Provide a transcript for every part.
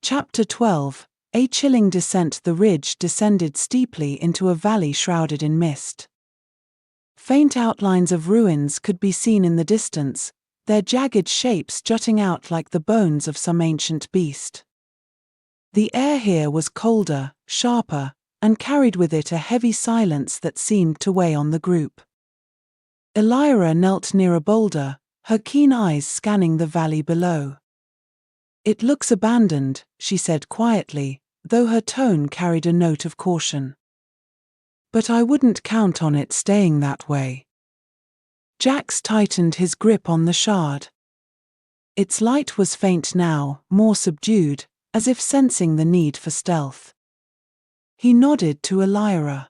Chapter 12. A chilling descent. The ridge descended steeply into a valley shrouded in mist. Faint outlines of ruins could be seen in the distance, their jagged shapes jutting out like the bones of some ancient beast. The air here was colder, sharper, and carried with it a heavy silence that seemed to weigh on the group. Elyra knelt near a boulder, her keen eyes scanning the valley below. "It looks abandoned," she said quietly, though her tone carried a note of caution. "But I wouldn't count on it staying that way." Jax tightened his grip on the shard. Its light was faint now, more subdued, as if sensing the need for stealth. He nodded to Elyra.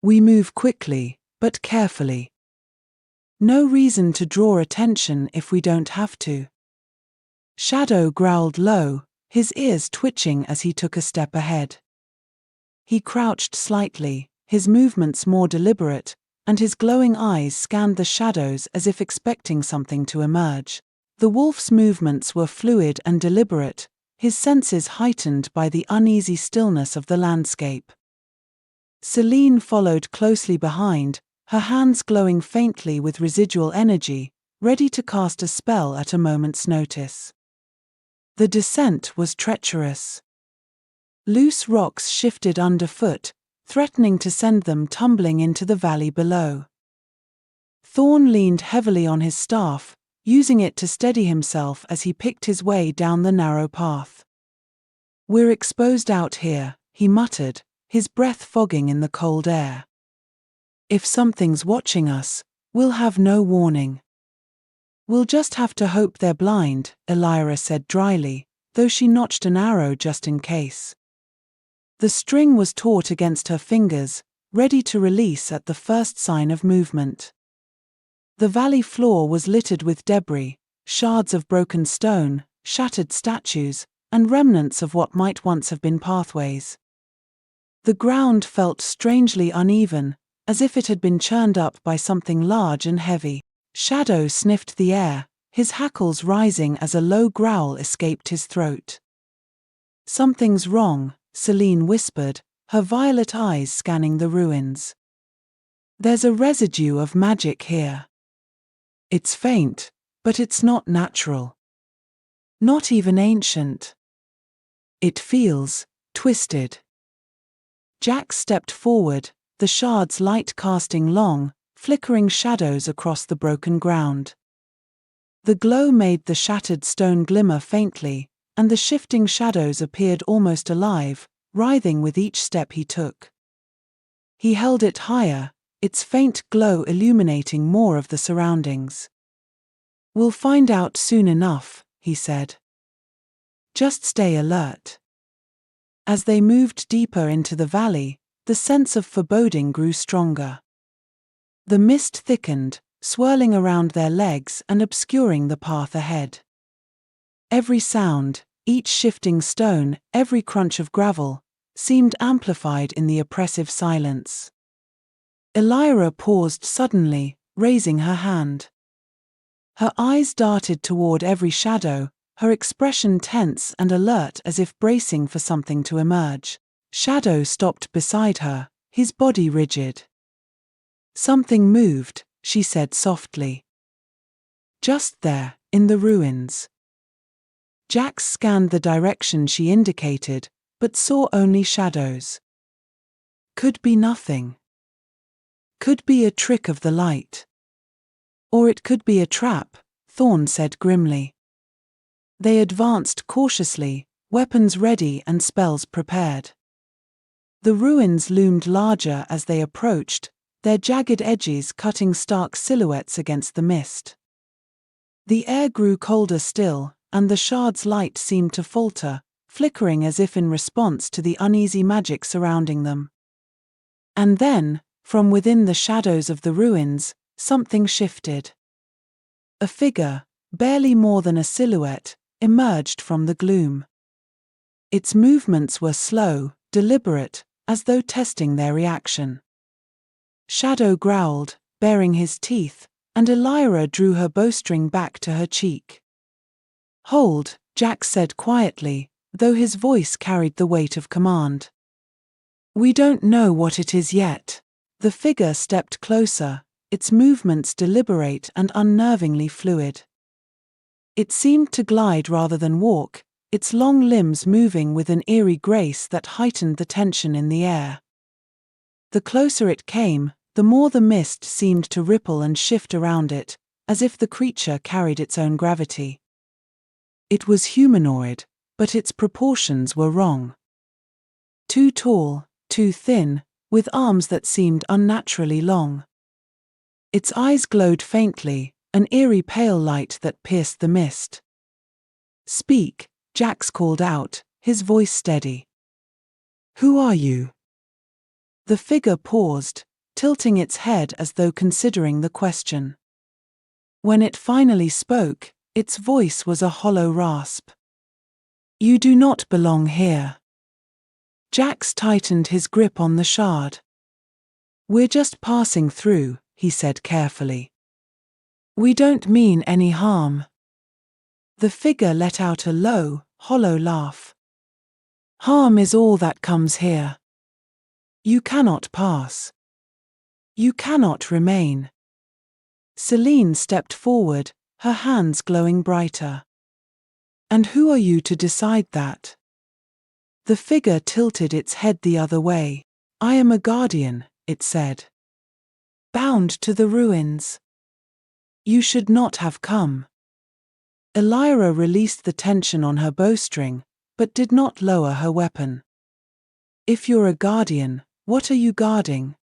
"We move quickly, but carefully. No reason to draw attention if we don't have to." Shadow growled low, his ears twitching as he took a step ahead. He crouched slightly, his movements more deliberate, and his glowing eyes scanned the shadows as if expecting something to emerge. The wolf's movements were fluid and deliberate, his senses heightened by the uneasy stillness of the landscape. Selene followed closely behind, her hands glowing faintly with residual energy, ready to cast a spell at a moment's notice. The descent was treacherous. Loose rocks shifted underfoot, threatening to send them tumbling into the valley below. Thorne leaned heavily on his staff, using it to steady himself as he picked his way down the narrow path. "We're exposed out here," he muttered, his breath fogging in the cold air. "If something's watching us, we'll have no warning." "We'll just have to hope they're blind," Elyra said dryly, though she notched an arrow just in case. The string was taut against her fingers, ready to release at the first sign of movement. The valley floor was littered with debris, shards of broken stone, shattered statues, and remnants of what might once have been pathways. The ground felt strangely uneven, as if it had been churned up by something large and heavy. Shadow sniffed the air, his hackles rising as a low growl escaped his throat. "Something's wrong," Selene whispered, her violet eyes scanning the ruins. "There's a residue of magic here. It's faint, but it's not natural. Not even ancient. It feels twisted." Jax stepped forward, the shard's light casting long, flickering shadows across the broken ground. The glow made the shattered stone glimmer faintly, and the shifting shadows appeared almost alive, writhing with each step he took. He held it higher, its faint glow illuminating more of the surroundings. "We'll find out soon enough," he said. "Just stay alert." As they moved deeper into the valley, the sense of foreboding grew stronger. The mist thickened, swirling around their legs and obscuring the path ahead. Every sound, each shifting stone, every crunch of gravel, seemed amplified in the oppressive silence. Elyra paused suddenly, raising her hand. Her eyes darted toward every shadow, her expression tense and alert as if bracing for something to emerge. Shadow stopped beside her, his body rigid. "Something moved," she said softly. "Just there, in the ruins." Jax scanned the direction she indicated, but saw only shadows. "Could be nothing. Could be a trick of the light. Or it could be a trap," Thorne said grimly. They advanced cautiously, weapons ready and spells prepared. The ruins loomed larger as they approached, their jagged edges cutting stark silhouettes against the mist. The air grew colder still, and the shard's light seemed to falter, flickering as if in response to the uneasy magic surrounding them. And then, from within the shadows of the ruins, something shifted. A figure, barely more than a silhouette, emerged from the gloom. Its movements were slow, deliberate, as though testing their reaction. Shadow growled, baring his teeth, and Elyra drew her bowstring back to her cheek. "Hold," Jax said quietly, though his voice carried the weight of command. "We don't know what it is yet." The figure stepped closer, its movements deliberate and unnervingly fluid. It seemed to glide rather than walk, its long limbs moving with an eerie grace that heightened the tension in the air. The closer it came, the more the mist seemed to ripple and shift around it, as if the creature carried its own gravity. It was humanoid, but its proportions were wrong. Too tall, too thin, with arms that seemed unnaturally long. Its eyes glowed faintly, an eerie pale light that pierced the mist. "Speak," Jax called out, his voice steady. "Who are you?" The figure paused, tilting its head as though considering the question. When it finally spoke, its voice was a hollow rasp. "You do not belong here." Jax tightened his grip on the shard. "We're just passing through," he said carefully. "We don't mean any harm." The figure let out a low, hollow laugh. "Harm is all that comes here. You cannot pass. You cannot remain." Celine stepped forward, her hands glowing brighter. "And who are you to decide that?" The figure tilted its head the other way. "I am a guardian," it said. "Bound to the ruins. You should not have come." Elyra released the tension on her bowstring, but did not lower her weapon. "If you're a guardian, what are you guarding?"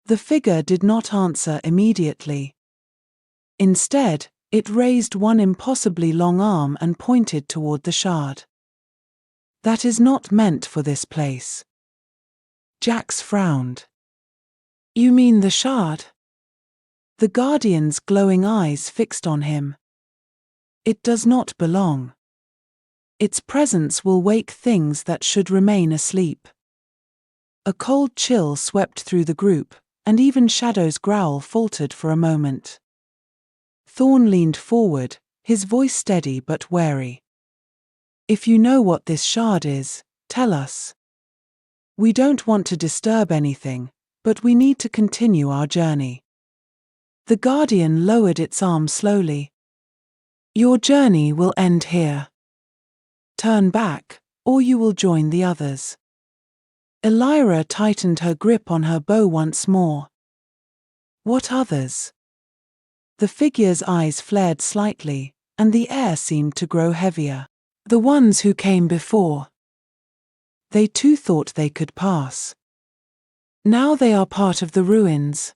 The figure did not answer immediately. Instead, it raised one impossibly long arm and pointed toward the shard. "That is not meant for this place." Jax frowned. "You mean the shard?" The guardian's glowing eyes fixed on him. "It does not belong. Its presence will wake things that should remain asleep." A cold chill swept through the group, and even Shadow's growl faltered for a moment. Thorne leaned forward, his voice steady but wary. "If you know what this shard is, tell us. We don't want to disturb anything, but we need to continue our journey." The guardian lowered its arm slowly. "Your journey will end here. Turn back, or you will join the others." Elyra tightened her grip on her bow once more. "What others?" The figure's eyes flared slightly, and the air seemed to grow heavier. "The ones who came before. They too thought they could pass. Now they are part of the ruins."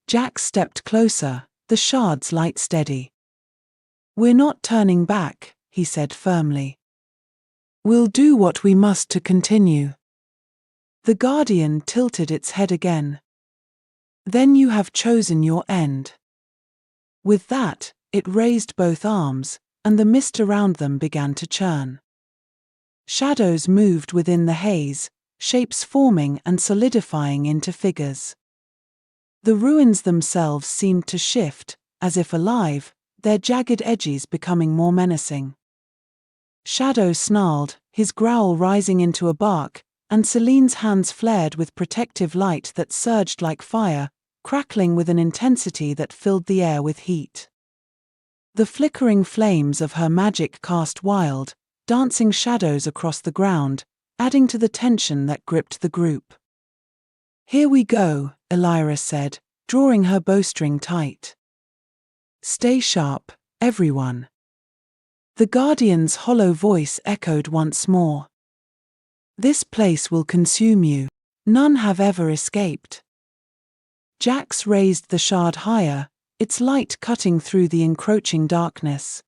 Jax stepped closer, the shard's light steady. "We're not turning back," he said firmly. "We'll do what we must to continue." The guardian tilted its head again. "Then you have chosen your end." With that, it raised both arms, and the mist around them began to churn. Shadows moved within the haze, shapes forming and solidifying into figures. The ruins themselves seemed to shift, as if alive, their jagged edges becoming more menacing. Shadow snarled, his growl rising into a bark, and Celine's hands flared with protective light that surged like fire, crackling with an intensity that filled the air with heat. The flickering flames of her magic cast wild, dancing shadows across the ground, adding to the tension that gripped the group. "Here we go," Elyra said, drawing her bowstring tight. "Stay sharp, everyone." The guardian's hollow voice echoed once more. "This place will consume you. None have ever escaped." Jax raised the shard higher, its light cutting through the encroaching darkness.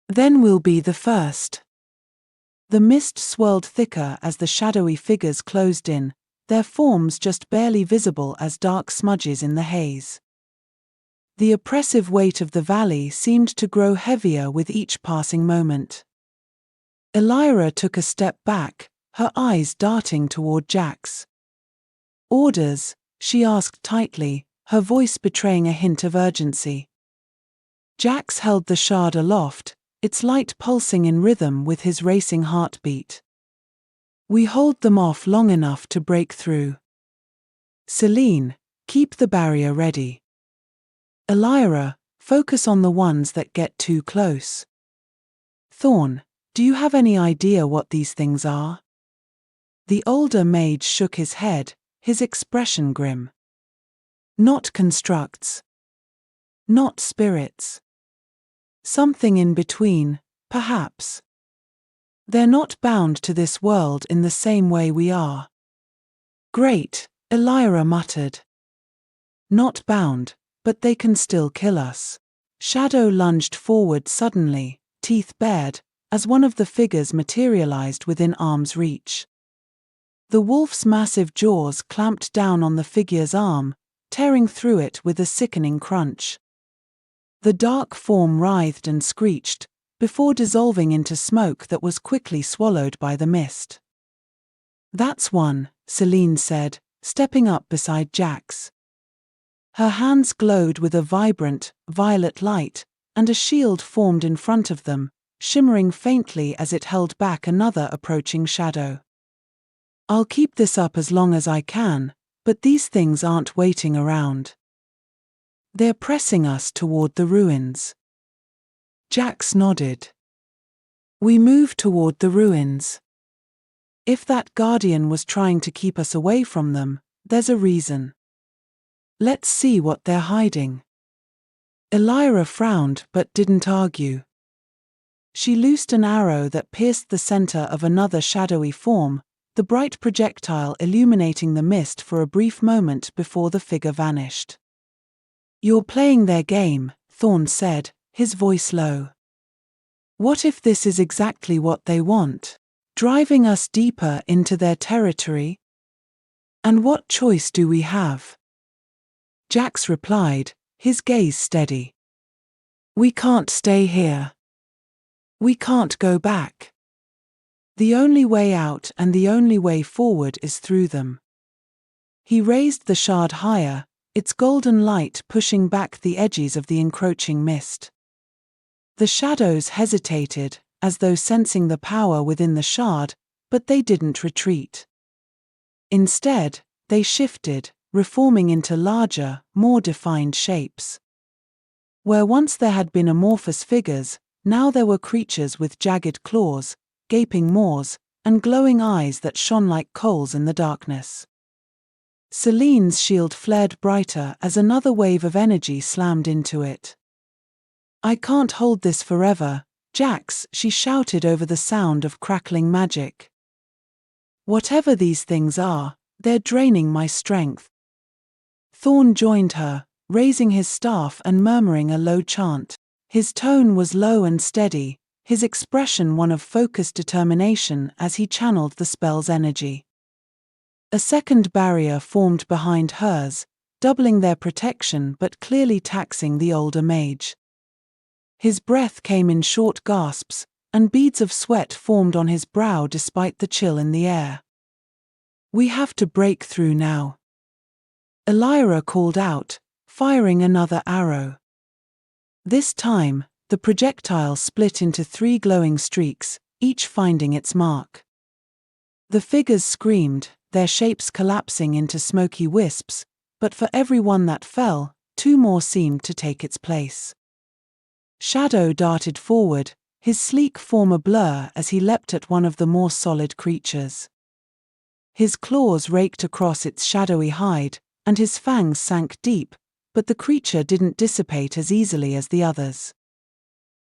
"Then we'll be the first." The mist swirled thicker as the shadowy figures closed in, their forms just barely visible as dark smudges in the haze. The oppressive weight of the valley seemed to grow heavier with each passing moment. Elyra took a step back, her eyes darting toward Jax. "Orders?" she asked tightly, her voice betraying a hint of urgency. Jax held the shard aloft, its light pulsing in rhythm with his racing heartbeat. We hold them off long enough to break through. Selene, keep the barrier ready. Elyra, focus on the ones that get too close. Thorne, do you have any idea what these things are? The older mage shook his head, his expression grim. Not constructs. Not spirits. Something in between, perhaps. They're not bound to this world in the same way we are. Great, Elyra muttered. Not bound, but they can still kill us. Shadow lunged forward suddenly, teeth bared, as one of the figures materialized within arm's reach. The wolf's massive jaws clamped down on the figure's arm, tearing through it with a sickening crunch. The dark form writhed and screeched, before dissolving into smoke that was quickly swallowed by the mist. That's one, Selene said, stepping up beside Jax. Her hands glowed with a vibrant, violet light, and a shield formed in front of them, shimmering faintly as it held back another approaching shadow. I'll keep this up as long as I can, but these things aren't waiting around. They're pressing us toward the ruins. Jax nodded. We move toward the ruins. If that guardian was trying to keep us away from them, there's a reason. Let's see what they're hiding. Elyra frowned but didn't argue. She loosed an arrow that pierced the center of another shadowy form, the bright projectile illuminating the mist for a brief moment before the figure vanished. You're playing their game, Thorne said, his voice low. What if this is exactly what they want? Driving us deeper into their territory? And what choice do we have? Jax replied, his gaze steady. We can't stay here. We can't go back. The only way out and the only way forward is through them. He raised the shard higher, its golden light pushing back the edges of the encroaching mist. The shadows hesitated, as though sensing the power within the shard, but they didn't retreat. Instead, they shifted, reforming into larger, more defined shapes. Where once there had been amorphous figures, now there were creatures with jagged claws, gaping maws, and glowing eyes that shone like coals in the darkness. Selene's shield flared brighter as another wave of energy slammed into it. I can't hold this forever, Jax, she shouted over the sound of crackling magic. Whatever these things are, they're draining my strength. Thorne joined her, raising his staff and murmuring a low chant. His tone was low and steady, his expression one of focused determination as he channeled the spell's energy. A second barrier formed behind hers, doubling their protection but clearly taxing the older mage. His breath came in short gasps, and beads of sweat formed on his brow despite the chill in the air. We have to break through now. Elyra called out, firing another arrow. This time, the projectile split into 3 glowing streaks, each finding its mark. The figures screamed, their shapes collapsing into smoky wisps, but for every one that fell, 2 more seemed to take its place. Shadow darted forward, his sleek form a blur as he leapt at one of the more solid creatures. His claws raked across its shadowy hide, and his fangs sank deep, but the creature didn't dissipate as easily as the others.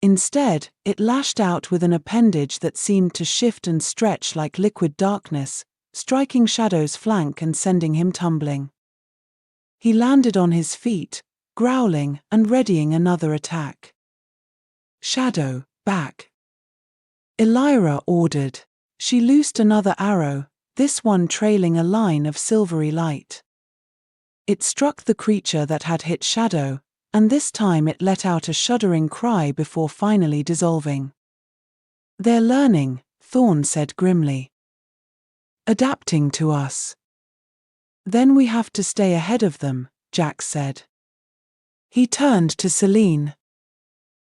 Instead, it lashed out with an appendage that seemed to shift and stretch like liquid darkness, striking Shadow's flank and sending him tumbling. He landed on his feet, growling and readying another attack. Shadow, back! Elyra ordered. She loosed another arrow, this one trailing a line of silvery light. It struck the creature that had hit Shadow, and this time it let out a shuddering cry before finally dissolving. They're learning, Thorne said grimly. Adapting to us. Then we have to stay ahead of them, Jax said. He turned to Selene.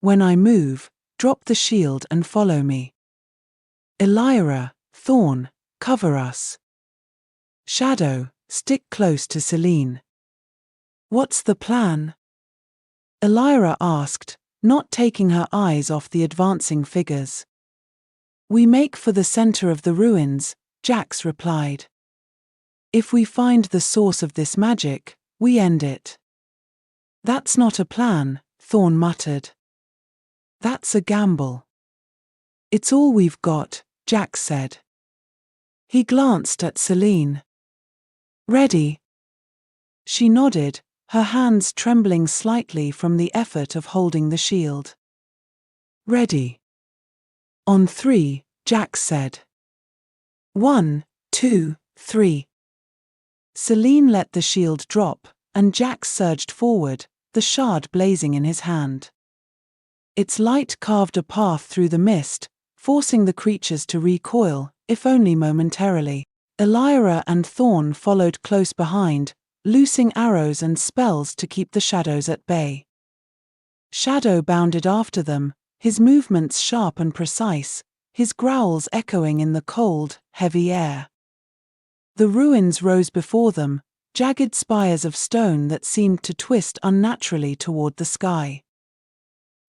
When I move, drop the shield and follow me. Elyra, Thorne, cover us. Shadow, stick close to Selene. What's the plan? Elyra asked, not taking her eyes off the advancing figures. We make for the center of the ruins, Jax replied. If we find the source of this magic, we end it. That's not a plan, Thorne muttered. That's a gamble. It's all we've got, Jax said. He glanced at Selene. Ready? She nodded, her hands trembling slightly from the effort of holding the shield. Ready. On 3, Jax said. 1, 2, 3. Selene let the shield drop, and Jax surged forward, the shard blazing in his hand. Its light carved a path through the mist, forcing the creatures to recoil, if only momentarily. Elyra and Thorne followed close behind, loosing arrows and spells to keep the shadows at bay. Shadow bounded after them, his movements sharp and precise, his growls echoing in the cold, heavy air. The ruins rose before them, jagged spires of stone that seemed to twist unnaturally toward the sky.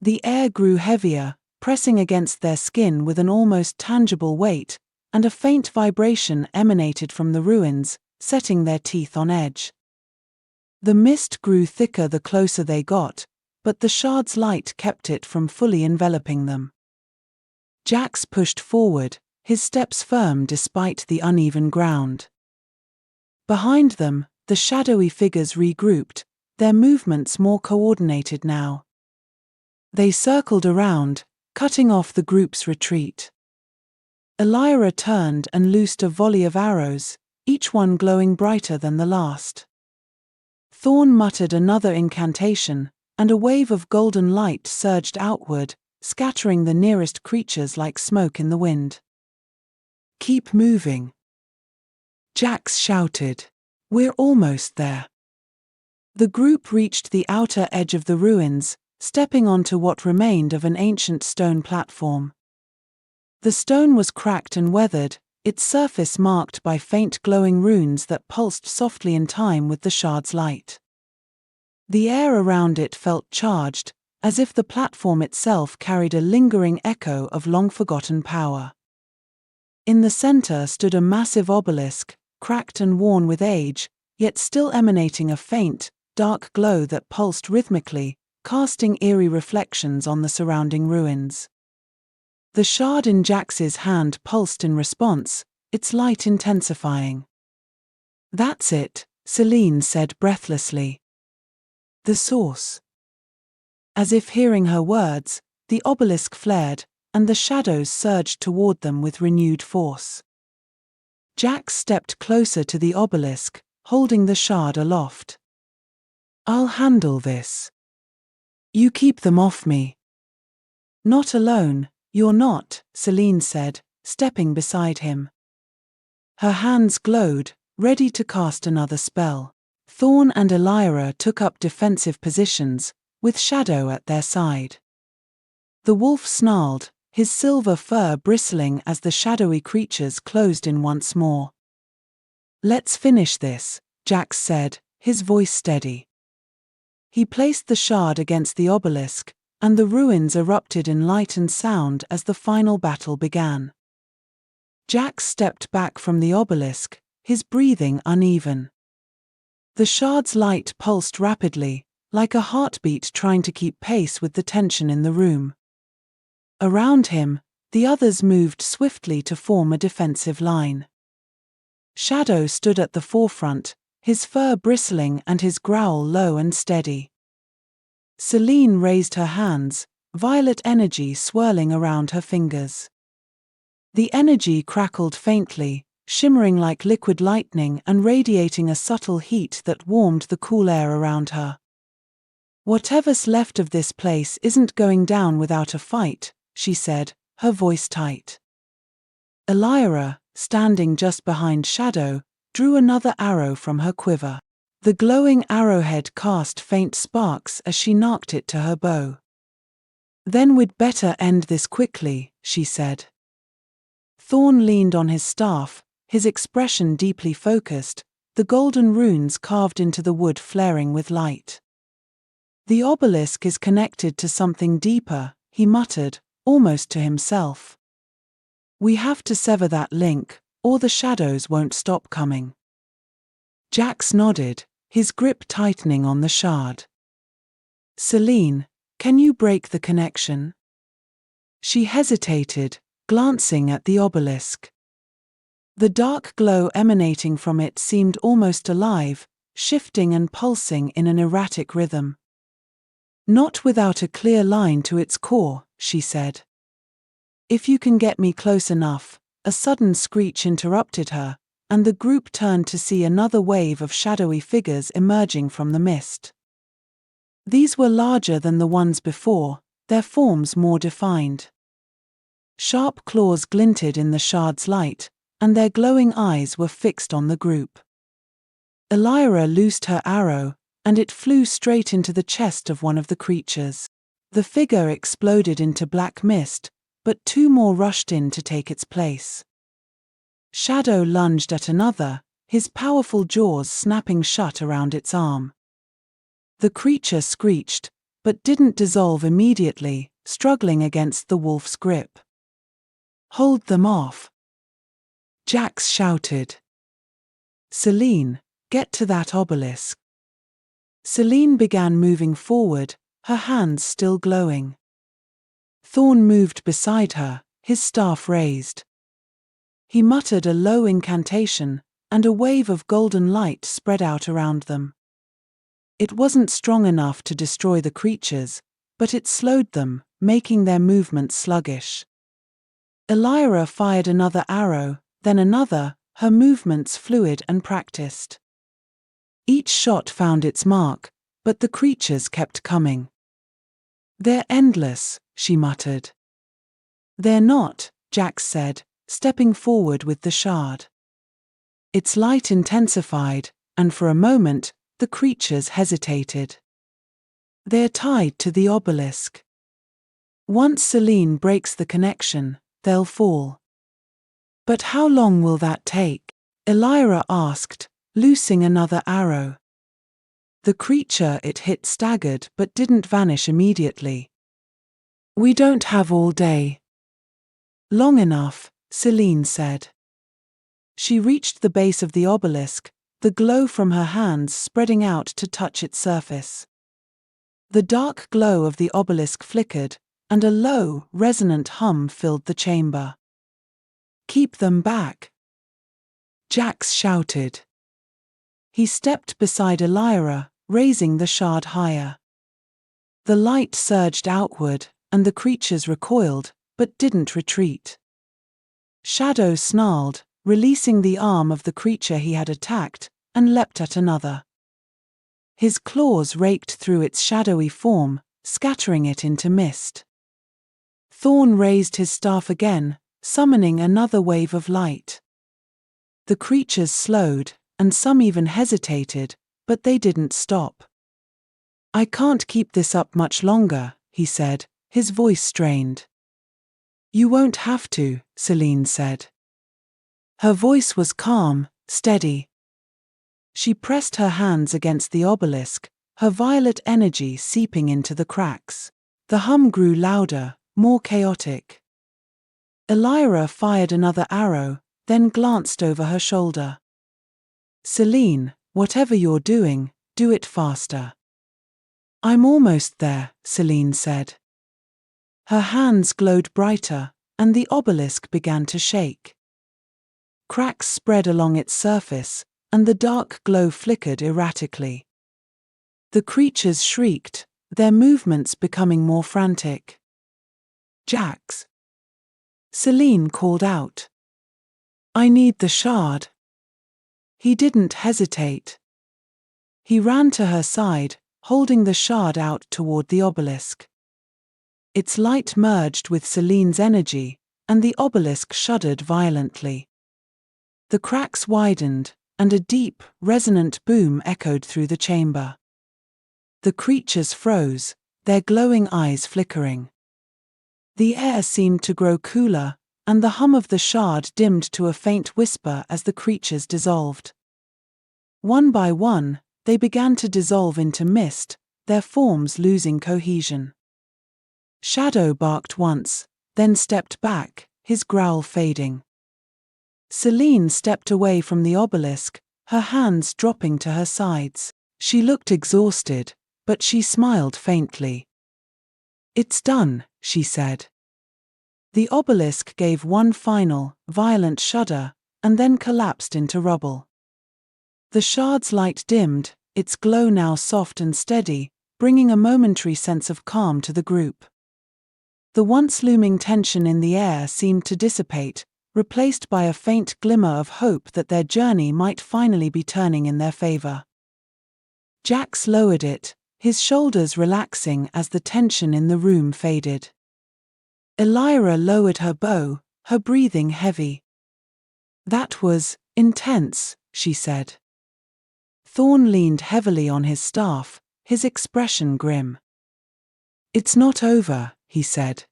The air grew heavier, pressing against their skin with an almost tangible weight, and a faint vibration emanated from the ruins, setting their teeth on edge. The mist grew thicker the closer they got, but the shard's light kept it from fully enveloping them. Jax pushed forward, his steps firm despite the uneven ground. Behind them, the shadowy figures regrouped, their movements more coordinated now. They circled around, cutting off the group's retreat. Elyra turned and loosed a volley of arrows, each one glowing brighter than the last. Thorne muttered another incantation, and a wave of golden light surged outward, scattering the nearest creatures like smoke in the wind. Keep moving, Jax shouted. We're almost there. The group reached the outer edge of the ruins, stepping onto what remained of an ancient stone platform. The stone was cracked and weathered, its surface marked by faint glowing runes that pulsed softly in time with the shard's light. The air around it felt charged, as if the platform itself carried a lingering echo of long-forgotten power. In the center stood a massive obelisk, cracked and worn with age, yet still emanating a faint, dark glow that pulsed rhythmically, casting eerie reflections on the surrounding ruins. The shard in Jax's hand pulsed in response, its light intensifying. That's it, Selene said breathlessly. The source. As if hearing her words, the obelisk flared, and the shadows surged toward them with renewed force. Jax stepped closer to the obelisk, holding the shard aloft. I'll handle this. You keep them off me. Not alone, you're not, Selene said, stepping beside him. Her hands glowed, ready to cast another spell. Thorne and Elyra took up defensive positions, with Shadow at their side. The wolf snarled, his silver fur bristling as the shadowy creatures closed in once more. Let's finish this, Jax said, his voice steady. He placed the shard against the obelisk, and the ruins erupted in light and sound as the final battle began. Jax stepped back from the obelisk, his breathing uneven. The shard's light pulsed rapidly, like a heartbeat trying to keep pace with the tension in the room. Around him, the others moved swiftly to form a defensive line. Shadow stood at the forefront, his fur bristling and his growl low and steady. Selene raised her hands, violet energy swirling around her fingers. The energy crackled faintly, shimmering like liquid lightning and radiating a subtle heat that warmed the cool air around her. Whatever's left of this place isn't going down without a fight, she said, her voice tight. Elyra, standing just behind Shadow, drew another arrow from her quiver. The glowing arrowhead cast faint sparks as she knocked it to her bow. Then we'd better end this quickly, she said. Thorne leaned on his staff, his expression deeply focused, the golden runes carved into the wood flaring with light. The obelisk is connected to something deeper, he muttered, almost to himself. We have to sever that link, or the shadows won't stop coming. Jax nodded, his grip tightening on the shard. Selene, can you break the connection? She hesitated, glancing at the obelisk. The dark glow emanating from it seemed almost alive, shifting and pulsing in an erratic rhythm. Not without a clear line to its core, she said. If you can get me close enough. A sudden screech interrupted her, and the group turned to see another wave of shadowy figures emerging from the mist. These were larger than the ones before, their forms more defined. Sharp claws glinted in the shard's light, and their glowing eyes were fixed on the group. Elyra loosed her arrow, and it flew straight into the chest of one of the creatures. The figure exploded into black mist, but two more rushed in to take its place. Shadow lunged at another, his powerful jaws snapping shut around its arm. The creature screeched, but didn't dissolve immediately, struggling against the wolf's grip. Hold them off! Jax shouted. Selene, get to that obelisk. Selene began moving forward, her hands still glowing. Thorne moved beside her, his staff raised. He muttered a low incantation, and a wave of golden light spread out around them. It wasn't strong enough to destroy the creatures, but it slowed them, making their movements sluggish. Elyra fired another arrow, then another, her movements fluid and practiced. Each shot found its mark, but the creatures kept coming. They're endless, she muttered. They're not, Jax said, stepping forward with the shard. Its light intensified, and for a moment, the creatures hesitated. They're tied to the obelisk. Once Selene breaks the connection, they'll fall. But how long will that take? Elyra asked, loosing another arrow. The creature it hit staggered but didn't vanish immediately. We don't have all day. Long enough, Selene said. She reached the base of the obelisk, the glow from her hands spreading out to touch its surface. The dark glow of the obelisk flickered, and a low, resonant hum filled the chamber. Keep them back! Jax shouted. He stepped beside Elyra, raising the shard higher. The light surged outward, and the creatures recoiled, but didn't retreat. Shadow snarled, releasing the arm of the creature he had attacked, and leapt at another. His claws raked through its shadowy form, scattering it into mist. Thorne raised his staff again, summoning another wave of light. The creatures slowed, and some even hesitated, but they didn't stop. I can't keep this up much longer, he said, his voice strained. You won't have to, Selene said. Her voice was calm, steady. She pressed her hands against the obelisk, her violet energy seeping into the cracks. The hum grew louder, more chaotic. Elyra fired another arrow, then glanced over her shoulder. Selene, whatever you're doing, do it faster. I'm almost there, Selene said. Her hands glowed brighter, and the obelisk began to shake. Cracks spread along its surface, and the dark glow flickered erratically. The creatures shrieked, their movements becoming more frantic. Jax! Selene called out. I need the shard. He didn't hesitate. He ran to her side, holding the shard out toward the obelisk. Its light merged with Selene's energy, and the obelisk shuddered violently. The cracks widened, and a deep, resonant boom echoed through the chamber. The creatures froze, their glowing eyes flickering. The air seemed to grow cooler, and the hum of the shard dimmed to a faint whisper as the creatures dissolved. One by one, they began to dissolve into mist, their forms losing cohesion. Shadow barked once, then stepped back, his growl fading. Selene stepped away from the obelisk, her hands dropping to her sides. She looked exhausted, but she smiled faintly. "It's done," she said. The obelisk gave one final, violent shudder, and then collapsed into rubble. The shard's light dimmed, its glow now soft and steady, bringing a momentary sense of calm to the group. The once looming tension in the air seemed to dissipate, replaced by a faint glimmer of hope that their journey might finally be turning in their favor. Jax lowered it, his shoulders relaxing as the tension in the room faded. Elyra lowered her bow, her breathing heavy. "That was intense," she said. Thorne leaned heavily on his staff, his expression grim. "It's not over," he said.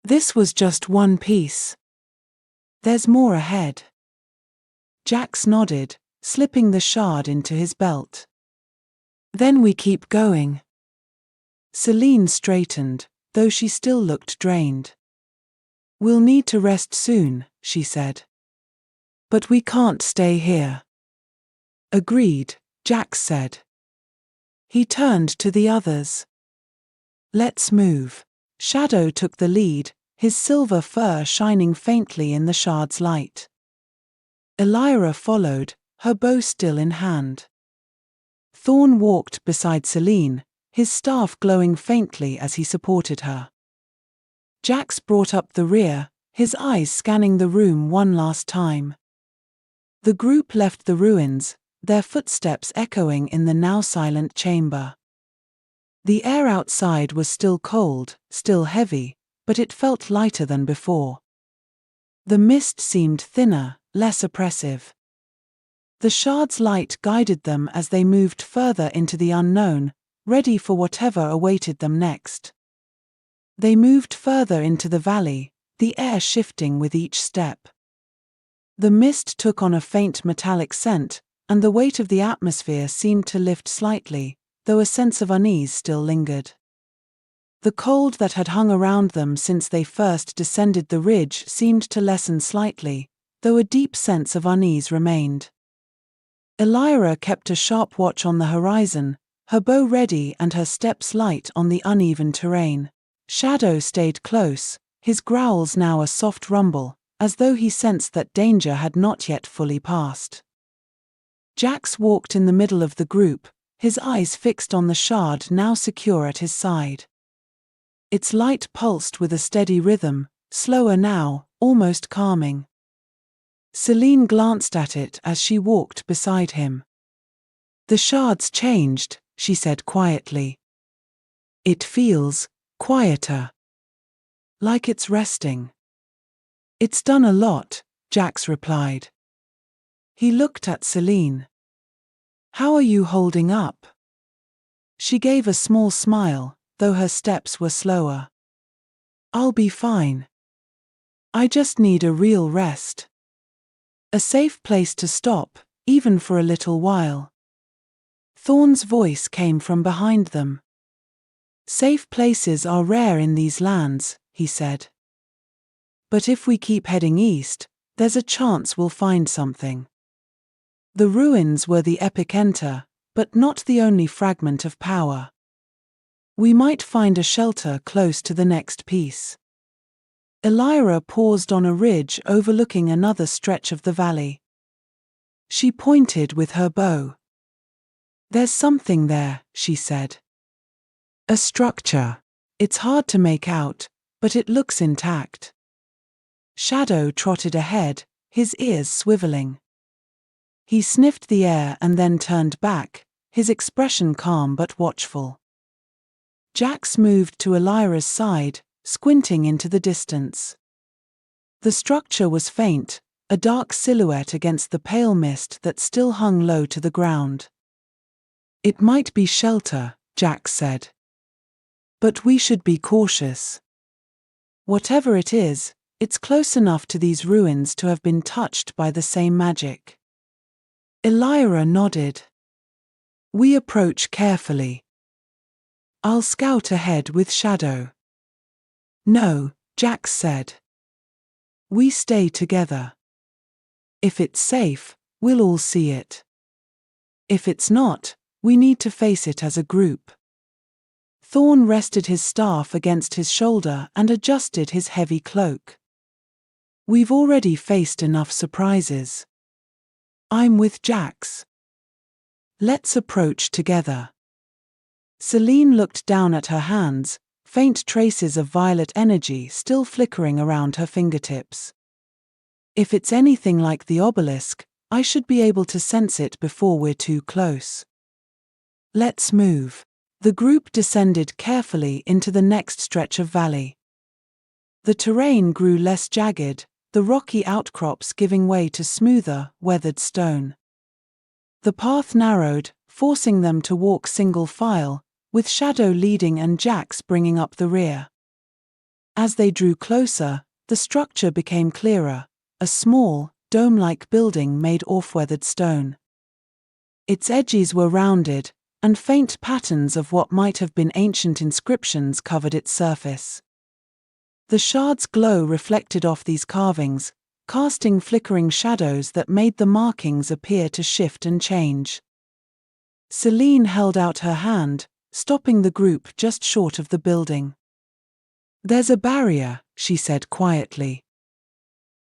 "This was just one piece. There's more ahead." Jax nodded, slipping the shard into his belt. "Then we keep going." Selene straightened, though she still looked drained. "We'll need to rest soon," she said. "But we can't stay here." "Agreed," Jax said. He turned to the others. "Let's move." Shadow took the lead, his silver fur shining faintly in the shard's light. Elyra followed, her bow still in hand. Thorne walked beside Selene, his staff glowing faintly as he supported her. Jax brought up the rear, his eyes scanning the room one last time. The group left the ruins, their footsteps echoing in the now silent chamber. The air outside was still cold, still heavy, but it felt lighter than before. The mist seemed thinner, less oppressive. The shard's light guided them as they moved further into the unknown, ready for whatever awaited them next. They moved further into the valley, the air shifting with each step. The mist took on a faint metallic scent, and the weight of the atmosphere seemed to lift slightly, though a sense of unease still lingered. The cold that had hung around them since they first descended the ridge seemed to lessen slightly, though a deep sense of unease remained. Elyra kept a sharp watch on the horizon, her bow ready and her steps light on the uneven terrain. Shadow stayed close, his growls now a soft rumble, as though he sensed that danger had not yet fully passed. Jax walked in the middle of the group, his eyes fixed on the shard now secure at his side. Its light pulsed with a steady rhythm, slower now, almost calming. Selene glanced at it as she walked beside him. "The shard's changed," she said quietly. "It feels quieter. Like it's resting." "It's done a lot," Jax replied. He looked at Selene. "How are you holding up?" She gave a small smile, though her steps were slower. "I'll be fine. I just need a real rest. A safe place to stop, even for a little while." Thorne's voice came from behind them. "Safe places are rare in these lands," he said. "But if we keep heading east, there's a chance we'll find something." The ruins were the epicenter, but not the only fragment of power. "We might find a shelter close to the next piece." Elyra paused on a ridge overlooking another stretch of the valley. She pointed with her bow. "There's something there," she said. "A structure. It's hard to make out, but it looks intact." Shadow trotted ahead, his ears swiveling. He sniffed the air and then turned back, his expression calm but watchful. Jax moved to Elyra's side, squinting into the distance. The structure was faint, a dark silhouette against the pale mist that still hung low to the ground. "It might be shelter," Jax said. "But we should be cautious." Whatever it is, it's close enough to these ruins to have been touched by the same magic. Elyra nodded. We approach carefully. I'll scout ahead with Shadow. No, Jax said. We stay together. If it's safe, we'll all see it. If it's not, we need to face it as a group. Thorne rested his staff against his shoulder and adjusted his heavy cloak. We've already faced enough surprises. I'm with Jax. Let's approach together. Selene looked down at her hands, faint traces of violet energy still flickering around her fingertips. If it's anything like the obelisk, I should be able to sense it before we're too close. Let's move. The group descended carefully into the next stretch of valley. The terrain grew less jagged, the rocky outcrops giving way to smoother, weathered stone. The path narrowed, forcing them to walk single file, with Shadow leading and Jax bringing up the rear. As they drew closer, the structure became clearer, a small, dome-like building made off-weathered stone. Its edges were rounded, and faint patterns of what might have been ancient inscriptions covered its surface. The shard's glow reflected off these carvings, casting flickering shadows that made the markings appear to shift and change. Selene held out her hand, stopping the group just short of the building. There's a barrier, she said quietly.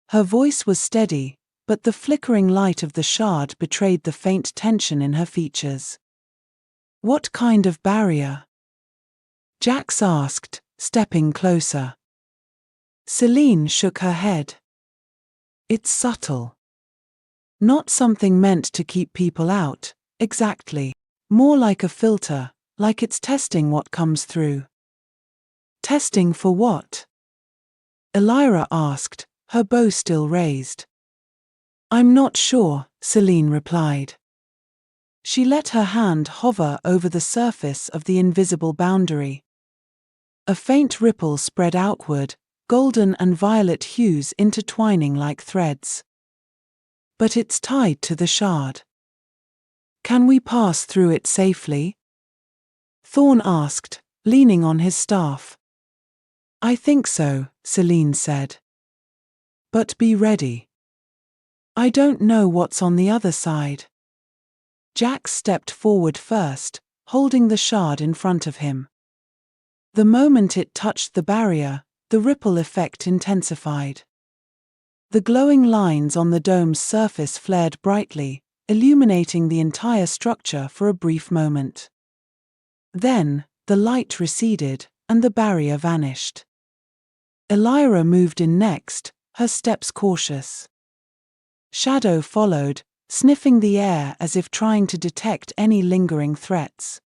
Her voice was steady, but the flickering light of the shard betrayed the faint tension in her features. What kind of barrier? Jax asked, stepping closer. Selene shook her head. It's subtle. Not something meant to keep people out, exactly. More like a filter, like it's testing what comes through. Testing for what? Elyra asked, her bow still raised. I'm not sure, Selene replied. She let her hand hover over the surface of the invisible boundary. A faint ripple spread outward, golden and violet hues intertwining like threads. But it's tied to the shard. Can we pass through it safely? Thorne asked, leaning on his staff. I think so, Selene said. But be ready. I don't know what's on the other side. Jax stepped forward first, holding the shard in front of him. The moment it touched the barrier, the ripple effect intensified. The glowing lines on the dome's surface flared brightly, illuminating the entire structure for a brief moment. Then, the light receded, and the barrier vanished. Elyra moved in next, her steps cautious. Shadow followed, sniffing the air as if trying to detect any lingering threats.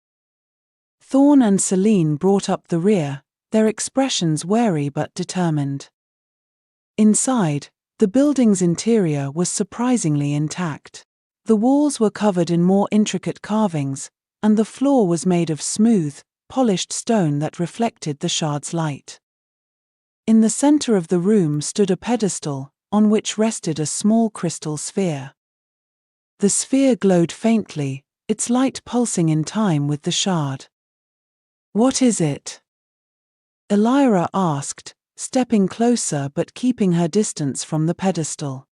Thorne and Selene brought up the rear, their expressions wary but determined. Inside, the building's interior was surprisingly intact. The walls were covered in more intricate carvings, and the floor was made of smooth, polished stone that reflected the shard's light. In the center of the room stood a pedestal, on which rested a small crystal sphere. The sphere glowed faintly, its light pulsing in time with the shard. What is it? Elyra asked, stepping closer but keeping her distance from the pedestal.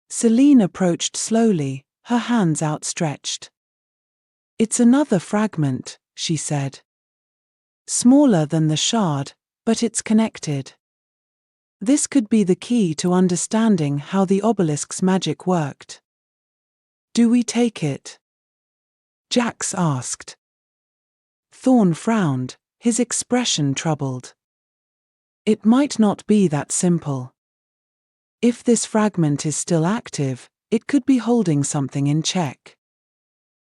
Selene approached slowly, her hands outstretched. It's another fragment, she said. Smaller than the shard, but it's connected. This could be the key to understanding how the obelisk's magic worked. Do we take it? Jax asked. Thorne frowned, his expression troubled. It might not be that simple. If this fragment is still active, it could be holding something in check.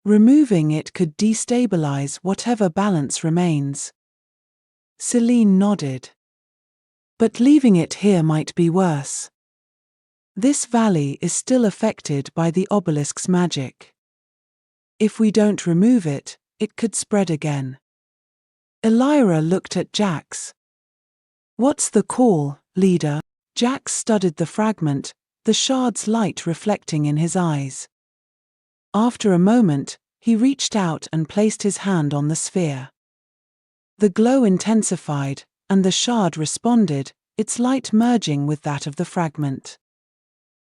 Removing it could destabilize whatever balance remains. Selene nodded. But leaving it here might be worse. This valley is still affected by the obelisk's magic. If we don't remove it, it could spread again. Elyra looked at Jax. What's the call, leader? Jax studied the fragment, the shard's light reflecting in his eyes. After a moment, he reached out and placed his hand on the sphere. The glow intensified, and the shard responded, its light merging with that of the fragment.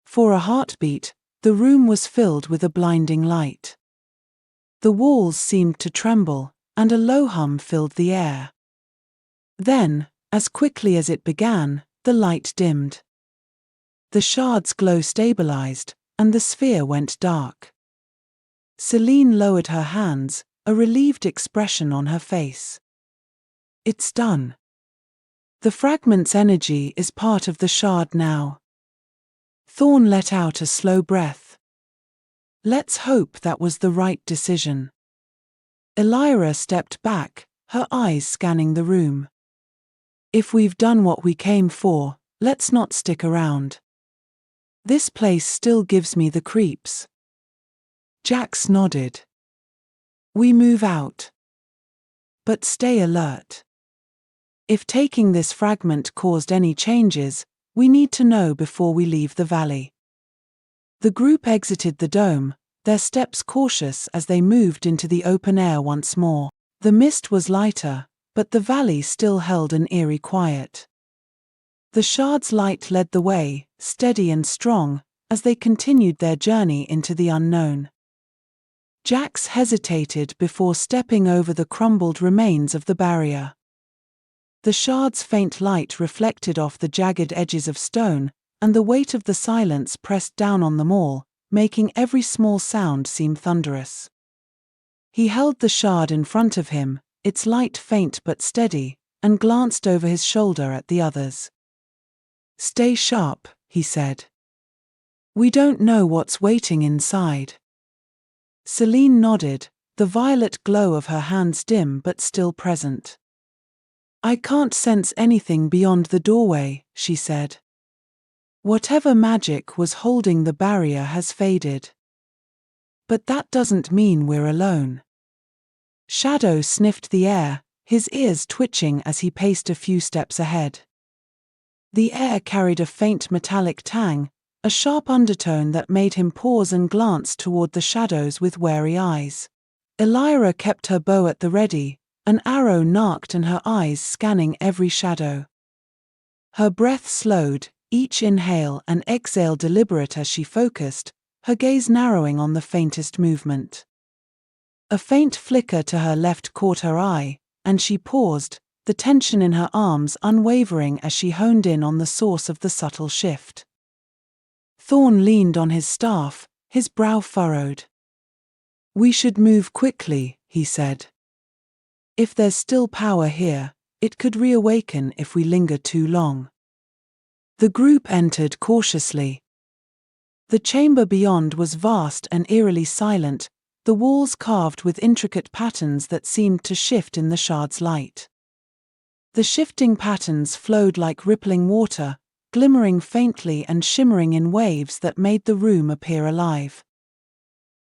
For a heartbeat, the room was filled with a blinding light. The walls seemed to tremble, and a low hum filled the air. Then, as quickly as it began, the light dimmed. The shard's glow stabilized, and the sphere went dark. Celine lowered her hands, a relieved expression on her face. It's done. The fragment's energy is part of the shard now. Thorne let out a slow breath. Let's hope that was the right decision. Elyra stepped back, her eyes scanning the room. If we've done what we came for, let's not stick around. This place still gives me the creeps. Jax nodded. We move out. But stay alert. If taking this fragment caused any changes, we need to know before we leave the valley. The group exited the dome, their steps cautious as they moved into the open air once more. The mist was lighter, but the valley still held an eerie quiet. The shard's light led the way, steady and strong, as they continued their journey into the unknown. Jax hesitated before stepping over the crumbled remains of the barrier. The shard's faint light reflected off the jagged edges of stone, and the weight of the silence pressed down on them all, making every small sound seem thunderous. He held the shard in front of him, its light faint but steady, and glanced over his shoulder at the others. Stay sharp, he said. We don't know what's waiting inside. Celine nodded, the violet glow of her hands dim but still present. I can't sense anything beyond the doorway, she said. Whatever magic was holding the barrier has faded. But that doesn't mean we're alone. Shadow sniffed the air, his ears twitching as he paced a few steps ahead. The air carried a faint metallic tang, a sharp undertone that made him pause and glance toward the shadows with wary eyes. Elyra kept her bow at the ready, an arrow narked and her eyes scanning every shadow. Her breath slowed, each inhale and exhale deliberate as she focused, her gaze narrowing on the faintest movement. A faint flicker to her left caught her eye, and she paused, the tension in her arms unwavering as she honed in on the source of the subtle shift. Thorne leaned on his staff, his brow furrowed. We should move quickly, he said. If there's still power here, it could reawaken if we linger too long. The group entered cautiously. The chamber beyond was vast and eerily silent, the walls carved with intricate patterns that seemed to shift in the shard's light. The shifting patterns flowed like rippling water, glimmering faintly and shimmering in waves that made the room appear alive.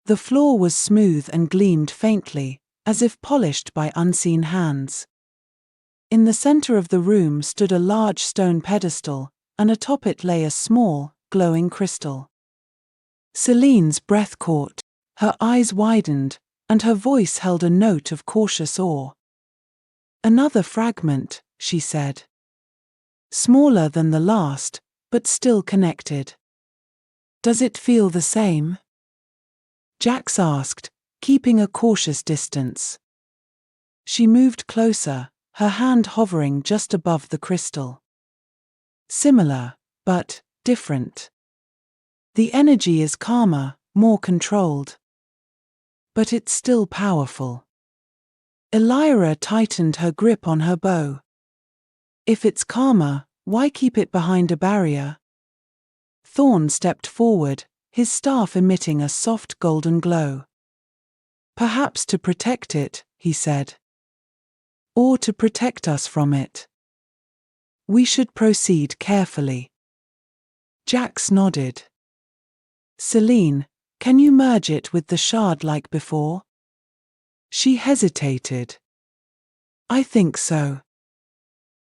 The floor was smooth and gleamed faintly, as if polished by unseen hands. In the center of the room stood a large stone pedestal, and atop it lay a small, glowing crystal. Celine's breath caught, her eyes widened, and her voice held a note of cautious awe. Another fragment, she said. Smaller than the last, but still connected. Does it feel the same? Jax asked, keeping a cautious distance. She moved closer, her hand hovering just above the crystal. Similar, but different. The energy is calmer, more controlled. But it's still powerful. Elyra tightened her grip on her bow. If it's calmer, why keep it behind a barrier? Thorne stepped forward, his staff emitting a soft golden glow. Perhaps to protect it, he said. Or to protect us from it. We should proceed carefully. Jax nodded. Celine, can you merge it with the shard like before? She hesitated. I think so.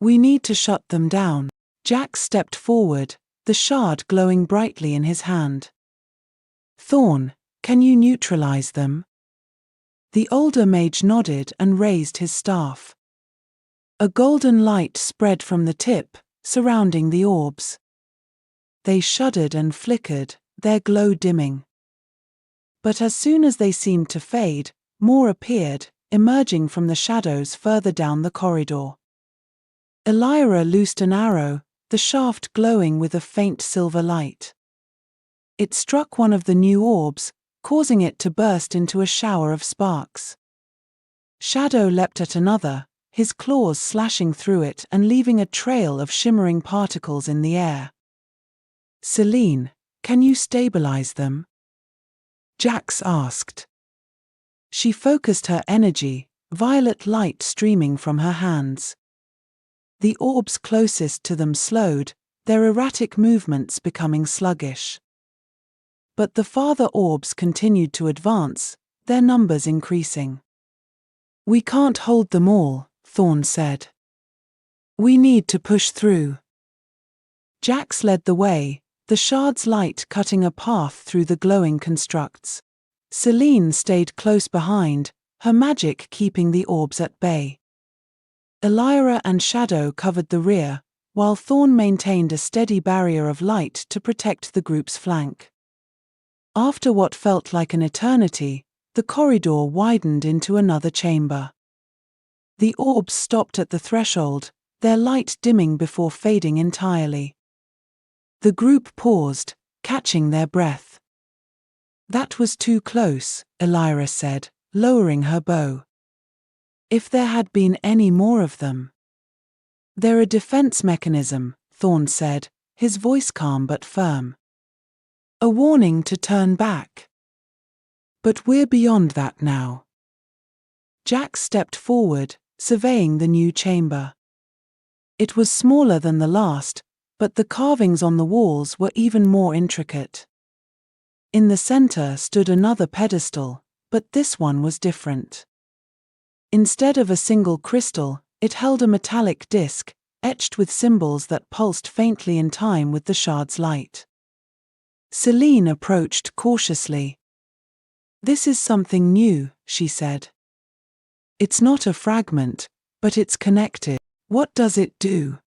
We need to shut them down. Jack stepped forward, the shard glowing brightly in his hand. Thorne, can you neutralize them? The older mage nodded and raised his staff. A golden light spread from the tip, surrounding the orbs. They shuddered and flickered, their glow dimming. But as soon as they seemed to fade, more appeared, emerging from the shadows further down the corridor. Elyra loosed an arrow, the shaft glowing with a faint silver light. It struck one of the new orbs, causing it to burst into a shower of sparks. Shadow leapt at another, his claws slashing through it and leaving a trail of shimmering particles in the air. Selene, can you stabilize them? Jax asked. She focused her energy, violet light streaming from her hands. The orbs closest to them slowed, their erratic movements becoming sluggish. But the farther orbs continued to advance, their numbers increasing. We can't hold them all, Thorne said. We need to push through. Jax led the way, the shard's light cutting a path through the glowing constructs. Selene stayed close behind, her magic keeping the orbs at bay. Elyra and Shadow covered the rear, while Thorne maintained a steady barrier of light to protect the group's flank. After what felt like an eternity, the corridor widened into another chamber. The orbs stopped at the threshold, their light dimming before fading entirely. The group paused, catching their breath. That was too close, Elyra said, lowering her bow. If there had been any more of them. They're a defense mechanism, Thorne said, his voice calm but firm. A warning to turn back. But we're beyond that now. Jack stepped forward, surveying the new chamber. It was smaller than the last, but the carvings on the walls were even more intricate. In the center stood another pedestal, but this one was different. Instead of a single crystal, it held a metallic disc, etched with symbols that pulsed faintly in time with the shard's light. Selene approached cautiously. This is something new, she said. It's not a fragment, but it's connected. What does it do?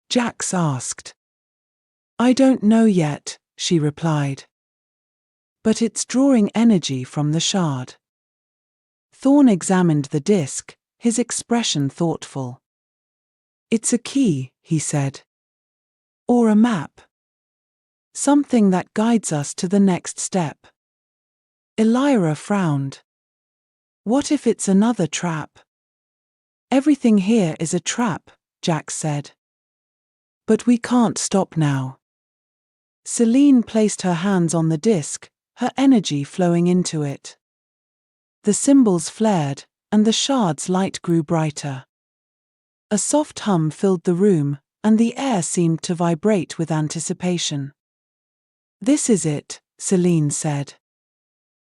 Jax asked. I don't know yet, she replied. But it's drawing energy from the shard. Thorne examined the disc, his expression thoughtful. It's a key, he said. Or a map. Something that guides us to the next step. Elyra frowned. What if it's another trap? Everything here is a trap, Jax said. But we can't stop now. Selene placed her hands on the disc, her energy flowing into it. The symbols flared, and the shard's light grew brighter. A soft hum filled the room, and the air seemed to vibrate with anticipation. This is it, Selene said.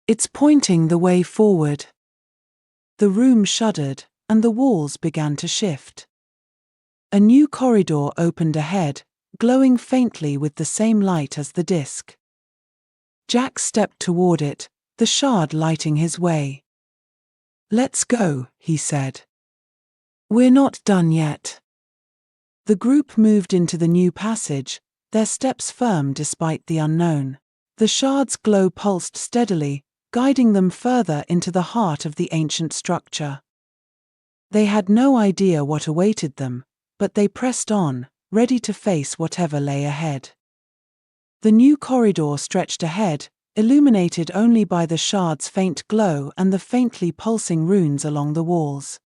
It's pointing the way forward. The room shuddered, and the walls began to shift. A new corridor opened ahead, glowing faintly with the same light as the disc. Jack stepped toward it, the shard lighting his way. Let's go, he said. We're not done yet. The group moved into the new passage, their steps firm despite the unknown. The shard's glow pulsed steadily, guiding them further into the heart of the ancient structure. They had no idea what awaited them, but they pressed on, ready to face whatever lay ahead. The new corridor stretched ahead, illuminated only by the shard's faint glow and the faintly pulsing runes along the walls.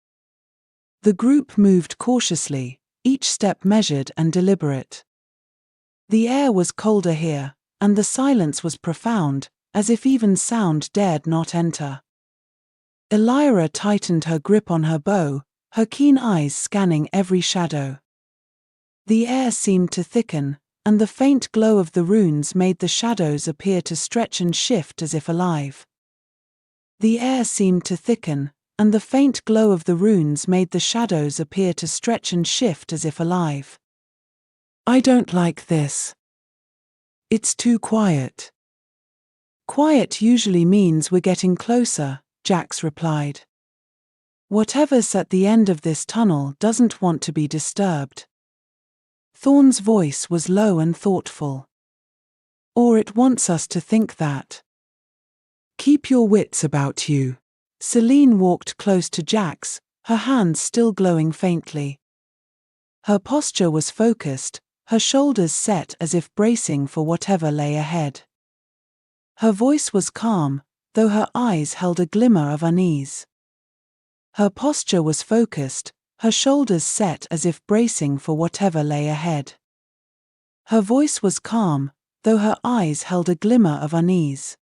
The group moved cautiously, each step measured and deliberate. The air was colder here, and the silence was profound, as if even sound dared not enter. Elyra tightened her grip on her bow, her keen eyes scanning every shadow. The air seemed to thicken, and the faint glow of the runes made the shadows appear to stretch and shift as if alive. The air seemed to thicken, and the faint glow of the runes made the shadows appear to stretch and shift as if alive. "I don't like this. It's too quiet." "Quiet usually means we're getting closer," Jax replied. "Whatever's at the end of this tunnel doesn't want to be disturbed." Thorne's voice was low and thoughtful. "Or it wants us to think that." "Keep your wits about you." Selene walked close to Jax, her hands still glowing faintly. Her posture was focused, her shoulders set as if bracing for whatever lay ahead. Her voice was calm, though her eyes held a glimmer of unease. Her posture was focused, her shoulders set as if bracing for whatever lay ahead. Her voice was calm, though her eyes held a glimmer of unease.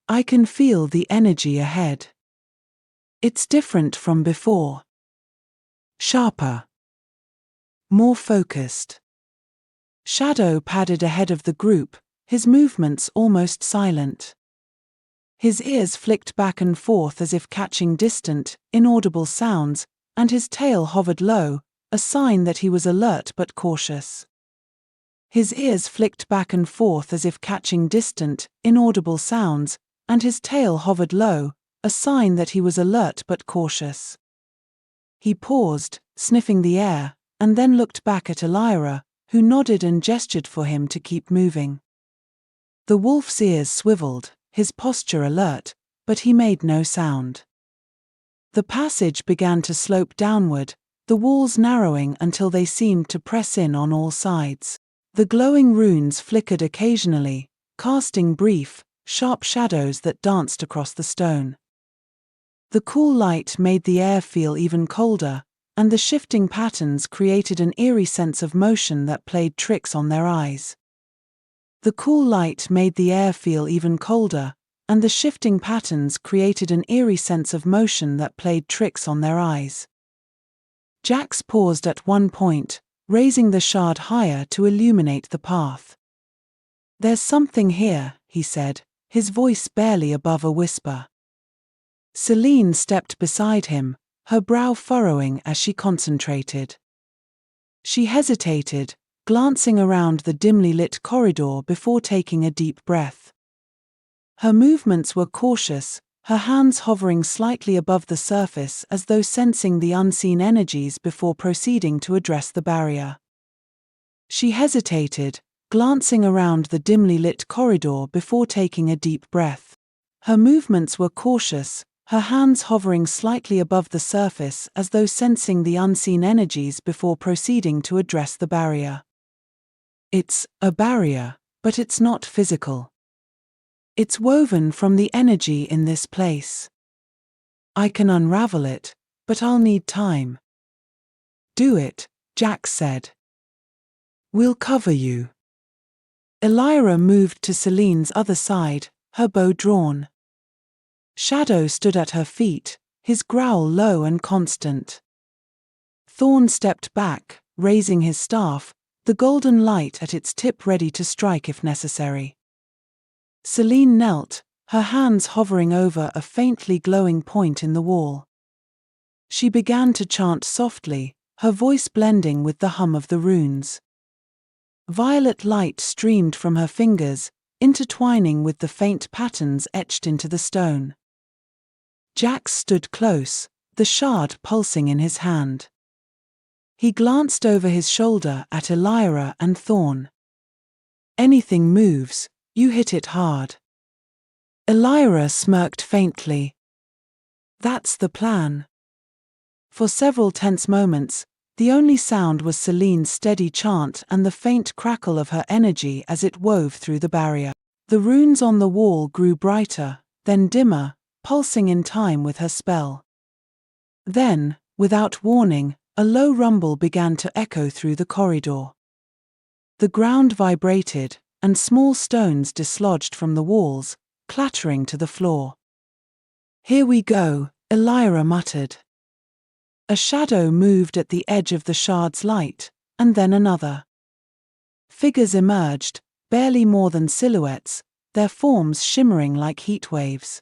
"I can feel the energy ahead. It's different from before. Sharper. More focused." Shadow padded ahead of the group, his movements almost silent. His ears flicked back and forth as if catching distant, inaudible sounds, and his tail hovered low, a sign that he was alert but cautious. His ears flicked back and forth as if catching distant, inaudible sounds, and his tail hovered low, a sign that he was alert but cautious. He paused, sniffing the air, and then looked back at Elyra, who nodded and gestured for him to keep moving. The wolf's ears swiveled, his posture alert, but he made no sound. The passage began to slope downward, the walls narrowing until they seemed to press in on all sides. The glowing runes flickered occasionally, casting brief, sharp shadows that danced across the stone. The cool light made the air feel even colder, and the shifting patterns created an eerie sense of motion that played tricks on their eyes. The cool light made the air feel even colder, and the shifting patterns created an eerie sense of motion that played tricks on their eyes. Jax paused at one point, raising the shard higher to illuminate the path. "There's something here," he said, his voice barely above a whisper. Selene stepped beside him, her brow furrowing as she concentrated. She hesitated, glancing around the dimly lit corridor before taking a deep breath. Her movements were cautious, her hands hovering slightly above the surface as though sensing the unseen energies before proceeding to address the barrier. She hesitated, glancing around the dimly lit corridor before taking a deep breath. Her movements were cautious, her hands hovering slightly above the surface as though sensing the unseen energies before proceeding to address the barrier. "It's a barrier, but it's not physical. It's woven from the energy in this place. I can unravel it, but I'll need time." "Do it," Jax said. "We'll cover you." Elyra moved to Selene's other side, her bow drawn. Shadow stood at her feet, his growl low and constant. Thorne stepped back, raising his staff, the golden light at its tip ready to strike if necessary. Selene knelt, her hands hovering over a faintly glowing point in the wall. She began to chant softly, her voice blending with the hum of the runes. Violet light streamed from her fingers, intertwining with the faint patterns etched into the stone. Jax stood close, the shard pulsing in his hand. He glanced over his shoulder at Elyra and Thorne. "Anything moves, you hit it hard." Elyra smirked faintly. "That's the plan." For several tense moments, the only sound was Selene's steady chant and the faint crackle of her energy as it wove through the barrier. The runes on the wall grew brighter, then dimmer, pulsing in time with her spell. Then, without warning, a low rumble began to echo through the corridor. The ground vibrated, and small stones dislodged from the walls, clattering to the floor. "Here we go," Elyra muttered. A shadow moved at the edge of the shard's light, and then another. Figures emerged, barely more than silhouettes, their forms shimmering like heat waves.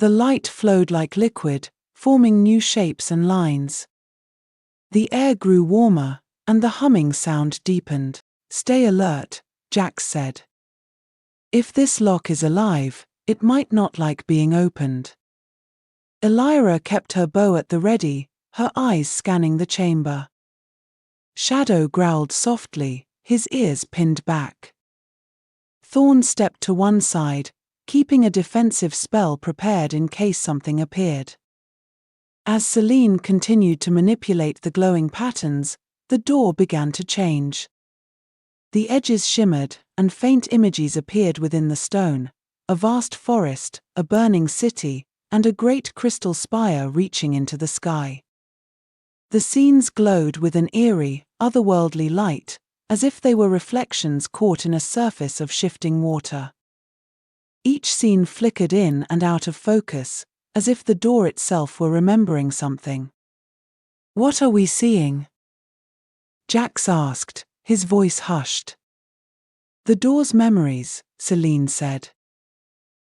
The light flowed like liquid, forming new shapes and lines. The air grew warmer, and the humming sound deepened. "Stay alert," Jax said. "If this lock is alive, it might not like being opened." Elyra kept her bow at the ready, her eyes scanning the chamber. Shadow growled softly, his ears pinned back. Thorne stepped to one side, keeping a defensive spell prepared in case something appeared. As Selene continued to manipulate the glowing patterns, the door began to change. The edges shimmered, and faint images appeared within the stone: a vast forest, a burning city, and a great crystal spire reaching into the sky. The scenes glowed with an eerie, otherworldly light, as if they were reflections caught in a surface of shifting water. Each scene flickered in and out of focus, as if the door itself were remembering something. "What are we seeing?" Jax asked, his voice hushed. "The door's memories," Selene said.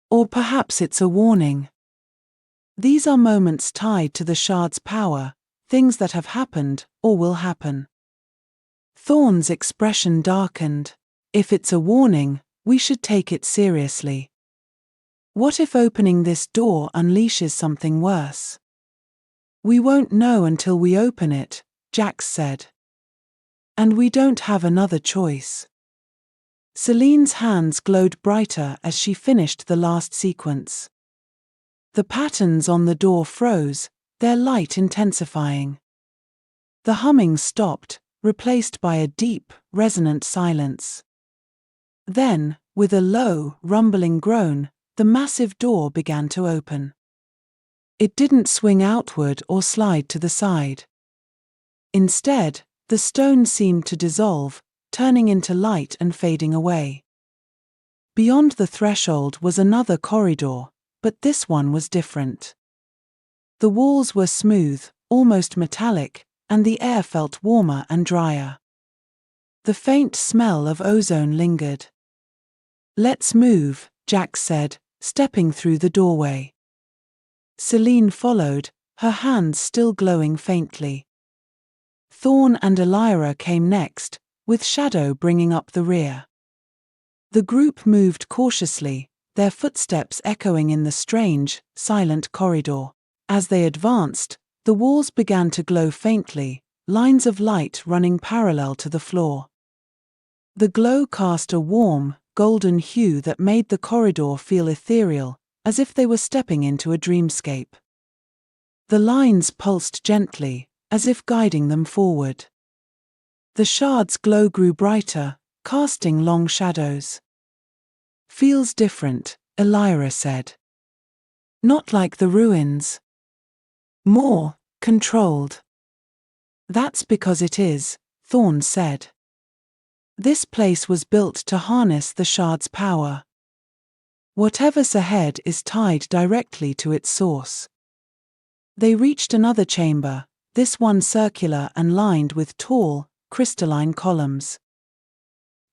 "Or perhaps it's a warning. These are moments tied to the shard's power, things that have happened, or will happen." Thorne's expression darkened. "If it's a warning, we should take it seriously. What if opening this door unleashes something worse?" "We won't know until we open it," Jax said. "And we don't have another choice." Selene's hands glowed brighter as she finished the last sequence. The patterns on the door froze, their light intensifying. The humming stopped, replaced by a deep, resonant silence. Then, with a low, rumbling groan, the massive door began to open. It didn't swing outward or slide to the side. Instead, the stone seemed to dissolve, turning into light and fading away. Beyond the threshold was another corridor, but this one was different. The walls were smooth, almost metallic, and the air felt warmer and drier. The faint smell of ozone lingered. "Let's move," Jax said, stepping through the doorway. Selene followed, her hands still glowing faintly. Thorne and Elyra came next, with Shadow bringing up the rear. The group moved cautiously, their footsteps echoing in the strange, silent corridor. As they advanced, the walls began to glow faintly, lines of light running parallel to the floor. The glow cast a warm, golden hue that made the corridor feel ethereal, as if they were stepping into a dreamscape. The lines pulsed gently, as if guiding them forward. The shard's glow grew brighter, casting long shadows. "Feels different," Elyra said. "Not like the ruins. More controlled." "That's because it is," Thorne said. "This place was built to harness the shard's power. Whatever's ahead is tied directly to its source." They reached another chamber, this one circular and lined with tall, crystalline columns.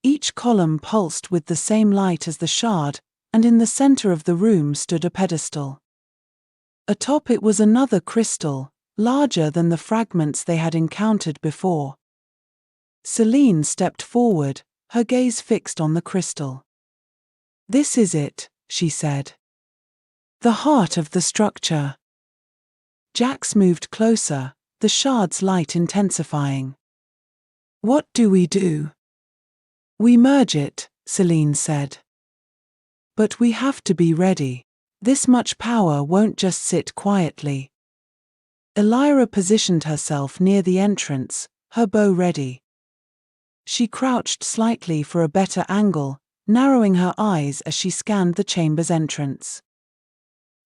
Each column pulsed with the same light as the shard, and in the center of the room stood a pedestal. Atop it was another crystal, larger than the fragments they had encountered before. Selene stepped forward, her gaze fixed on the crystal. "This is it," she said. "The heart of the structure." Jax moved closer, the shard's light intensifying. "What do we do?" "We merge it," Selene said. "But we have to be ready. This much power won't just sit quietly." Elyra positioned herself near the entrance, her bow ready. She crouched slightly for a better angle, narrowing her eyes as she scanned the chamber's entrance.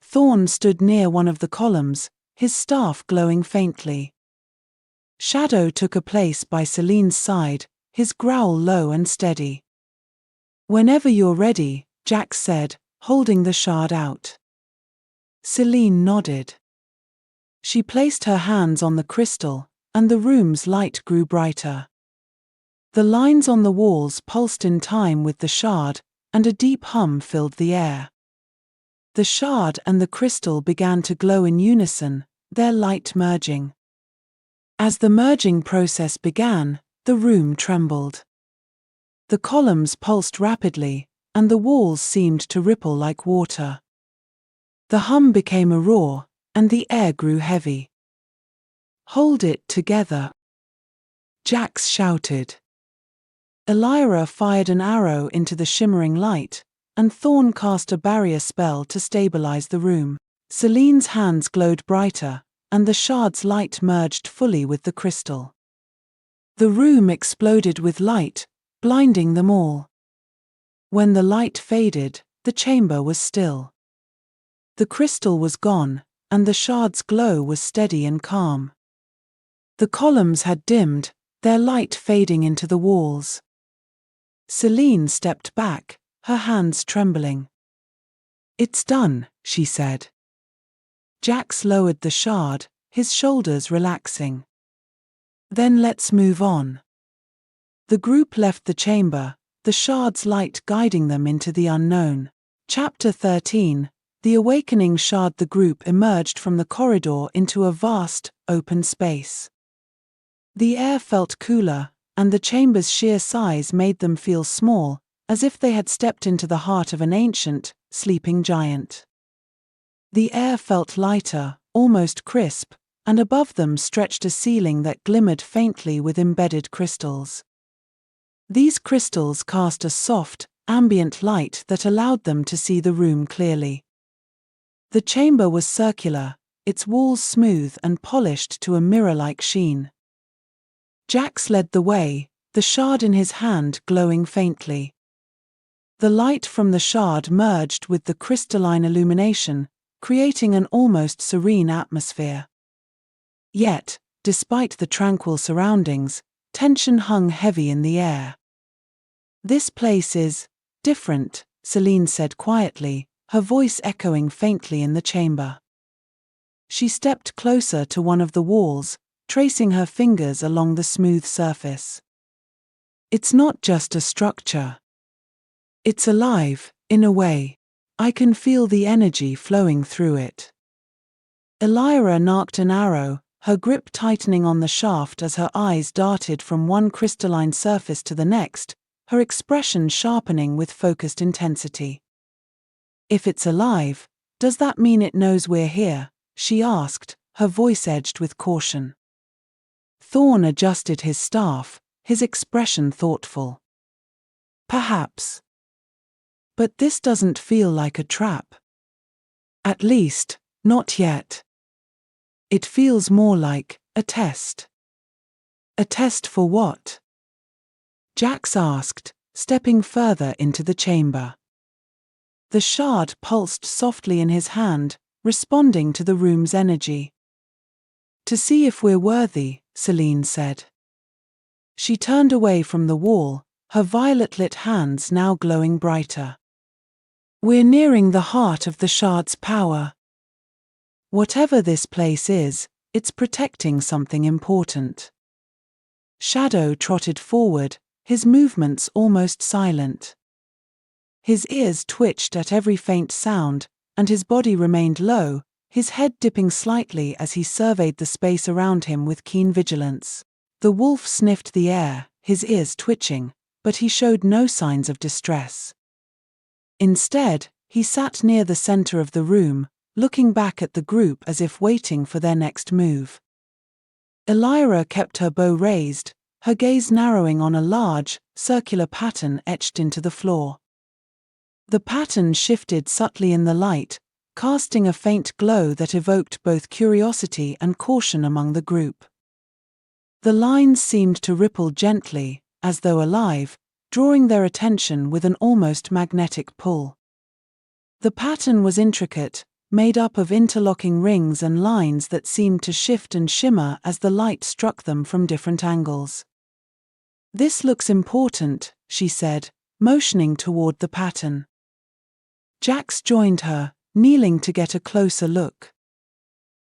Thorne stood near one of the columns, his staff glowing faintly. Shadow took a place by Selene's side, his growl low and steady. "Whenever you're ready," Jax said, holding the shard out. Selene nodded. She placed her hands on the crystal, and the room's light grew brighter. The lines on the walls pulsed in time with the shard, and a deep hum filled the air. The shard and the crystal began to glow in unison, their light merging. As the merging process began, the room trembled. The columns pulsed rapidly, and the walls seemed to ripple like water. The hum became a roar, and the air grew heavy. "Hold it together," Jax shouted. Elyra fired an arrow into the shimmering light, and Thorne cast a barrier spell to stabilize the room. Celine's hands glowed brighter, and the shard's light merged fully with the crystal. The room exploded with light, blinding them all. When the light faded, the chamber was still. The crystal was gone, and the shard's glow was steady and calm. The columns had dimmed, their light fading into the walls. Celine stepped back, her hands trembling. "It's done," she said. Jax lowered the shard, his shoulders relaxing. "Then let's move on." The group left the chamber, the shard's light guiding them into the unknown. Chapter 13. The awakening shard. The group emerged from the corridor into a vast, open space. The air felt cooler, and the chamber's sheer size made them feel small, as if they had stepped into the heart of an ancient, sleeping giant. The air felt lighter, almost crisp, and above them stretched a ceiling that glimmered faintly with embedded crystals. These crystals cast a soft, ambient light that allowed them to see the room clearly. The chamber was circular, its walls smooth and polished to a mirror-like sheen. Jax led the way, the shard in his hand glowing faintly. The light from the shard merged with the crystalline illumination, creating an almost serene atmosphere. Yet, despite the tranquil surroundings, tension hung heavy in the air. "This place is different," Celine said quietly, her voice echoing faintly in the chamber. She stepped closer to one of the walls, tracing her fingers along the smooth surface. "It's not just a structure. It's alive, in a way. I can feel the energy flowing through it." Elyra narked an arrow, her grip tightening on the shaft as her eyes darted from one crystalline surface to the next, her expression sharpening with focused intensity. "If it's alive, does that mean it knows we're here?" she asked, her voice edged with caution. Thorne adjusted his staff, his expression thoughtful. "Perhaps. But this doesn't feel like a trap. At least, not yet. It feels more like a test." "A test for what?" Jax asked, stepping further into the chamber. The shard pulsed softly in his hand, responding to the room's energy. "To see if we're worthy," Celine said. She turned away from the wall, her violet-lit hands now glowing brighter. "We're nearing the heart of the shard's power. Whatever this place is, it's protecting something important." Shadow trotted forward, his movements almost silent. His ears twitched at every faint sound, and his body remained low, his head dipping slightly as he surveyed the space around him with keen vigilance. The wolf sniffed the air, his ears twitching, but he showed no signs of distress. Instead, he sat near the center of the room, looking back at the group as if waiting for their next move. Elyra kept her bow raised, her gaze narrowing on a large, circular pattern etched into the floor. The pattern shifted subtly in the light, casting a faint glow that evoked both curiosity and caution among the group. The lines seemed to ripple gently, as though alive, drawing their attention with an almost magnetic pull. The pattern was intricate, made up of interlocking rings and lines that seemed to shift and shimmer as the light struck them from different angles. "This looks important," she said, motioning toward the pattern. Jax joined her, kneeling to get a closer look.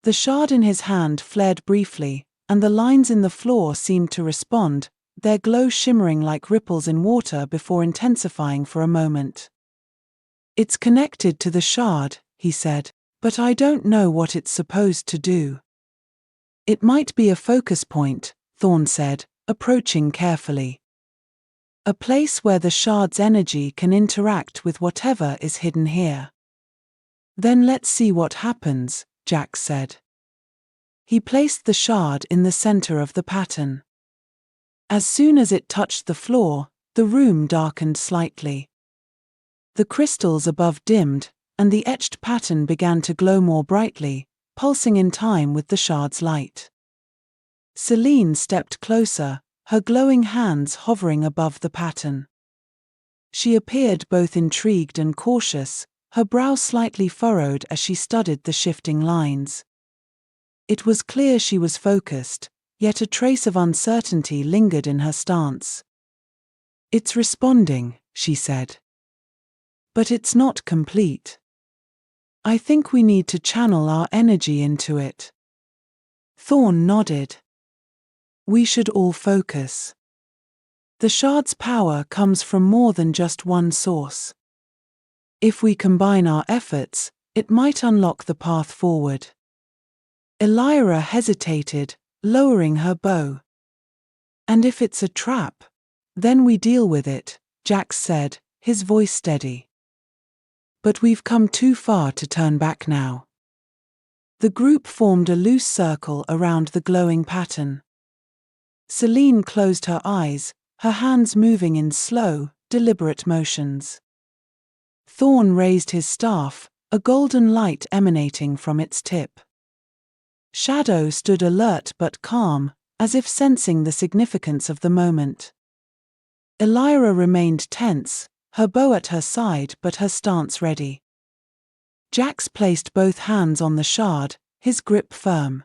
The shard in his hand flared briefly, and the lines in the floor seemed to respond, their glow shimmering like ripples in water before intensifying for a moment. "It's connected to the shard," he said, "but I don't know what it's supposed to do." "It might be a focus point," Thorne said, approaching carefully. "A place where the shard's energy can interact with whatever is hidden here." "Then let's see what happens," Jax said. He placed the shard in the center of the pattern. As soon as it touched the floor, the room darkened slightly. The crystals above dimmed, and the etched pattern began to glow more brightly, pulsing in time with the shard's light. Celine stepped closer, her glowing hands hovering above the pattern. She appeared both intrigued and cautious, her brow slightly furrowed as she studied the shifting lines. It was clear she was focused, yet a trace of uncertainty lingered in her stance. "It's responding," she said. "But it's not complete. I think we need to channel our energy into it." Thorne nodded. "We should all focus. The shard's power comes from more than just one source. If we combine our efforts, it might unlock the path forward." Elyra hesitated, lowering her bow. "And if it's a trap? Then we deal with it," Jax said, his voice steady. "But we've come too far to turn back now." The group formed a loose circle around the glowing pattern. Celine closed her eyes, her hands moving in slow, deliberate motions. Thorne raised his staff, a golden light emanating from its tip. Shadow stood alert but calm, as if sensing the significance of the moment. Elyra remained tense, her bow at her side but her stance ready. Jax placed both hands on the shard, his grip firm.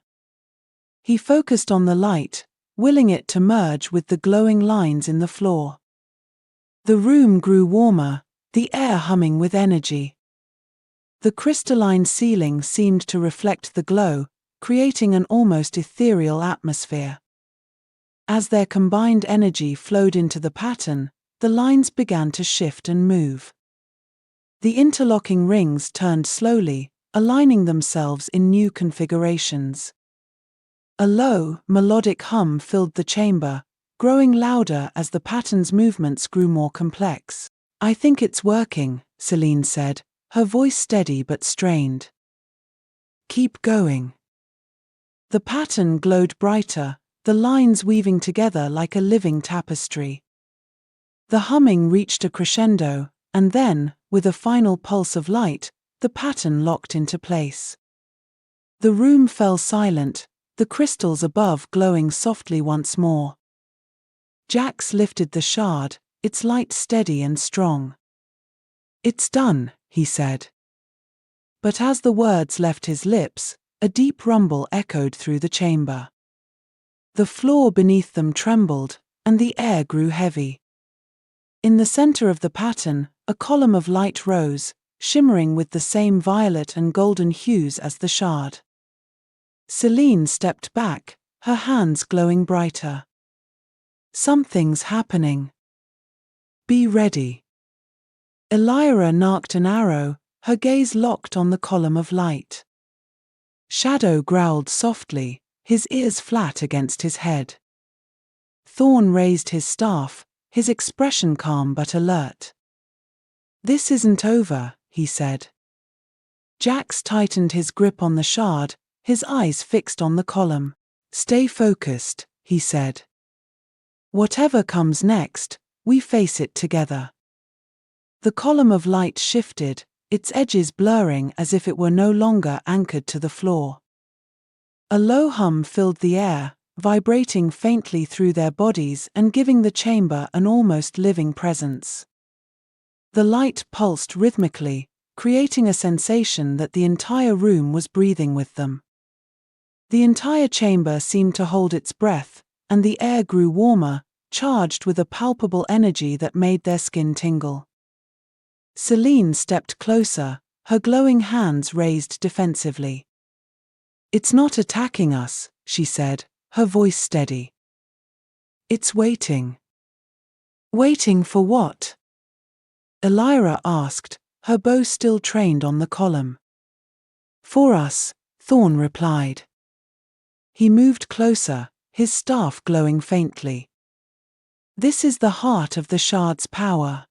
He focused on the light, willing it to merge with the glowing lines in the floor. The room grew warmer, the air humming with energy. The crystalline ceiling seemed to reflect the glow, creating an almost ethereal atmosphere. As their combined energy flowed into the pattern, the lines began to shift and move. The interlocking rings turned slowly, aligning themselves in new configurations. A low, melodic hum filled the chamber, growing louder as the pattern's movements grew more complex. "I think it's working," Celine said, her voice steady but strained. "Keep going." The pattern glowed brighter, the lines weaving together like a living tapestry. The humming reached a crescendo, and then, with a final pulse of light, the pattern locked into place. The room fell silent, the crystals above glowing softly once more. Jax lifted the shard, its light steady and strong. "It's done," he said. But as the words left his lips, a deep rumble echoed through the chamber. The floor beneath them trembled, and the air grew heavy. In the center of the pattern, a column of light rose, shimmering with the same violet and golden hues as the shard. Celine stepped back, her hands glowing brighter. "Something's happening. Be ready." Elyra narked an arrow, her gaze locked on the column of light. Shadow growled softly, his ears flat against his head. Thorne raised his staff, his expression calm but alert. "This isn't over," he said. Jax tightened his grip on the shard, his eyes fixed on the column. "Stay focused," he said. "Whatever comes next, we face it together." The column of light shifted, its edges blurring as if it were no longer anchored to the floor. A low hum filled the air, vibrating faintly through their bodies and giving the chamber an almost living presence. The light pulsed rhythmically, creating a sensation that the entire room was breathing with them. The entire chamber seemed to hold its breath, and the air grew warmer, charged with a palpable energy that made their skin tingle. Celine stepped closer, her glowing hands raised defensively. "It's not attacking us," she said, her voice steady. "It's waiting." "Waiting for what?" Elyra asked, her bow still trained on the column. For us, Thorne replied. He moved closer, his staff glowing faintly. This is the heart of the shard's power.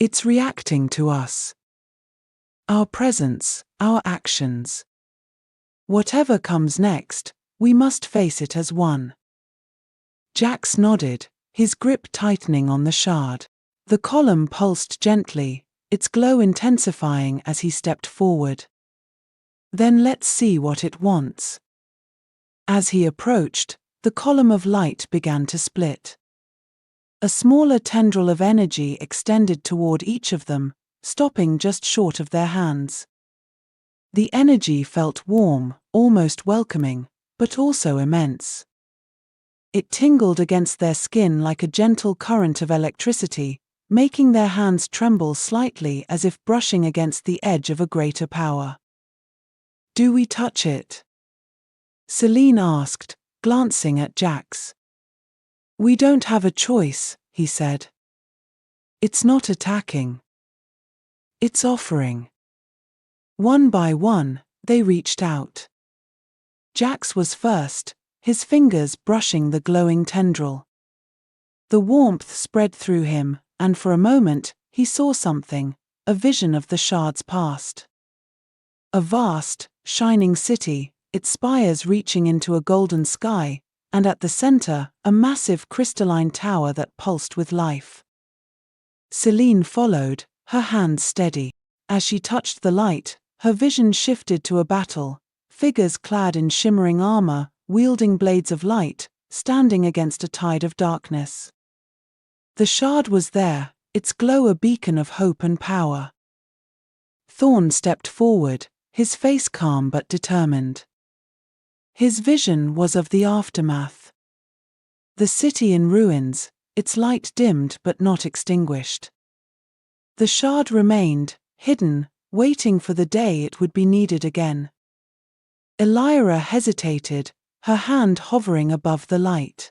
It's reacting to us. Our presence, our actions. Whatever comes next, we must face it as one. Jax nodded, his grip tightening on the shard. The column pulsed gently, its glow intensifying as he stepped forward. Then let's see what it wants. As he approached, the column of light began to split. A smaller tendril of energy extended toward each of them, stopping just short of their hands. The energy felt warm, almost welcoming, but also immense. It tingled against their skin like a gentle current of electricity, making their hands tremble slightly as if brushing against the edge of a greater power. Do we touch it? Selene asked, glancing at Jax. We don't have a choice, he said. It's not attacking. It's offering. One by one, they reached out. Jax was first, his fingers brushing the glowing tendril. The warmth spread through him, and for a moment, he saw something, a vision of the shard's past. A vast, shining city, its spires reaching into a golden sky, and at the center, a massive crystalline tower that pulsed with life. Selene followed, her hands steady. As she touched the light, her vision shifted to a battle, figures clad in shimmering armor, wielding blades of light, standing against a tide of darkness. The shard was there, its glow a beacon of hope and power. Thorne stepped forward, his face calm but determined. His vision was of the aftermath. The city in ruins, its light dimmed but not extinguished. The shard remained, hidden, waiting for the day it would be needed again. Elyra hesitated, her hand hovering above the light.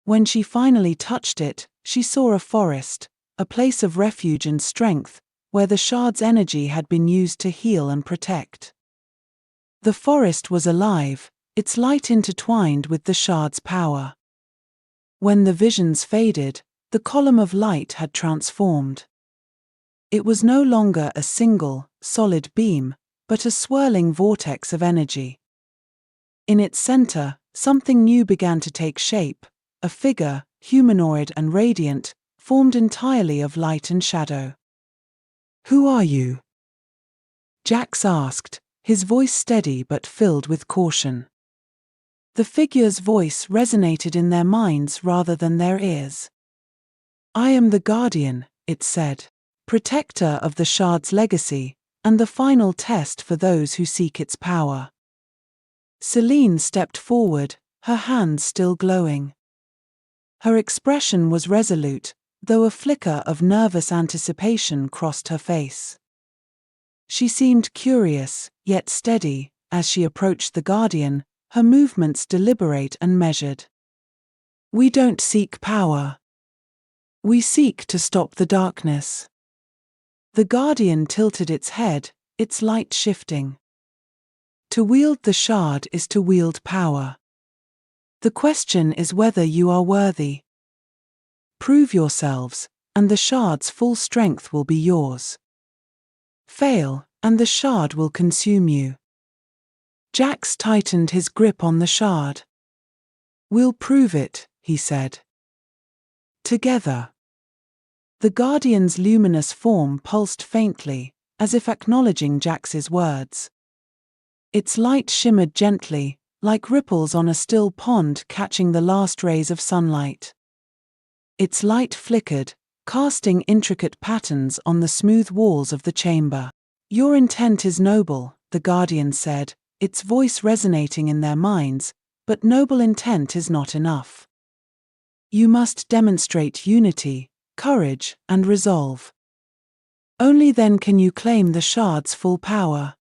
When she finally touched it, she saw a forest, a place of refuge and strength, where the shard's energy had been used to heal and protect. The forest was alive, its light intertwined with the shard's power. When the visions faded, the column of light had transformed. It was no longer a single, solid beam, but a swirling vortex of energy. In its center, something new began to take shape, a figure, humanoid and radiant, formed entirely of light and shadow. Who are you? Jax asked, his voice steady but filled with caution. The figure's voice resonated in their minds rather than their ears. I am the Guardian, it said, protector of the shard's legacy, and the final test for those who seek its power. Selene stepped forward, her hands still glowing. Her expression was resolute, though a flicker of nervous anticipation crossed her face. She seemed curious, yet steady, as she approached the Guardian, her movements deliberate and measured. We don't seek power. We seek to stop the darkness. The Guardian tilted its head, its light shifting. To wield the shard is to wield power. The question is whether you are worthy. Prove yourselves, and the shard's full strength will be yours. Fail, and the shard will consume you. Jax tightened his grip on the shard. We'll prove it, he said. Together. The Guardian's luminous form pulsed faintly, as if acknowledging Jax's words. Its light shimmered gently, like ripples on a still pond catching the last rays of sunlight. Its light flickered, casting intricate patterns on the smooth walls of the chamber. Your intent is noble, the Guardian said, its voice resonating in their minds, but noble intent is not enough. You must demonstrate unity, courage, and resolve. Only then can you claim the shard's full power.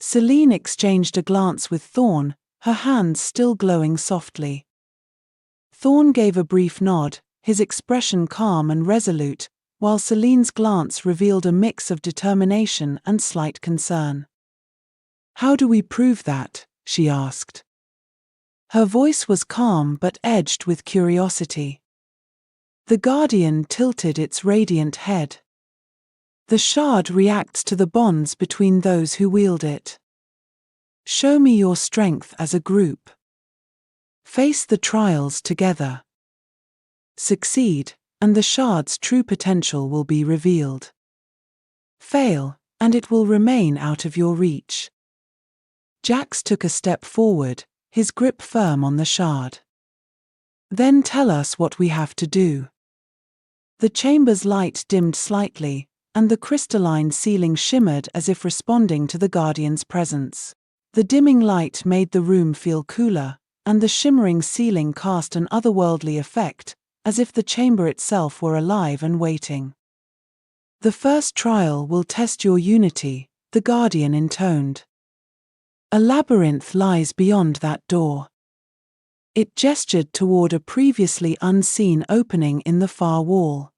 Selene exchanged a glance with Thorne, her hands still glowing softly. Thorne gave a brief nod, his expression calm and resolute, while Selene's glance revealed a mix of determination and slight concern. How do we prove that? She asked. Her voice was calm but edged with curiosity. The Guardian tilted its radiant head. The shard reacts to the bonds between those who wield it. Show me your strength as a group. Face the trials together. Succeed, and the shard's true potential will be revealed. Fail, and it will remain out of your reach. Jax took a step forward, his grip firm on the shard. Then tell us what we have to do. The chamber's light dimmed slightly, and the crystalline ceiling shimmered as if responding to the Guardian's presence. The dimming light made the room feel cooler, and the shimmering ceiling cast an otherworldly effect, as if the chamber itself were alive and waiting. The first trial will test your unity, the Guardian intoned. A labyrinth lies beyond that door. It gestured toward a previously unseen opening in the far wall.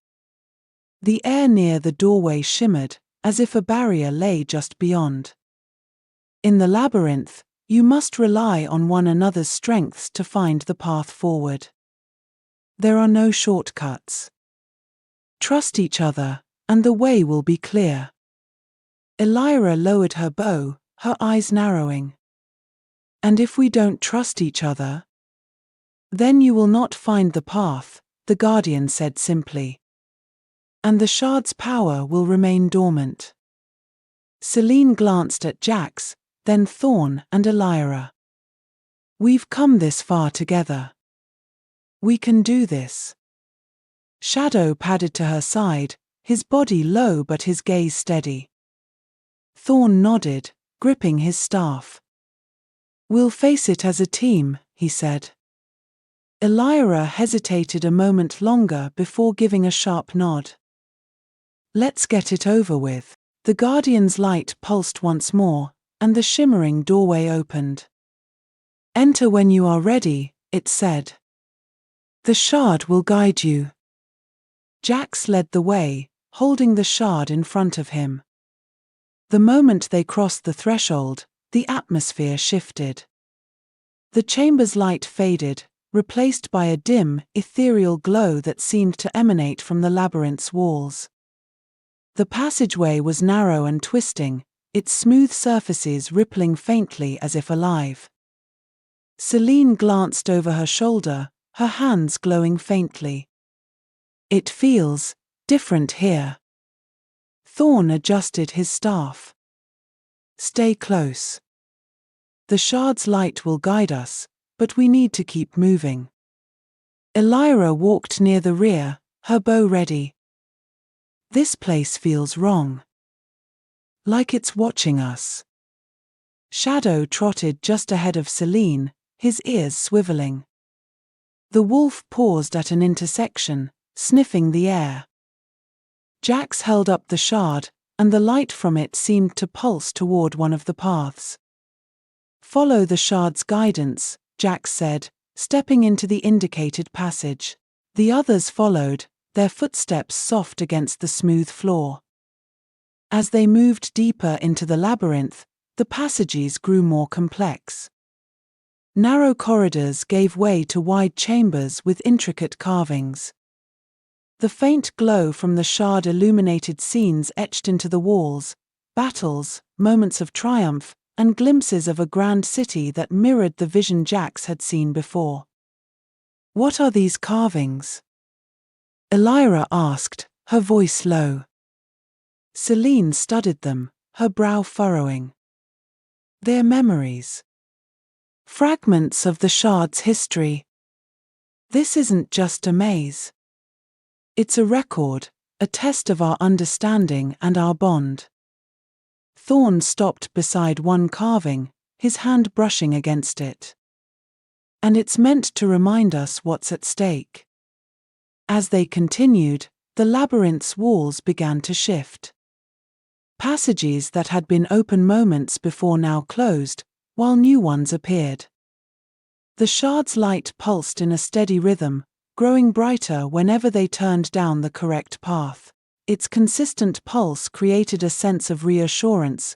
The air near the doorway shimmered, as if a barrier lay just beyond. In the labyrinth, you must rely on one another's strengths to find the path forward. There are no shortcuts. Trust each other, and the way will be clear. Elyra lowered her bow, her eyes narrowing. And if we don't trust each other? Then you will not find the path, the Guardian said simply. And the shard's power will remain dormant. Selene glanced at Jax, then Thorne and Elyra. We've come this far together. We can do this. Shadow padded to her side, his body low but his gaze steady. Thorne nodded, gripping his staff. We'll face it as a team, he said. Elyra hesitated a moment longer before giving a sharp nod. Let's get it over with. The Guardian's light pulsed once more, and the shimmering doorway opened. Enter when you are ready, it said. The shard will guide you. Jax led the way, holding the shard in front of him. The moment they crossed the threshold, the atmosphere shifted. The chamber's light faded, replaced by a dim, ethereal glow that seemed to emanate from the labyrinth's walls. The passageway was narrow and twisting, its smooth surfaces rippling faintly as if alive. Selene glanced over her shoulder, her hands glowing faintly. It feels different here. Thorne adjusted his staff. Stay close. The shard's light will guide us, but we need to keep moving. Elyra walked near the rear, her bow ready. This place feels wrong. Like it's watching us. Shadow trotted just ahead of Selene, his ears swiveling. The wolf paused at an intersection, sniffing the air. Jax held up the shard, and the light from it seemed to pulse toward one of the paths. Follow the shard's guidance, Jax said, stepping into the indicated passage. The others followed, their footsteps soft against the smooth floor. As they moved deeper into the labyrinth, the passages grew more complex. Narrow corridors gave way to wide chambers with intricate carvings. The faint glow from the shard illuminated scenes etched into the walls, battles, moments of triumph, and glimpses of a grand city that mirrored the vision Jax had seen before. What are these carvings? Elyra asked, her voice low. Selene studied them, her brow furrowing. They're memories. Fragments of the shard's history. This isn't just a maze. It's a record, a test of our understanding and our bond. Thorne stopped beside one carving, his hand brushing against it. And it's meant to remind us what's at stake. As they continued, the labyrinth's walls began to shift. Passages that had been open moments before now closed, while new ones appeared. The shard's light pulsed in a steady rhythm, growing brighter whenever they turned down the correct path. Its consistent pulse created a sense of reassurance,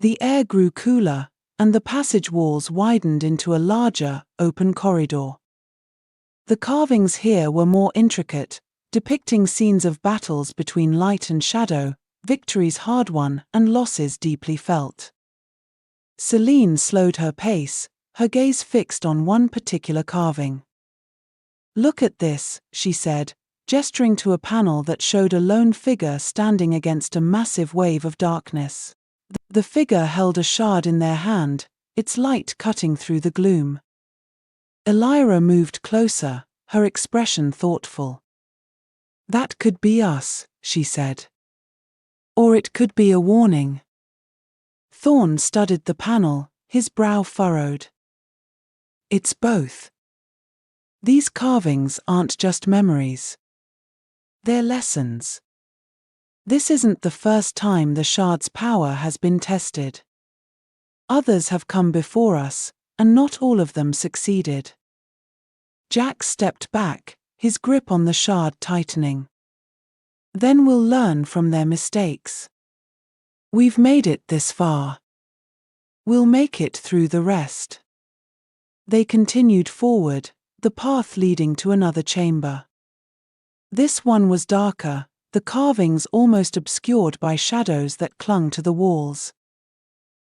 The air grew cooler, and the passage walls widened into a larger, open corridor. The carvings here were more intricate, depicting scenes of battles between light and shadow, victories hard won and losses deeply felt. Selene slowed her pace, her gaze fixed on one particular carving. "Look at this," she said, gesturing to a panel that showed a lone figure standing against a massive wave of darkness. The figure held a shard in their hand, its light cutting through the gloom. Elyra moved closer, her expression thoughtful. "That could be us," she said. "Or it could be a warning." Thorne studied the panel, his brow furrowed. "It's both. These carvings aren't just memories. They're lessons. This isn't the first time the shard's power has been tested. Others have come before us, and not all of them succeeded." Jack stepped back, his grip on the shard tightening. "Then we'll learn from their mistakes. We've made it this far. We'll make it through the rest." They continued forward, the path leading to another chamber. This one was darker, the carvings almost obscured by shadows that clung to the walls.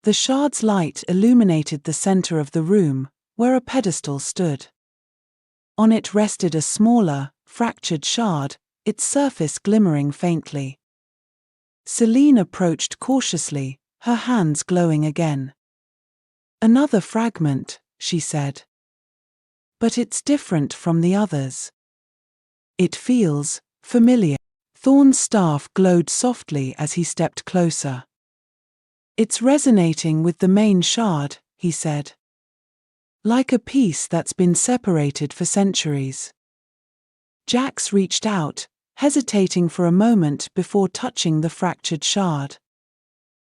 The shard's light illuminated the center of the room, where a pedestal stood. On it rested a smaller, fractured shard, its surface glimmering faintly. Selene approached cautiously, her hands glowing again. "Another fragment," she said. "But it's different from the others. It feels familiar." Thorne's staff glowed softly as he stepped closer. "It's resonating with the main shard," he said. "Like a piece that's been separated for centuries." Jax reached out, hesitating for a moment before touching the fractured shard.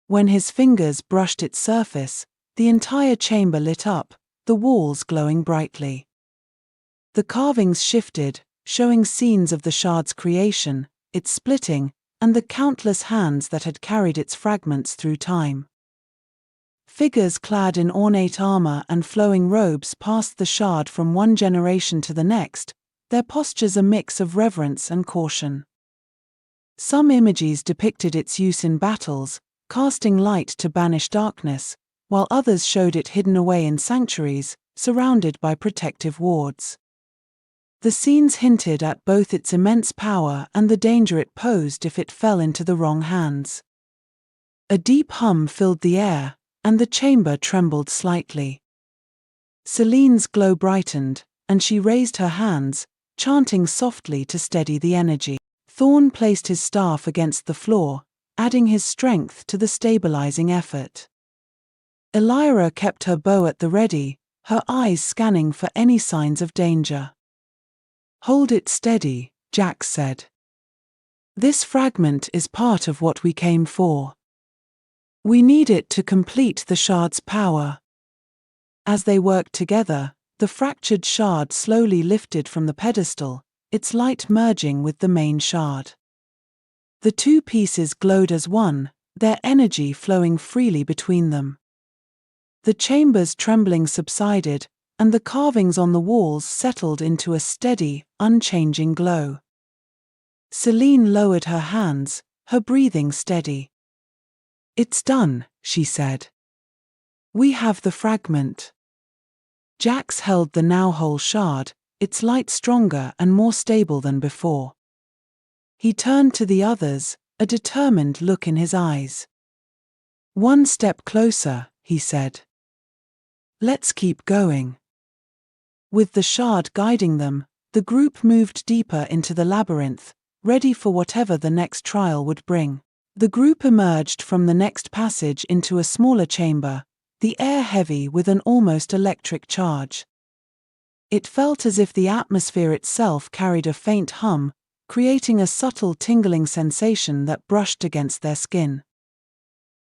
When his fingers brushed its surface, the entire chamber lit up, the walls glowing brightly. The carvings shifted, showing scenes of the shard's creation, its splitting, and the countless hands that had carried its fragments through time. Figures clad in ornate armor and flowing robes passed the shard from one generation to the next, their postures a mix of reverence and caution. Some images depicted its use in battles, casting light to banish darkness, while others showed it hidden away in sanctuaries, surrounded by protective wards. The scenes hinted at both its immense power and the danger it posed if it fell into the wrong hands. A deep hum filled the air, and the chamber trembled slightly. Selene's glow brightened, and she raised her hands, chanting softly to steady the energy. Thorne placed his staff against the floor, adding his strength to the stabilizing effort. Elyra kept her bow at the ready, her eyes scanning for any signs of danger. "Hold it steady," Jax said. "This fragment is part of what we came for. We need it to complete the shard's power." As they worked together, the fractured shard slowly lifted from the pedestal, its light merging with the main shard. The two pieces glowed as one, their energy flowing freely between them. The chamber's trembling subsided, and the carvings on the walls settled into a steady, unchanging glow. Selene lowered her hands, her breathing steady. "It's done," she said. "We have the fragment." Jax held the now whole shard, its light stronger and more stable than before. He turned to the others, a determined look in his eyes. "One step closer," he said. "Let's keep going." With the shard guiding them, the group moved deeper into the labyrinth, ready for whatever the next trial would bring. The group emerged from the next passage into a smaller chamber, the air heavy with an almost electric charge. It felt as if the atmosphere itself carried a faint hum, creating a subtle tingling sensation that brushed against their skin.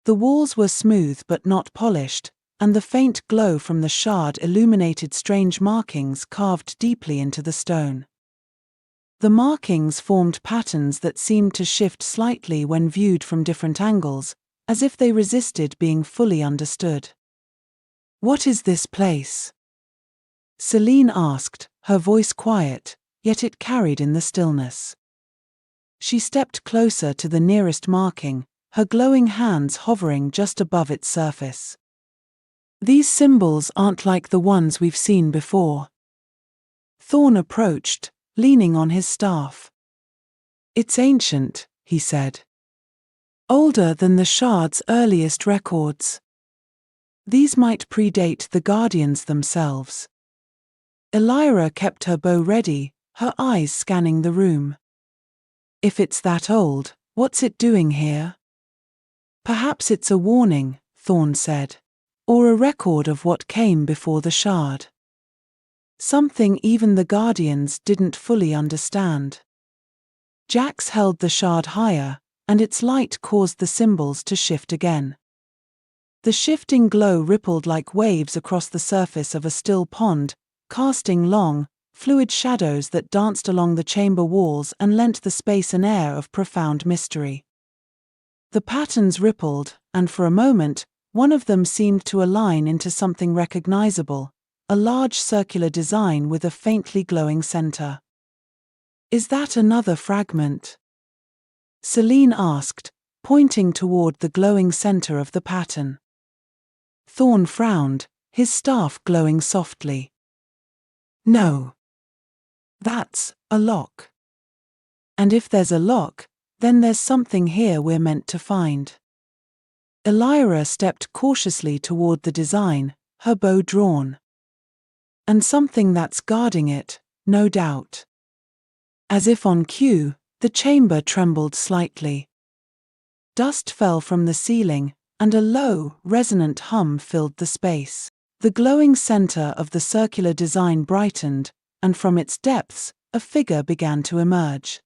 The walls were smooth but not polished, and the faint glow from the shard illuminated strange markings carved deeply into the stone. The markings formed patterns that seemed to shift slightly when viewed from different angles, as if they resisted being fully understood. "What is this place?" Selene asked, her voice quiet, yet it carried in the stillness. She stepped closer to the nearest marking, her glowing hands hovering just above its surface. "These symbols aren't like the ones we've seen before." Thorne approached, leaning on his staff. "It's ancient," he said. "Older than the Shard's earliest records. These might predate the Guardians themselves." Elyra kept her bow ready, her eyes scanning the room. "If it's that old, what's it doing here?" "Perhaps it's a warning," Thorne said. "Or a record of what came before the Shard. Something even the Guardians didn't fully understand." Jax held the Shard higher, and its light caused the symbols to shift again. The shifting glow rippled like waves across the surface of a still pond, casting long, fluid shadows that danced along the chamber walls and lent the space an air of profound mystery. The patterns rippled, and for a moment, one of them seemed to align into something recognizable, a large circular design with a faintly glowing center. "Is that another fragment?" Selene asked, pointing toward the glowing center of the pattern. Thorne frowned, his staff glowing softly. "No. That's a lock. And if there's a lock, then there's something here we're meant to find." Elyra stepped cautiously toward the design, her bow drawn. "And something that's guarding it, no doubt." As if on cue, the chamber trembled slightly. Dust fell from the ceiling, and a low, resonant hum filled the space. The glowing center of the circular design brightened, and from its depths, a figure began to emerge.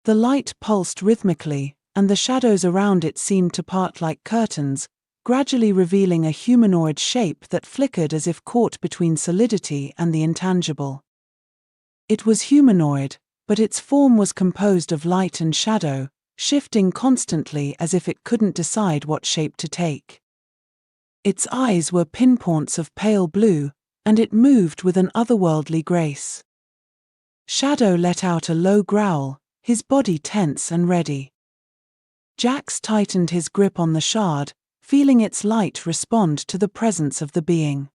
The light pulsed rhythmically, and the shadows around it seemed to part like curtains, gradually revealing a humanoid shape that flickered as if caught between solidity and the intangible. It was humanoid, but its form was composed of light and shadow, shifting constantly as if it couldn't decide what shape to take. Its eyes were pinpoints of pale blue, and it moved with an otherworldly grace. Shadow let out a low growl, his body tense and ready. Jax tightened his grip on the Shard, feeling its light respond to the presence of the being.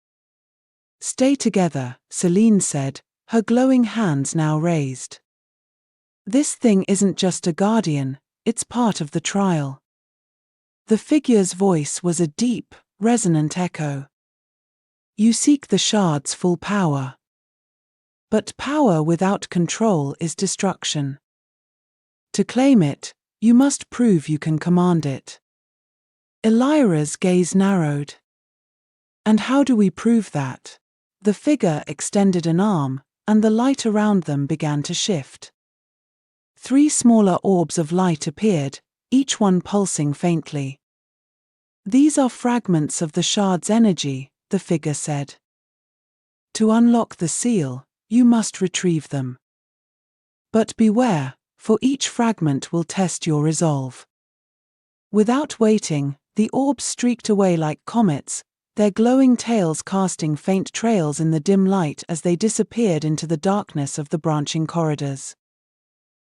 "Stay together," Selene said, her glowing hands now raised. "This thing isn't just a guardian, it's part of the trial." The figure's voice was a deep, resonant echo. "You seek the Shard's full power. But power without control is destruction. To claim it, you must prove you can command it." Elyra's gaze narrowed. "And how do we prove that?" The figure extended an arm, and the light around them began to shift. 3 smaller orbs of light appeared, each one pulsing faintly. "These are fragments of the Shard's energy," the figure said. "To unlock the seal, you must retrieve them. But beware, for each fragment will test your resolve." Without waiting, the orbs streaked away like comets, their glowing tails casting faint trails in the dim light as they disappeared into the darkness of the branching corridors.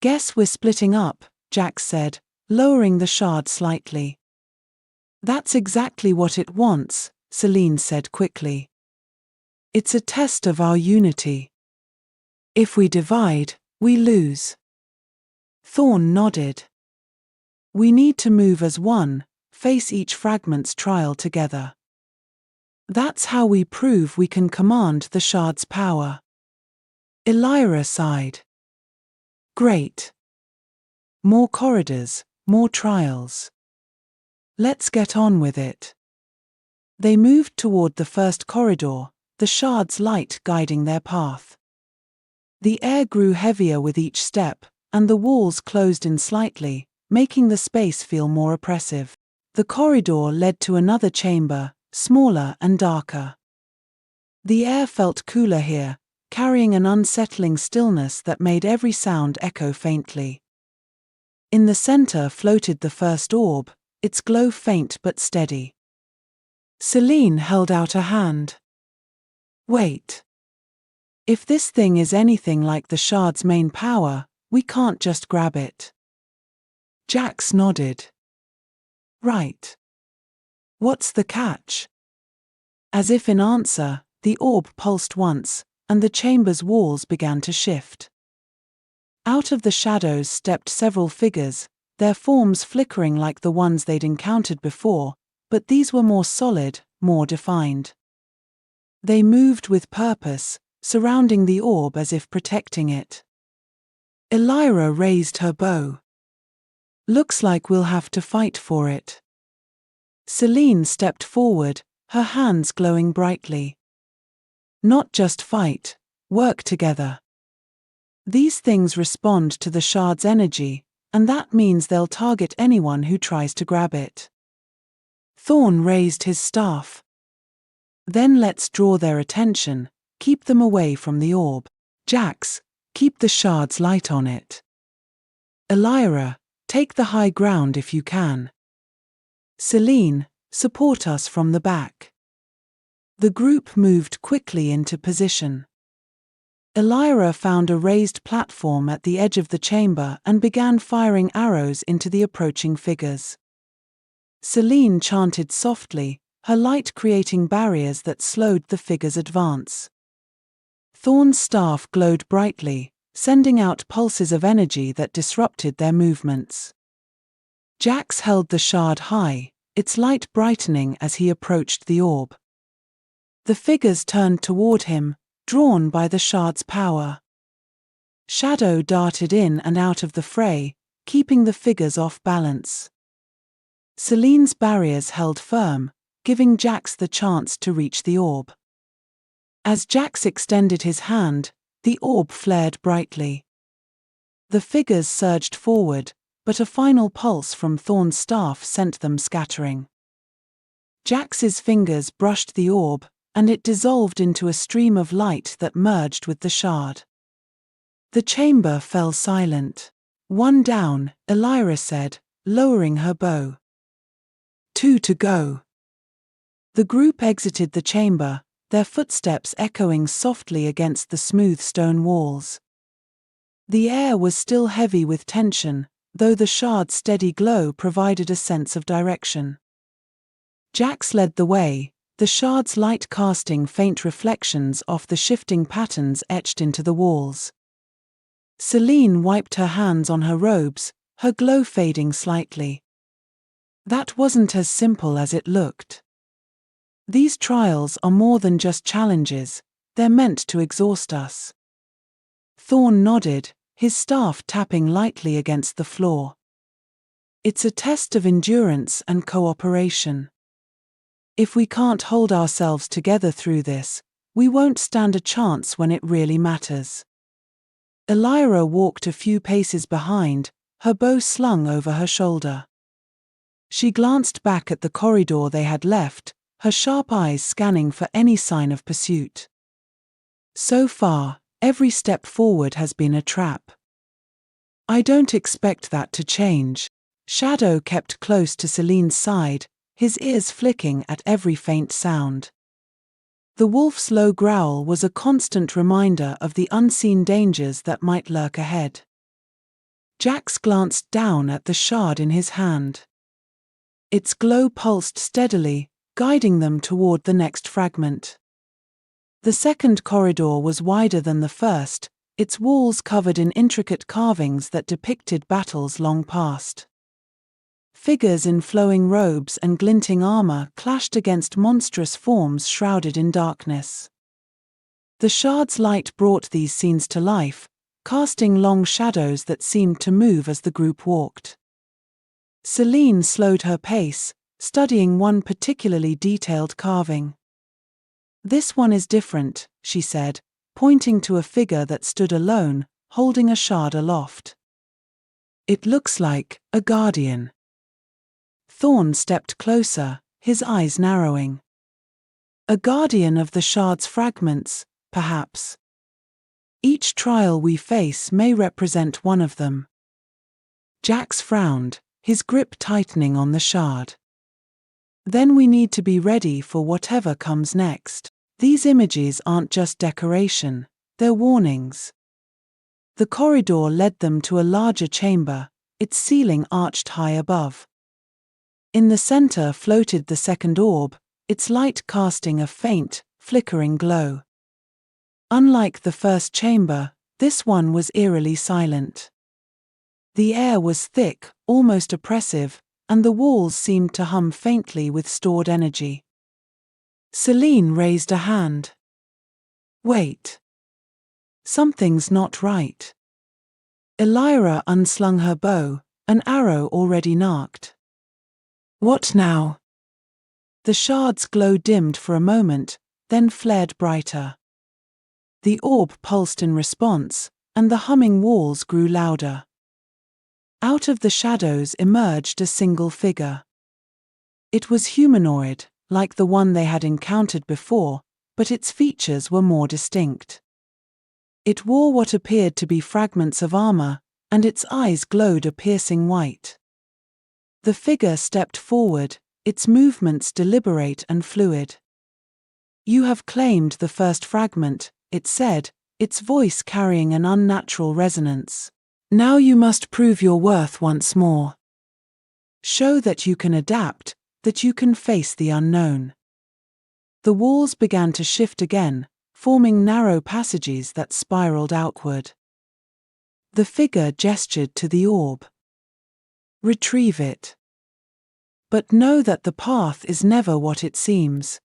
"Guess we're splitting up," Jax said, lowering the Shard slightly. "That's exactly what it wants," Selene said quickly. "It's a test of our unity. If we divide, we lose." Thorne nodded. "We need to move as one, face each fragment's trial together. That's how we prove we can command the Shard's power." Elyra sighed. "Great. More corridors, more trials. Let's get on with it." They moved toward the first corridor, the Shard's light guiding their path. The air grew heavier with each step, and the walls closed in slightly, making the space feel more oppressive. The corridor led to another chamber, smaller and darker. The air felt cooler here, carrying an unsettling stillness that made every sound echo faintly. In the center floated the first orb, its glow faint but steady. Celine held out a hand. Wait. If this thing is anything like the shard's main power, we can't just grab it. Jax nodded. Right. What's the catch? As if in answer, the orb pulsed once, and the chamber's walls began to shift. Out of the shadows stepped several figures, their forms flickering like the ones they'd encountered before, but these were more solid, more defined. They moved with purpose, surrounding the orb as if protecting it. Elyra raised her bow. Looks like we'll have to fight for it. Celine stepped forward, her hands glowing brightly. Not just fight, work together. These things respond to the shard's energy, and that means they'll target anyone who tries to grab it. Thorne raised his staff. Then let's draw their attention, keep them away from the orb. Jax, keep the shard's light on it. Elyra, take the high ground if you can. Celine, support us from the back. The group moved quickly into position. Elyra found a raised platform at the edge of the chamber and began firing arrows into the approaching figures. Celine chanted softly, her light creating barriers that slowed the figures' advance. Thorne's staff glowed brightly, sending out pulses of energy that disrupted their movements. Jax held the shard high, its light brightening as he approached the orb. The figures turned toward him, drawn by the shard's power. Shadow darted in and out of the fray, keeping the figures off balance. Celine's barriers held firm, giving Jax the chance to reach the orb. As Jax extended his hand, the orb flared brightly. The figures surged forward, but a final pulse from Thorne's staff sent them scattering. Jax's fingers brushed the orb, and it dissolved into a stream of light that merged with the shard. The chamber fell silent. One down, Elyra said, lowering her bow. 2 to go. The group exited the chamber, their footsteps echoing softly against the smooth stone walls. The air was still heavy with tension, though the shard's steady glow provided a sense of direction. Jax led the way, the shard's light casting faint reflections off the shifting patterns etched into the walls. Celine wiped her hands on her robes, her glow fading slightly. That wasn't as simple as it looked. These trials are more than just challenges, they're meant to exhaust us. Thorne nodded, his staff tapping lightly against the floor. It's a test of endurance and cooperation. If we can't hold ourselves together through this, we won't stand a chance when it really matters. Elyra walked a few paces behind, her bow slung over her shoulder. She glanced back at the corridor they had left, her sharp eyes scanning for any sign of pursuit. So far, every step forward has been a trap. I don't expect that to change. Shadow kept close to Celine's side, his ears flicking at every faint sound. The wolf's low growl was a constant reminder of the unseen dangers that might lurk ahead. Jax glanced down at the shard in his hand. Its glow pulsed steadily, guiding them toward the next fragment. The second corridor was wider than the first, its walls covered in intricate carvings that depicted battles long past. Figures in flowing robes and glinting armor clashed against monstrous forms shrouded in darkness. The shard's light brought these scenes to life, casting long shadows that seemed to move as the group walked. Celine slowed her pace, studying one particularly detailed carving. "This one is different," she said, pointing to a figure that stood alone, holding a shard aloft. "It looks like a guardian." Thorne stepped closer, his eyes narrowing. "A guardian of the shard's fragments, perhaps. Each trial we face may represent one of them." Jax frowned, his grip tightening on the shard. Then we need to be ready for whatever comes next. These images aren't just decoration, they're warnings. The corridor led them to a larger chamber, its ceiling arched high above. In the center floated the second orb, its light casting a faint, flickering glow. Unlike the first chamber, this one was eerily silent. The air was thick, almost oppressive, and the walls seemed to hum faintly with stored energy. Celine raised a hand. Wait. Something's not right. Elyra unslung her bow, an arrow already narked. What now? The shard's glow dimmed for a moment, then flared brighter. The orb pulsed in response, and the humming walls grew louder. Out of the shadows emerged a single figure. It was humanoid, like the one they had encountered before, but its features were more distinct. It wore what appeared to be fragments of armor, and its eyes glowed a piercing white. The figure stepped forward, its movements deliberate and fluid. "You have claimed the first fragment," it said, its voice carrying an unnatural resonance. "Now you must prove your worth once more. Show that you can adapt, that you can face the unknown." The walls began to shift again, forming narrow passages that spiraled outward. The figure gestured to the orb. "Retrieve it. But know that the path is never what it seems."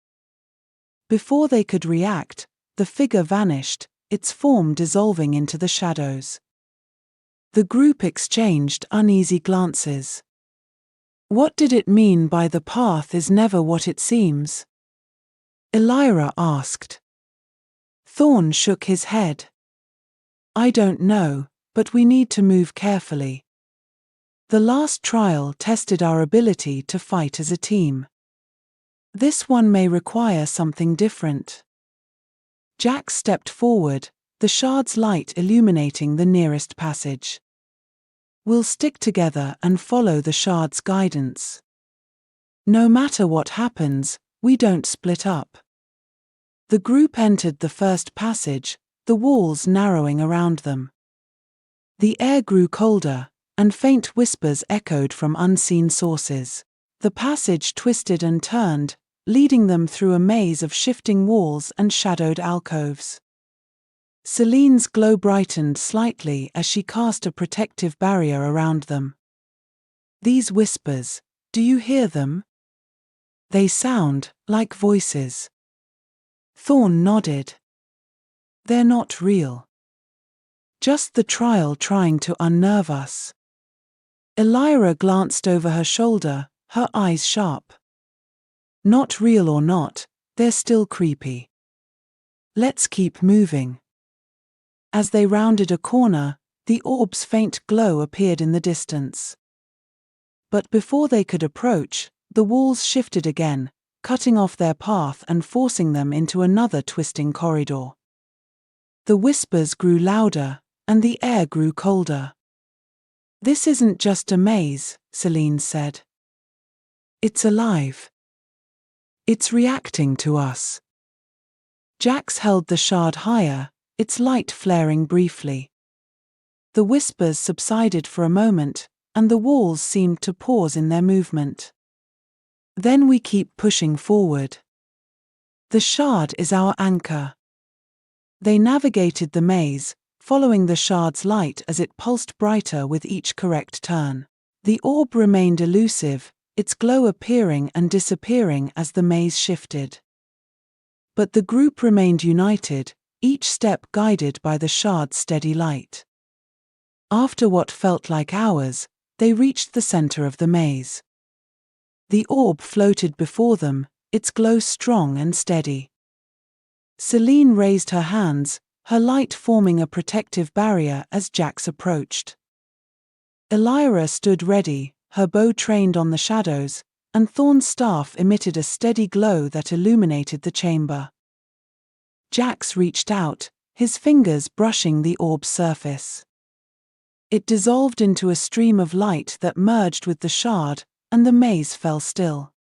Before they could react, the figure vanished, its form dissolving into the shadows. The group exchanged uneasy glances. What did it mean by "the path is never what it seems"? Elyra asked. Thorne shook his head. "I don't know, but we need to move carefully. The last trial tested our ability to fight as a team. This one may require something different." Jack stepped forward, the shard's light illuminating the nearest passage. "We'll stick together and follow the shard's guidance. No matter what happens, we don't split up." The group entered the first passage, the walls narrowing around them. The air grew colder, and faint whispers echoed from unseen sources. The passage twisted and turned, leading them through a maze of shifting walls and shadowed alcoves. Celine's glow brightened slightly as she cast a protective barrier around them. "These whispers, do you hear them? They sound like voices." Thorne nodded. "They're not real. Just the trial trying to unnerve us." Elyra glanced over her shoulder, her eyes sharp. "Not real or not, they're still creepy. Let's keep moving." As they rounded a corner, the orb's faint glow appeared in the distance. But before they could approach, the walls shifted again, cutting off their path and forcing them into another twisting corridor. The whispers grew louder, and the air grew colder. "This isn't just a maze," Celine said. "It's alive. It's reacting to us." Jax held the shard higher, its light flaring briefly. The whispers subsided for a moment, and the walls seemed to pause in their movement. "Then we keep pushing forward. The shard is our anchor." They navigated the maze, following the shard's light as it pulsed brighter with each correct turn. The orb remained elusive, its glow appearing and disappearing as the maze shifted. But the group remained united, each step guided by the shard's steady light. After what felt like hours, they reached the center of the maze. The orb floated before them, its glow strong and steady. Celine raised her hands, her light forming a protective barrier as Jax approached. Elyra stood ready, her bow trained on the shadows, and Thorne's staff emitted a steady glow that illuminated the chamber. Jax reached out, his fingers brushing the orb's surface. It dissolved into a stream of light that merged with the shard, and the maze fell still.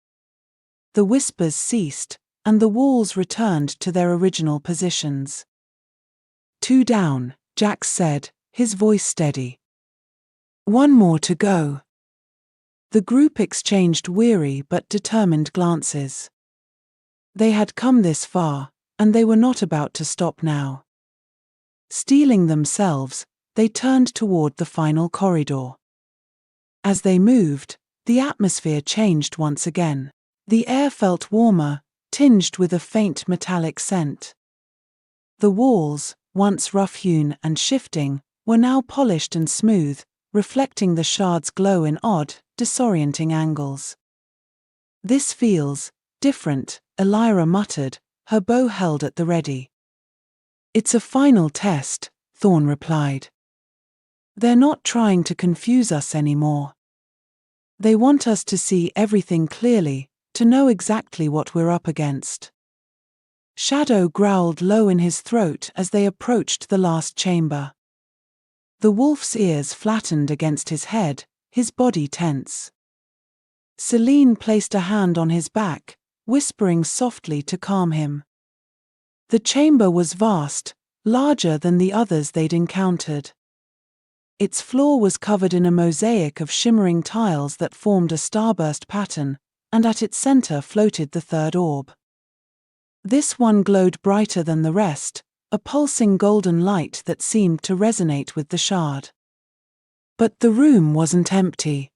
The whispers ceased, and the walls returned to their original positions. 2 down, Jax said, his voice steady. 1 more to go. The group exchanged weary but determined glances. They had come this far, and they were not about to stop now. Steeling themselves, they turned toward the final corridor. As they moved, the atmosphere changed once again. The air felt warmer, tinged with a faint metallic scent. The walls, once rough-hewn and shifting, were now polished and smooth, reflecting the shard's glow in odd, disorienting angles. "This feels different," Elyra muttered, her bow held at the ready. "It's a final test," Thorne replied. "They're not trying to confuse us anymore. They want us to see everything clearly, to know exactly what we're up against." Shadow growled low in his throat as they approached the last chamber. The wolf's ears flattened against his head, his body tense. Selene placed a hand on his back, whispering softly to calm him. The chamber was vast, larger than the others they'd encountered. Its floor was covered in a mosaic of shimmering tiles that formed a starburst pattern, and at its center floated the third orb. This one glowed brighter than the rest, a pulsing golden light that seemed to resonate with the shard. But the room wasn't empty.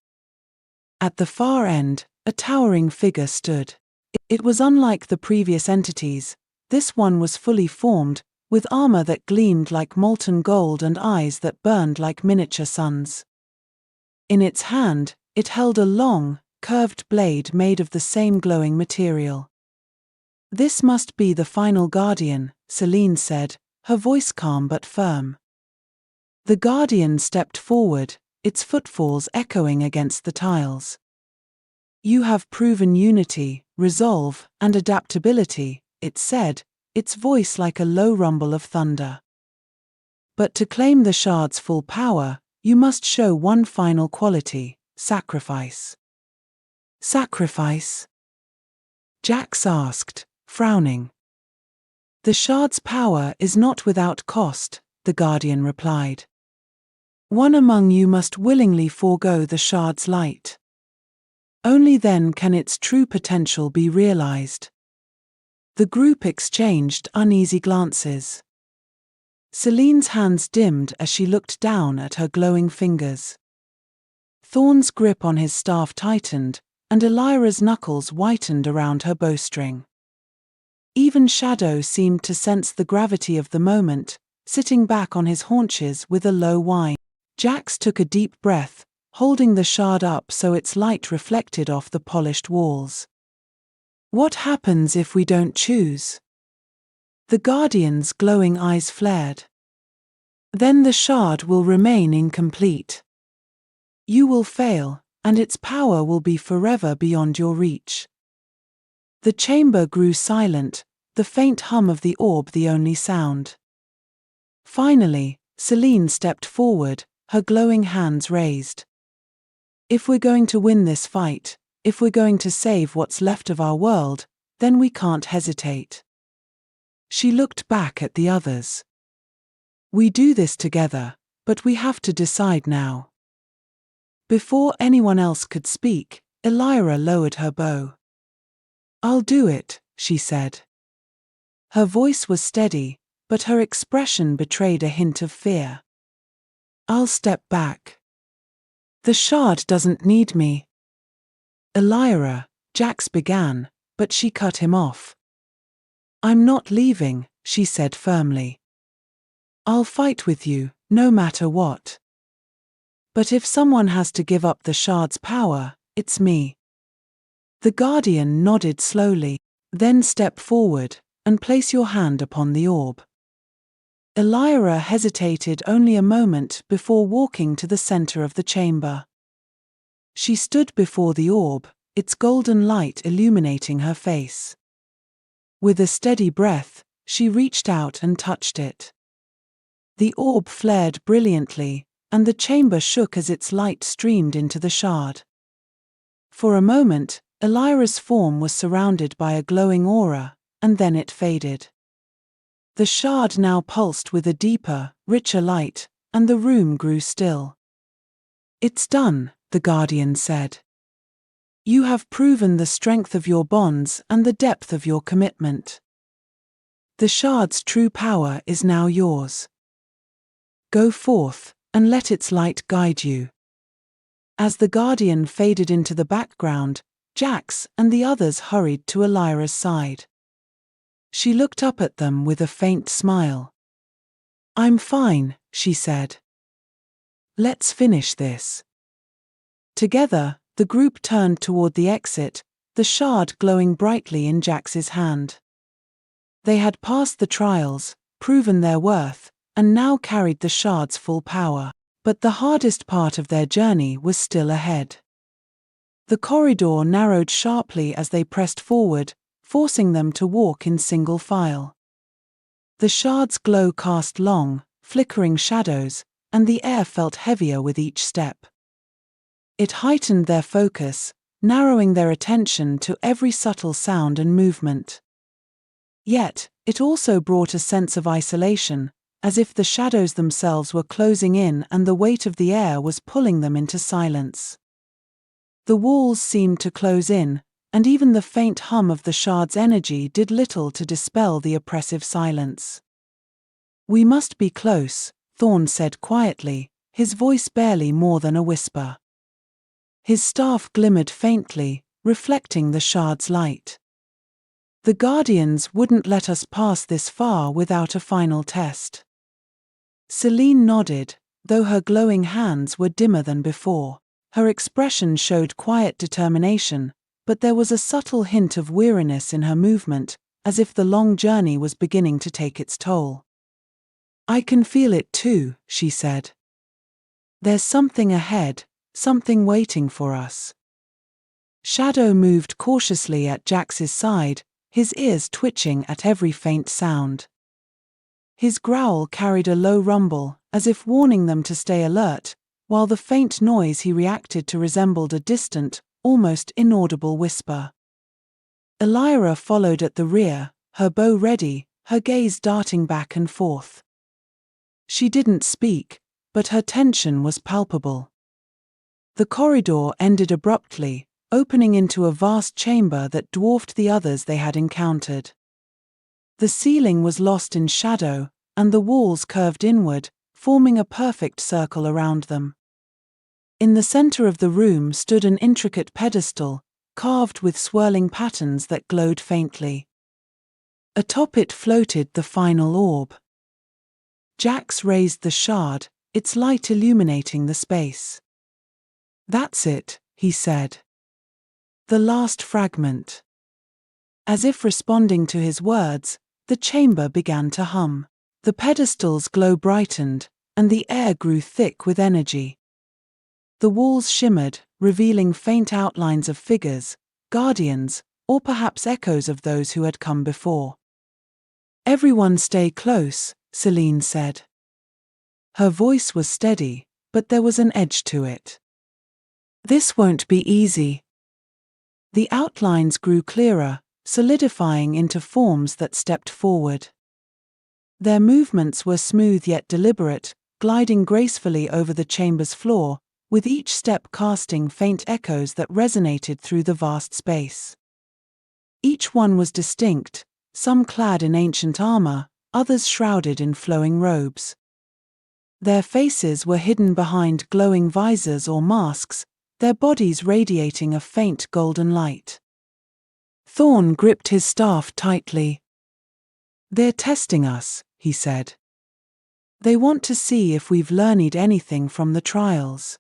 At the far end, a towering figure stood. It was unlike the previous entities. This one was fully formed, with armor that gleamed like molten gold and eyes that burned like miniature suns. In its hand, it held a long, curved blade made of the same glowing material. "This must be the final guardian," Selene said, her voice calm but firm. The guardian stepped forward, its footfalls echoing against the tiles. "You have proven unity, resolve, and adaptability," it said, its voice like a low rumble of thunder. "But to claim the shard's full power, you must show one final quality: sacrifice." "Sacrifice?" Jax asked, frowning. "The shard's power is not without cost," the guardian replied. "One among you must willingly forego the shard's light. Only then can its true potential be realized." The group exchanged uneasy glances. Selene's hands dimmed as she looked down at her glowing fingers. Thorne's grip on his staff tightened, and Elyra's knuckles whitened around her bowstring. Even Shadow seemed to sense the gravity of the moment, sitting back on his haunches with a low whine. Jax took a deep breath, holding the shard up so its light reflected off the polished walls. "What happens if we don't choose?" The guardian's glowing eyes flared. "Then the shard will remain incomplete. You will fail, and its power will be forever beyond your reach." The chamber grew silent, the faint hum of the orb the only sound. Finally, Selene stepped forward, her glowing hands raised. "If we're going to win this fight, if we're going to save what's left of our world, then we can't hesitate." She looked back at the others. "We do this together, but we have to decide now." Before anyone else could speak, Elyra lowered her bow. "I'll do it," she said. Her voice was steady, but her expression betrayed a hint of fear. "I'll step back. The shard doesn't need me." "Elyra," Jax began, but she cut him off. "I'm not leaving," she said firmly. "I'll fight with you, no matter what. But if someone has to give up the shard's power, it's me." The guardian nodded slowly. "Then step forward, and place your hand upon the orb." Elyra hesitated only a moment before walking to the center of the chamber. She stood before the orb, its golden light illuminating her face. With a steady breath, she reached out and touched it. The orb flared brilliantly, and the chamber shook as its light streamed into the shard. For a moment, Elyra's form was surrounded by a glowing aura, and then it faded. The shard now pulsed with a deeper, richer light, and the room grew still. "It's done," the Guardian said. "You have proven the strength of your bonds and the depth of your commitment. The shard's true power is now yours. Go forth, and let its light guide you." As the Guardian faded into the background, Jax and the others hurried to Elyra's side. She looked up at them with a faint smile. "I'm fine," she said. "Let's finish this." Together, the group turned toward the exit, the shard glowing brightly in Jax's hand. They had passed the trials, proven their worth, and now carried the shard's full power. But the hardest part of their journey was still ahead. The corridor narrowed sharply as they pressed forward, forcing them to walk in single file. The shard's glow cast long, flickering shadows, and the air felt heavier with each step. It heightened their focus, narrowing their attention to every subtle sound and movement. Yet, it also brought a sense of isolation, as if the shadows themselves were closing in and the weight of the air was pulling them into silence. The walls seemed to close in, and even the faint hum of the shard's energy did little to dispel the oppressive silence. "We must be close," Thorne said quietly, his voice barely more than a whisper. His staff glimmered faintly, reflecting the shard's light. "The Guardians wouldn't let us pass this far without a final test." Selene nodded, though her glowing hands were dimmer than before. Her expression showed quiet determination, but there was a subtle hint of weariness in her movement, as if the long journey was beginning to take its toll. "I can feel it too," she said. "There's something ahead, something waiting for us." Shadow moved cautiously at Jax's side, his ears twitching at every faint sound. His growl carried a low rumble, as if warning them to stay alert, while the faint noise he reacted to resembled a distant, almost inaudible whisper. Elyra followed at the rear, her bow ready, her gaze darting back and forth. She didn't speak, but her tension was palpable. The corridor ended abruptly, opening into a vast chamber that dwarfed the others they had encountered. The ceiling was lost in shadow, and the walls curved inward, forming a perfect circle around them. In the center of the room stood an intricate pedestal, carved with swirling patterns that glowed faintly. Atop it floated the final orb. Jax raised the shard, its light illuminating the space. "That's it," he said. "The last fragment." As if responding to his words, the chamber began to hum. The pedestal's glow brightened, and the air grew thick with energy. The walls shimmered, revealing faint outlines of figures, guardians, or perhaps echoes of those who had come before. "Everyone stay close," Selene said. Her voice was steady, but there was an edge to it. "This won't be easy." The outlines grew clearer, solidifying into forms that stepped forward. Their movements were smooth yet deliberate, gliding gracefully over the chamber's floor, with each step casting faint echoes that resonated through the vast space. Each one was distinct, some clad in ancient armor, others shrouded in flowing robes. Their faces were hidden behind glowing visors or masks, their bodies radiating a faint golden light. Thorne gripped his staff tightly. "They're testing us," he said. "They want to see if we've learned anything from the trials."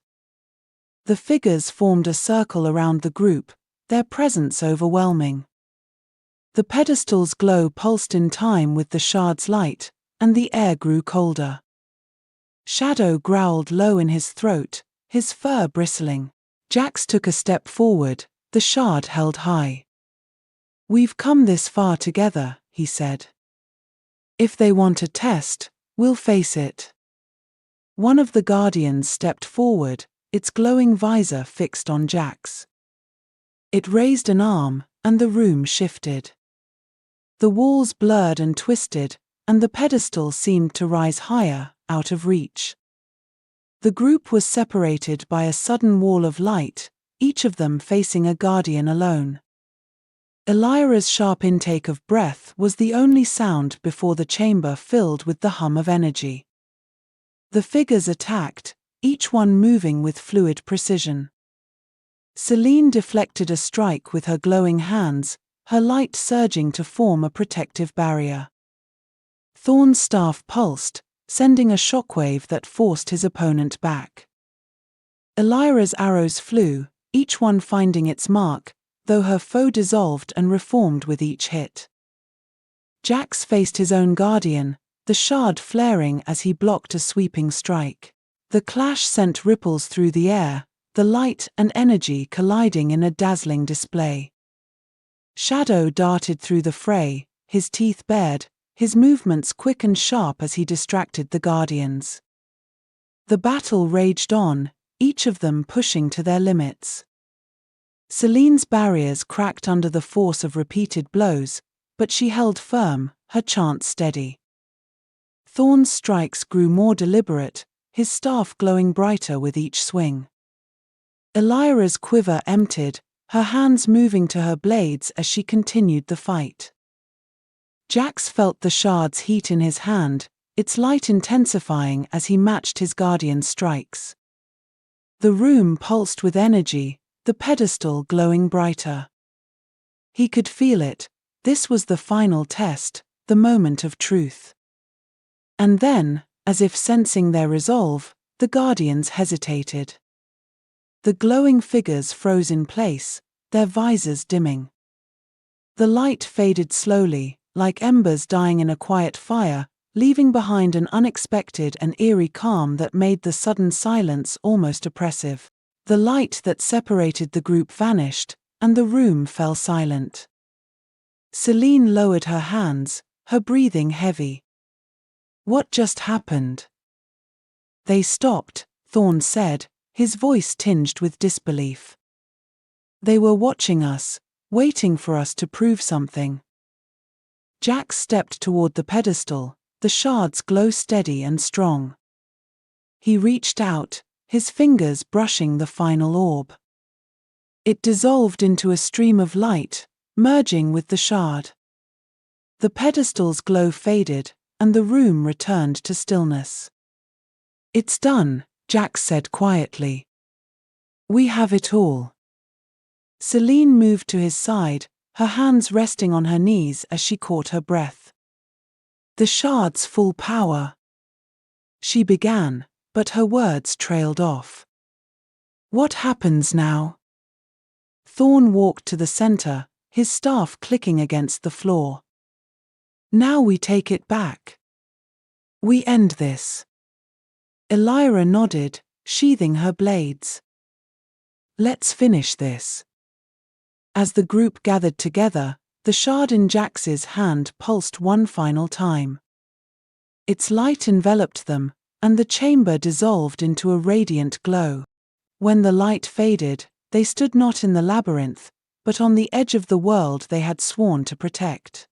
The figures formed a circle around the group, their presence overwhelming. The pedestal's glow pulsed in time with the shard's light, and the air grew colder. Shadow growled low in his throat, his fur bristling. Jax took a step forward, the shard held high. "We've come this far together," he said. "If they want a test, we'll face it." One of the guardians stepped forward, its glowing visor fixed on Jax. It raised an arm, and the room shifted. The walls blurred and twisted, and the pedestal seemed to rise higher, out of reach. The group was separated by a sudden wall of light, each of them facing a guardian alone. Elyra's sharp intake of breath was the only sound before the chamber filled with the hum of energy. The figures attacked, each one moving with fluid precision. Selene deflected a strike with her glowing hands, her light surging to form a protective barrier. Thorne's staff pulsed, sending a shockwave that forced his opponent back. Elyra's arrows flew, each one finding its mark, though her foe dissolved and reformed with each hit. Jax faced his own guardian, the shard flaring as he blocked a sweeping strike. The clash sent ripples through the air, the light and energy colliding in a dazzling display. Shadow darted through the fray, his teeth bared, his movements quick and sharp as he distracted the guardians. The battle raged on, each of them pushing to their limits. Selene's barriers cracked under the force of repeated blows, but she held firm, her chance steady. Thorne's strikes grew more deliberate, his staff glowing brighter with each swing. Elyra's quiver emptied, her hands moving to her blades as she continued the fight. Jax felt the shard's heat in his hand, its light intensifying as he matched his guardian's strikes. The room pulsed with energy, the pedestal glowing brighter. He could feel it. This was the final test, the moment of truth. And then, as if sensing their resolve, the guardians hesitated. The glowing figures froze in place, their visors dimming. The light faded slowly, like embers dying in a quiet fire, leaving behind an unexpected and eerie calm that made the sudden silence almost oppressive. The light that separated the group vanished, and the room fell silent. Selene lowered her hands, her breathing heavy. What just happened? They stopped, Thorne said, his voice tinged with disbelief. They were watching us, waiting for us to prove something. Jax stepped toward the pedestal, the shards glow steady and strong. He reached out, his fingers brushing the final orb. It dissolved into a stream of light, merging with the shard. The pedestal's glow faded, and the room returned to stillness. It's done, Jax said quietly. We have it all. Selene moved to his side, her hands resting on her knees as she caught her breath. The shard's full power. She began, but her words trailed off. What happens now? Thorne walked to the center, his staff clicking against the floor. Now we take it back. We end this. Elyra nodded, sheathing her blades. Let's finish this. As the group gathered together, the shard in Jax's hand pulsed one final time. Its light enveloped them, and the chamber dissolved into a radiant glow. When the light faded, they stood not in the labyrinth, but on the edge of the world they had sworn to protect.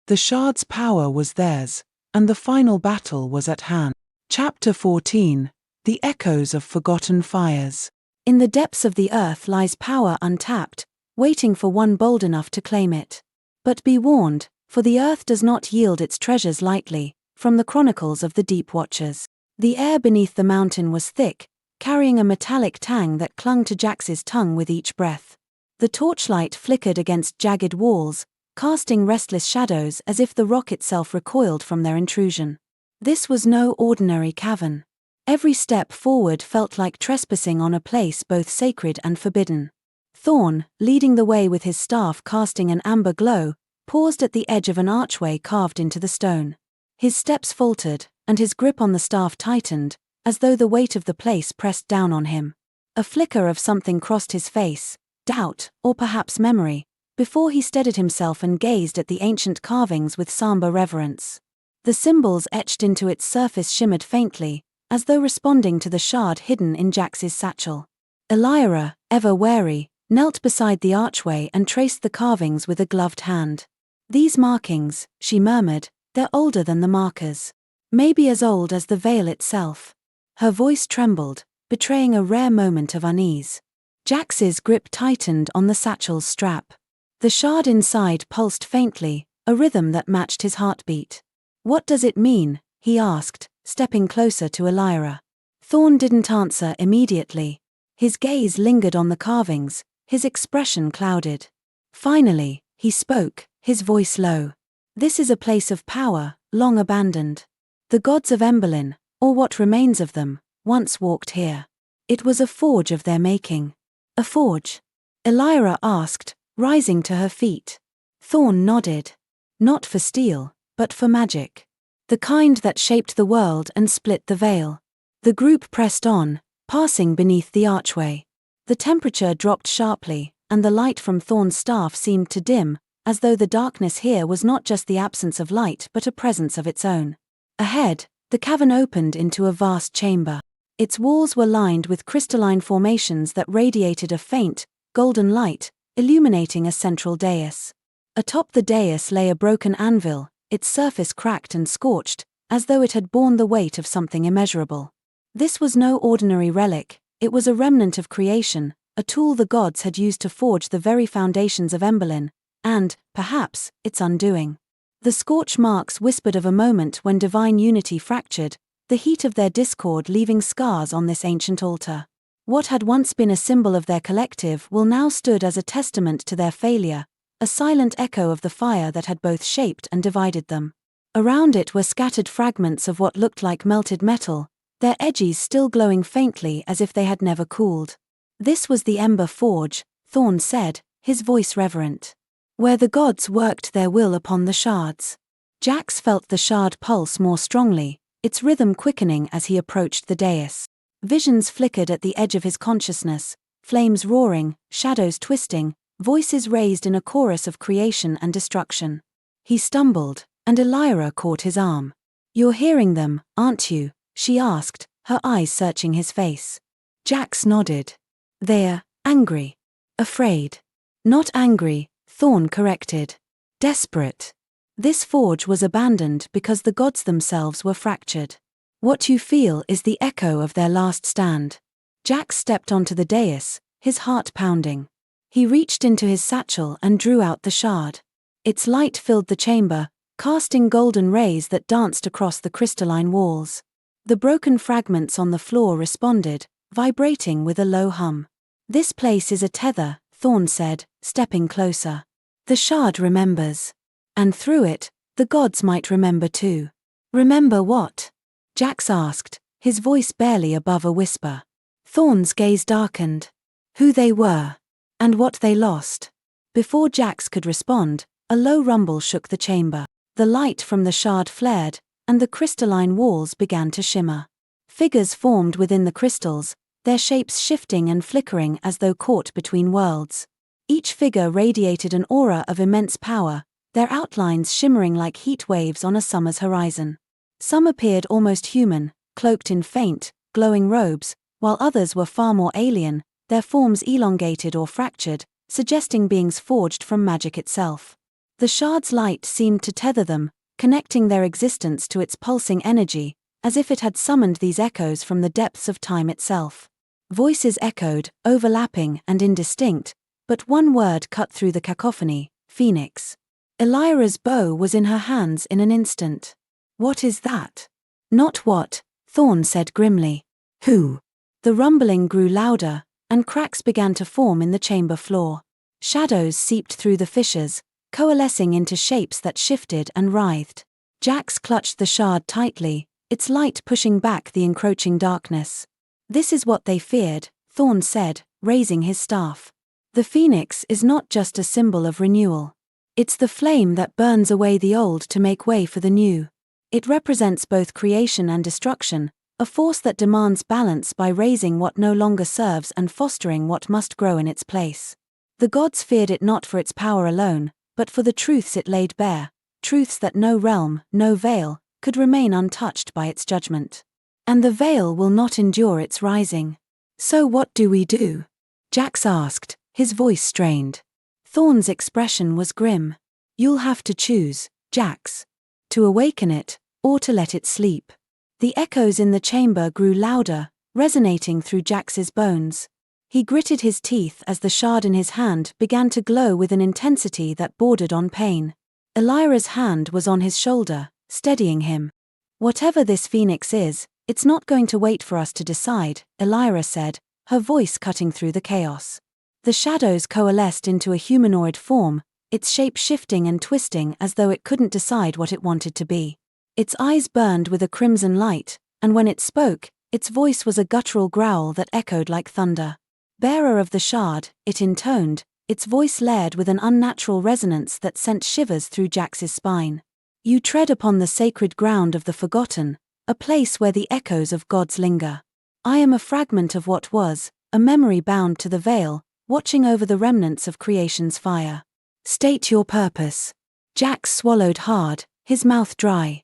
The shard's power was theirs, and the final battle was at hand. Chapter 14, The Echoes of Forgotten Fires. In the depths of the earth lies power untapped, waiting for one bold enough to claim it. But be warned, for the earth does not yield its treasures lightly. From the chronicles of the Deep Watchers. The air beneath the mountain was thick, carrying a metallic tang that clung to Jax's tongue with each breath. The torchlight flickered against jagged walls, casting restless shadows as if the rock itself recoiled from their intrusion. This was no ordinary cavern. Every step forward felt like trespassing on a place both sacred and forbidden. Thorne, leading the way with his staff casting an amber glow, paused at the edge of an archway carved into the stone. His steps faltered, and his grip on the staff tightened, as though the weight of the place pressed down on him. A flicker of something crossed his face, doubt, or perhaps memory, before he steadied himself and gazed at the ancient carvings with somber reverence. The symbols etched into its surface shimmered faintly, as though responding to the shard hidden in Jax's satchel. Elyra, ever wary, knelt beside the archway and traced the carvings with a gloved hand. "These markings," she murmured, "they're older than the markers. Maybe as old as the veil itself." Her voice trembled, betraying a rare moment of unease. Jax's grip tightened on the satchel's strap. The shard inside pulsed faintly, a rhythm that matched his heartbeat. "What does it mean?" he asked, stepping closer to Elyra. Thorne didn't answer immediately. His gaze lingered on the carvings, his expression clouded. Finally, he spoke, his voice low. "This is a place of power, long abandoned. The gods of Emberlin, or what remains of them, once walked here. It was a forge of their making." "A forge?" Elyra asked, rising to her feet. Thorne nodded. "Not for steel, but for magic. The kind that shaped the world and split the veil." The group pressed on, passing beneath the archway. The temperature dropped sharply, and the light from Thorne's staff seemed to dim, as though the darkness here was not just the absence of light but a presence of its own. Ahead, the cavern opened into a vast chamber. Its walls were lined with crystalline formations that radiated a faint, golden light, illuminating a central dais. Atop the dais lay a broken anvil, its surface cracked and scorched, as though it had borne the weight of something immeasurable. This was no ordinary relic, it was a remnant of creation, a tool the gods had used to forge the very foundations of Emberlin, and, perhaps, its undoing. The scorch marks whispered of a moment when divine unity fractured, the heat of their discord leaving scars on this ancient altar. What had once been a symbol of their collective will now stood as a testament to their failure, a silent echo of the fire that had both shaped and divided them. Around it were scattered fragments of what looked like melted metal, their edges still glowing faintly as if they had never cooled. "This was the Ember Forge," Thorne said, his voice reverent. "Where the gods worked their will upon the shards." Jax felt the shard pulse more strongly, its rhythm quickening as he approached the dais. Visions flickered at the edge of his consciousness, flames roaring, shadows twisting, voices raised in a chorus of creation and destruction. He stumbled, and Elyra caught his arm. "You're hearing them, aren't you?" she asked, her eyes searching his face. Jax nodded. "They're angry. Afraid." "Not angry," Thorne corrected. "Desperate. This forge was abandoned because the gods themselves were fractured. What you feel is the echo of their last stand." Jax stepped onto the dais, his heart pounding. He reached into his satchel and drew out the shard. Its light filled the chamber, casting golden rays that danced across the crystalline walls. The broken fragments on the floor responded, vibrating with a low hum. "This place is a tether," Thorne said, stepping closer. "The shard remembers. And through it, the gods might remember too." "Remember what?" Jax asked, his voice barely above a whisper. Thorne's gaze darkened. "Who they were. And what they lost." Before Jax could respond, a low rumble shook the chamber. The light from the shard flared, and the crystalline walls began to shimmer. Figures formed within the crystals, their shapes shifting and flickering as though caught between worlds. Each figure radiated an aura of immense power, their outlines shimmering like heat waves on a summer's horizon. Some appeared almost human, cloaked in faint, glowing robes, while others were far more alien, their forms elongated or fractured, suggesting beings forged from magic itself. The shard's light seemed to tether them, connecting their existence to its pulsing energy, as if it had summoned these echoes from the depths of time itself. Voices echoed, overlapping and indistinct, but one word cut through the cacophony: Phoenix. Elyra's bow was in her hands in an instant. "What is that?" "Not what," Thorne said grimly. "Who?" The rumbling grew louder, and cracks began to form in the chamber floor. Shadows seeped through the fissures, coalescing into shapes that shifted and writhed. Jax clutched the shard tightly, its light pushing back the encroaching darkness. "This is what they feared," Thorne said, raising his staff. "The phoenix is not just a symbol of renewal. It's the flame that burns away the old to make way for the new. It represents both creation and destruction, a force that demands balance by raising what no longer serves and fostering what must grow in its place. The gods feared it not for its power alone, but for the truths it laid bare, truths that no realm, no veil, could remain untouched by its judgment." and the veil will not endure its rising. So what do we do? Jax asked, his voice strained. Thorne's expression was grim. You'll have to choose, Jax. To awaken it, or to let it sleep. The echoes in the chamber grew louder, resonating through Jax's bones. He gritted his teeth as the shard in his hand began to glow with an intensity that bordered on pain. Elyra's hand was on his shoulder, steadying him. Whatever this phoenix is, it's not going to wait for us to decide, Elyra said, her voice cutting through the chaos. The shadows coalesced into a humanoid form, its shape shifting and twisting as though it couldn't decide what it wanted to be. Its eyes burned with a crimson light, and when it spoke, its voice was a guttural growl that echoed like thunder. Bearer of the shard, it intoned, its voice layered with an unnatural resonance that sent shivers through Jax's spine. You tread upon the sacred ground of the forgotten, a place where the echoes of gods linger. I am a fragment of what was, a memory bound to the veil, watching over the remnants of creation's fire. State your purpose. Jax swallowed hard, his mouth dry.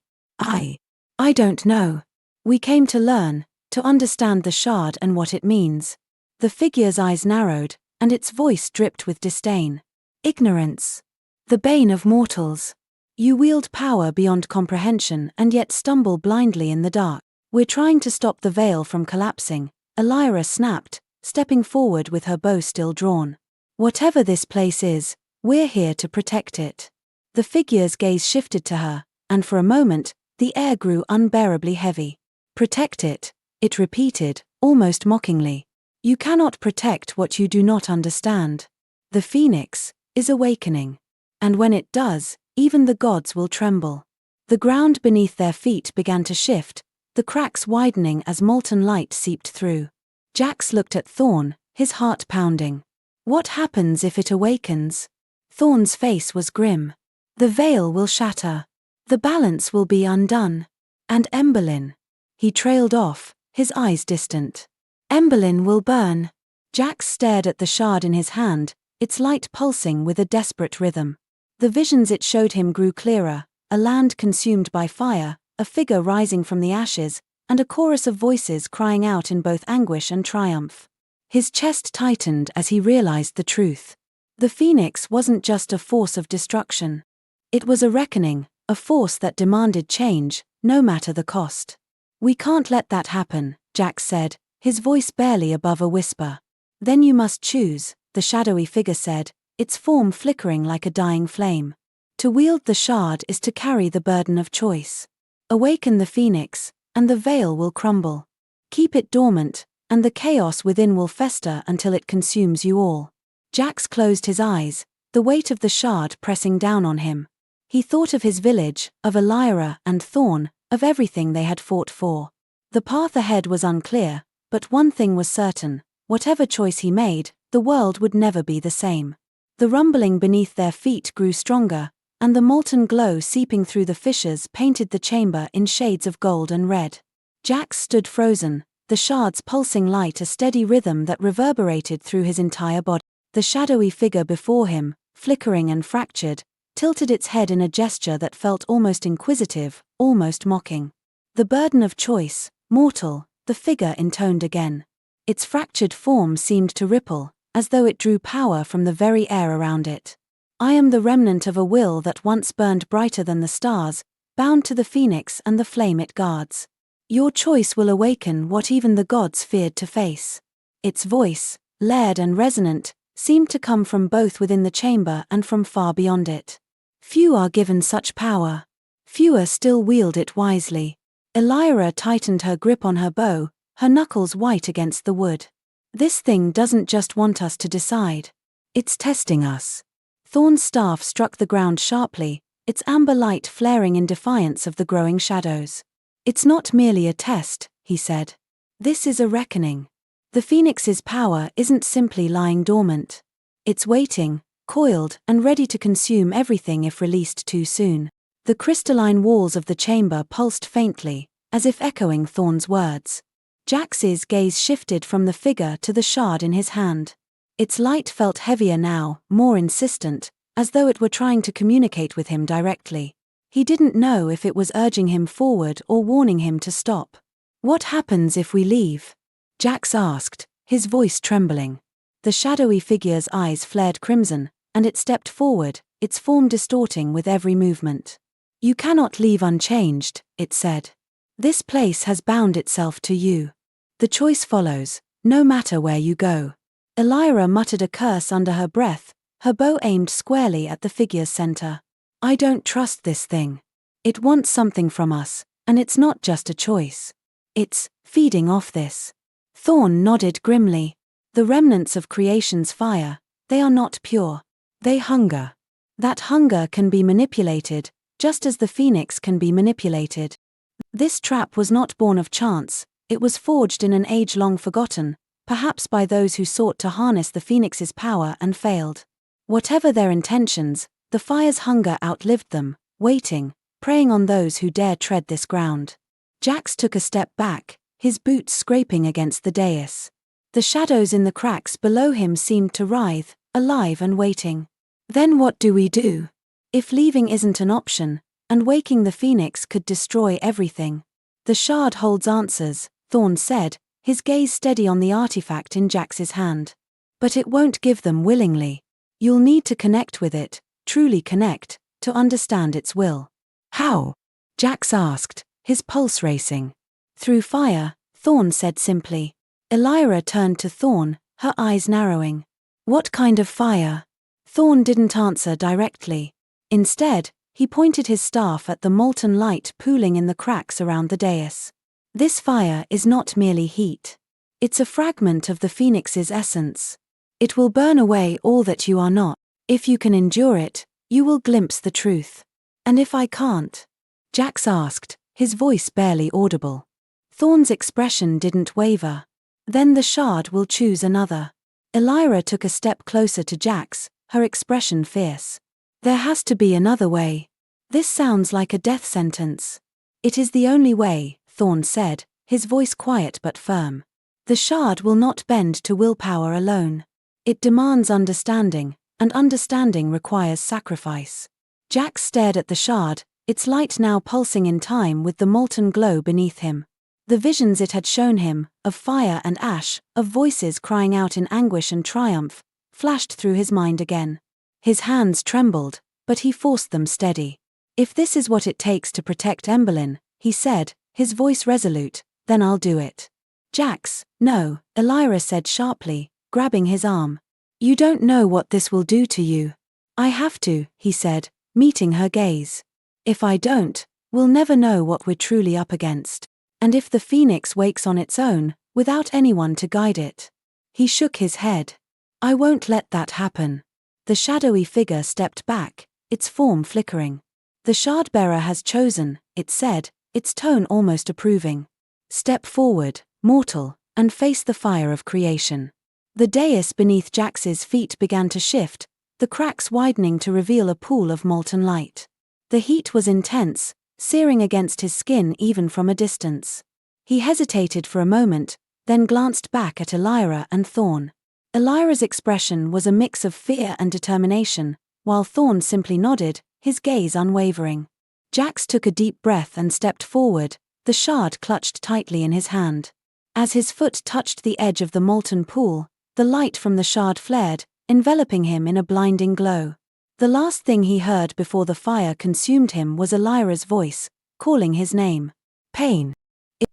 I don't know. We came to learn, to understand the shard and what it means. The figure's eyes narrowed, and its voice dripped with disdain. Ignorance. The bane of mortals. You wield power beyond comprehension and yet stumble blindly in the dark. We're trying to stop the veil from collapsing, Elyra snapped, stepping forward with her bow still drawn. Whatever this place is, we're here to protect it. The figure's gaze shifted to her, and for a moment, the air grew unbearably heavy. Protect it, it repeated, almost mockingly. You cannot protect what you do not understand. The phoenix is awakening. And when it does, even the gods will tremble. The ground beneath their feet began to shift, the cracks widening as molten light seeped through. Jax looked at Thorne, his heart pounding. What happens if it awakens? Thorne's face was grim. The veil will shatter. The balance will be undone. And Emberlyn. He trailed off, his eyes distant. Emberlyn will burn. Jax stared at the shard in his hand, its light pulsing with a desperate rhythm. The visions it showed him grew clearer, a land consumed by fire, a figure rising from the ashes, and a chorus of voices crying out in both anguish and triumph. His chest tightened as he realized the truth. The phoenix wasn't just a force of destruction. It was a reckoning, a force that demanded change, no matter the cost. We can't let that happen, Jax said, his voice barely above a whisper. Then you must choose, the shadowy figure said, its form flickering like a dying flame. To wield the shard is to carry the burden of choice. Awaken the phoenix, and the veil will crumble. Keep it dormant, and the chaos within will fester until it consumes you all. Jax closed his eyes, the weight of the shard pressing down on him. He thought of his village, of Elyra and Thorne, of everything they had fought for. The path ahead was unclear, but one thing was certain, whatever choice he made, the world would never be the same. The rumbling beneath their feet grew stronger, and the molten glow seeping through the fissures painted the chamber in shades of gold and red. Jax stood frozen, the shard's pulsing light a steady rhythm that reverberated through his entire body. The shadowy figure before him, flickering and fractured, tilted its head in a gesture that felt almost inquisitive, almost mocking. The burden of choice, mortal, the figure intoned again. Its fractured form seemed to ripple, as though it drew power from the very air around it. I am the remnant of a will that once burned brighter than the stars, bound to the phoenix and the flame it guards. Your choice will awaken what even the gods feared to face. Its voice, layered and resonant, seemed to come from both within the chamber and from far beyond it. Few are given such power. Fewer still wield it wisely. Elyra tightened her grip on her bow, her knuckles white against the wood. This thing doesn't just want us to decide. It's testing us. Thorne's staff struck the ground sharply, its amber light flaring in defiance of the growing shadows. It's not merely a test, he said. This is a reckoning. The phoenix's power isn't simply lying dormant. It's waiting, coiled and ready to consume everything if released too soon. The crystalline walls of the chamber pulsed faintly, as if echoing Thorne's words. Jax's gaze shifted from the figure to the shard in his hand. Its light felt heavier now, more insistent, as though it were trying to communicate with him directly. He didn't know if it was urging him forward or warning him to stop. What happens if we leave? Jax asked, his voice trembling. The shadowy figure's eyes flared crimson, and it stepped forward, its form distorting with every movement. You cannot leave unchanged, it said. This place has bound itself to you. The choice follows, no matter where you go. Elyra muttered a curse under her breath, her bow aimed squarely at the figure's center. I don't trust this thing. It wants something from us, and it's not just a choice. It's feeding off this. Thorne nodded grimly. The remnants of creation's fire, they are not pure. They hunger. That hunger can be manipulated, just as the phoenix can be manipulated. This trap was not born of chance, it was forged in an age long forgotten, perhaps by those who sought to harness the phoenix's power and failed. Whatever their intentions, the fire's hunger outlived them, waiting, preying on those who dare tread this ground. Jax took a step back, his boots scraping against the dais. The shadows in the cracks below him seemed to writhe, alive and waiting. Then what do we do? If leaving isn't an option, and waking the phoenix could destroy everything. The shard holds answers, Thorne said, his gaze steady on the artifact in Jax's hand. But it won't give them willingly. You'll need to connect with it, truly connect, to understand its will. How? Jax asked, his pulse racing. Through fire, Thorne said simply. Elyra turned to Thorne, her eyes narrowing. What kind of fire? Thorne didn't answer directly. Instead, he pointed his staff at the molten light pooling in the cracks around the dais. This fire is not merely heat. It's a fragment of the phoenix's essence. It will burn away all that you are not. If you can endure it, you will glimpse the truth. And if I can't? Jax asked, his voice barely audible. Thorne's expression didn't waver. Then the shard will choose another. Elyra took a step closer to Jax, her expression fierce. There has to be another way. This sounds like a death sentence. It is the only way, Thorne said, his voice quiet but firm. The shard will not bend to willpower alone. It demands understanding, and understanding requires sacrifice. Jax stared at the shard, its light now pulsing in time with the molten glow beneath him. The visions it had shown him, of fire and ash, of voices crying out in anguish and triumph, flashed through his mind again. His hands trembled, but he forced them steady. If this is what it takes to protect Emberlyn, he said, his voice resolute, then I'll do it. Jax, no, Elyra said sharply, grabbing his arm. You don't know what this will do to you. I have to, he said, meeting her gaze. If I don't, we'll never know what we're truly up against. And if the phoenix wakes on its own, without anyone to guide it. He shook his head. I won't let that happen. The shadowy figure stepped back, its form flickering. The Shardbearer has chosen, it said, its tone almost approving. Step forward, mortal, and face the fire of creation. The dais beneath Jax's feet began to shift, the cracks widening to reveal a pool of molten light. The heat was intense, searing against his skin even from a distance. He hesitated for a moment, then glanced back at Elyra and Thorne. Elyra's expression was a mix of fear and determination, while Thorne simply nodded, his gaze unwavering. Jax took a deep breath and stepped forward, the shard clutched tightly in his hand. As his foot touched the edge of the molten pool, the light from the shard flared, enveloping him in a blinding glow. The last thing he heard before the fire consumed him was Elyra's voice, calling his name. Pain.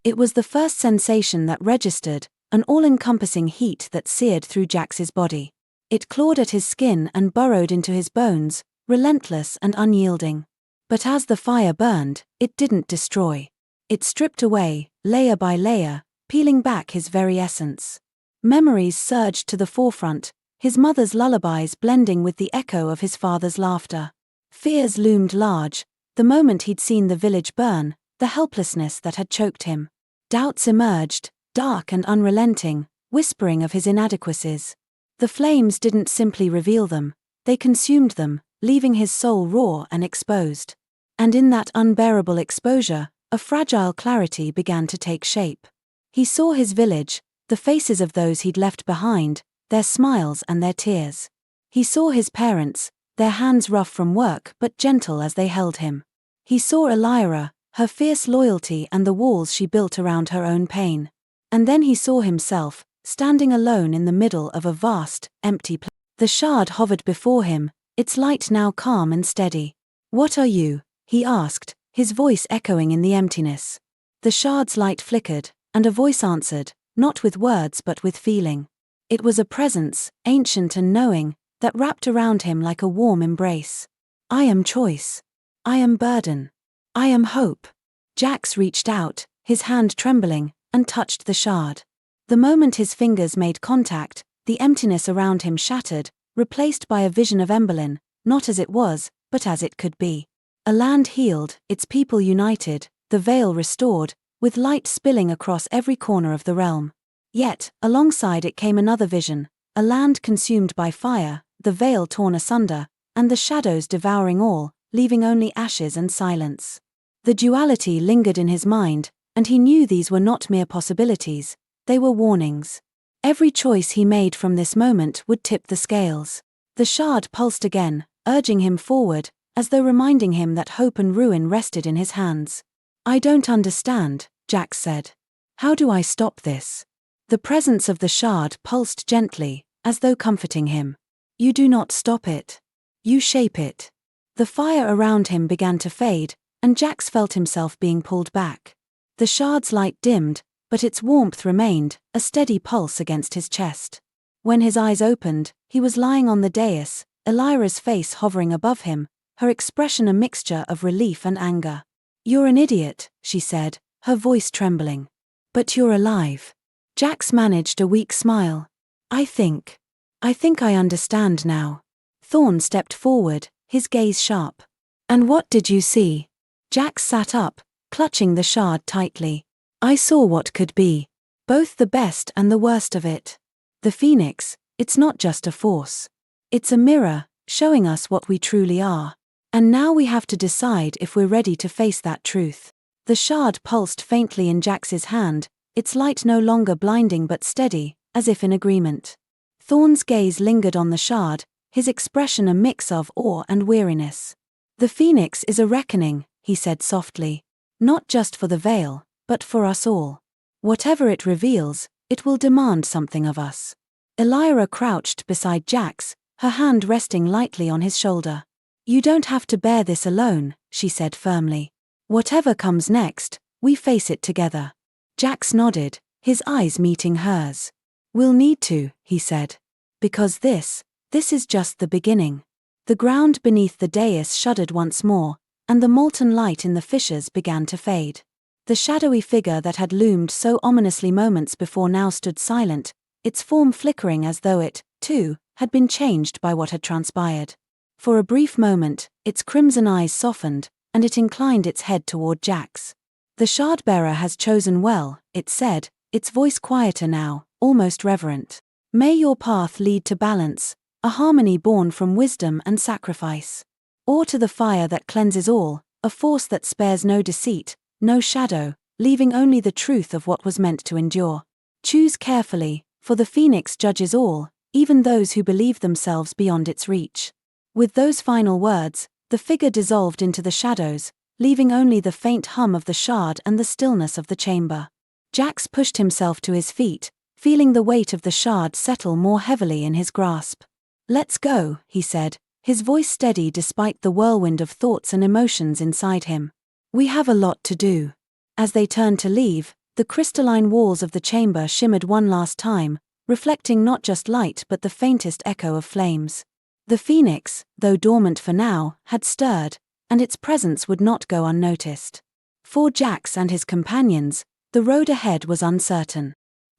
It was the first sensation that registered, an all-encompassing heat that seared through Jax's body. It clawed at his skin and burrowed into his bones, relentless and unyielding. But as the fire burned, it didn't destroy. It stripped away, layer by layer, peeling back his very essence. Memories surged to the forefront, his mother's lullabies blending with the echo of his father's laughter. Fears loomed large, the moment he'd seen the village burn, the helplessness that had choked him. Doubts emerged, dark and unrelenting, whispering of his inadequacies. The flames didn't simply reveal them, they consumed them, leaving his soul raw and exposed. And in that unbearable exposure, a fragile clarity began to take shape. He saw his village, the faces of those he'd left behind, their smiles and their tears. He saw his parents, their hands rough from work but gentle as they held him. He saw Elyra, her fierce loyalty and the walls she built around her own pain. And then he saw himself, standing alone in the middle of a vast, empty place. The shard hovered before him, its light now calm and steady. "What are you?" he asked, his voice echoing in the emptiness. The shard's light flickered, and a voice answered, not with words but with feeling. It was a presence, ancient and knowing, that wrapped around him like a warm embrace. "I am choice. I am burden. I am hope." Jax reached out, his hand trembling, and touched the shard. The moment his fingers made contact, the emptiness around him shattered, replaced by a vision of Emberlyn, not as it was, but as it could be. A land healed, its people united, the veil restored, with light spilling across every corner of the realm. Yet, alongside it came another vision, a land consumed by fire, the veil torn asunder, and the shadows devouring all, leaving only ashes and silence. The duality lingered in his mind, and he knew these were not mere possibilities, they were warnings. Every choice he made from this moment would tip the scales. The shard pulsed again, urging him forward, as though reminding him that hope and ruin rested in his hands. "I don't understand," Jax said. "How do I stop this?" The presence of the shard pulsed gently, as though comforting him. "You do not stop it. You shape it." The fire around him began to fade, and Jax felt himself being pulled back. The shard's light dimmed, but its warmth remained, a steady pulse against his chest. When his eyes opened, he was lying on the dais, Elyra's face hovering above him, her expression a mixture of relief and anger. "You're an idiot," she said, her voice trembling. "But you're alive." Jax managed a weak smile. I think I understand now." Thorne stepped forward, his gaze sharp. "And what did you see?" Jax sat up, clutching the shard tightly. "I saw what could be. Both the best and the worst of it. The Phoenix, it's not just a force. It's a mirror, showing us what we truly are. And now we have to decide if we're ready to face that truth." The shard pulsed faintly in Jax's hand, its light no longer blinding but steady, as if in agreement. Thorne's gaze lingered on the shard, his expression a mix of awe and weariness. "The Phoenix is a reckoning," he said softly. "Not just for the veil, but for us all. Whatever it reveals, it will demand something of us." Elyra crouched beside Jax, her hand resting lightly on his shoulder. "You don't have to bear this alone," she said firmly. "Whatever comes next, we face it together." Jax nodded, his eyes meeting hers. "We'll need to," he said. "Because this is just the beginning." The ground beneath the dais shuddered once more, and the molten light in the fissures began to fade. The shadowy figure that had loomed so ominously moments before now stood silent, its form flickering as though it, too, had been changed by what had transpired. For a brief moment, its crimson eyes softened, and it inclined its head toward Jax. "The Shardbearer has chosen well," it said, its voice quieter now, almost reverent. "May your path lead to balance, a harmony born from wisdom and sacrifice. Or to the fire that cleanses all, a force that spares no deceit, no shadow, leaving only the truth of what was meant to endure. Choose carefully, for the Phoenix judges all, even those who believe themselves beyond its reach." With those final words, the figure dissolved into the shadows, leaving only the faint hum of the shard and the stillness of the chamber. Jax pushed himself to his feet, feeling the weight of the shard settle more heavily in his grasp. "Let's go," he said, his voice steady despite the whirlwind of thoughts and emotions inside him. "We have a lot to do." As they turned to leave, the crystalline walls of the chamber shimmered one last time, reflecting not just light but the faintest echo of flames. The Phoenix, though dormant for now, had stirred, and its presence would not go unnoticed. For Jax and his companions, the road ahead was uncertain.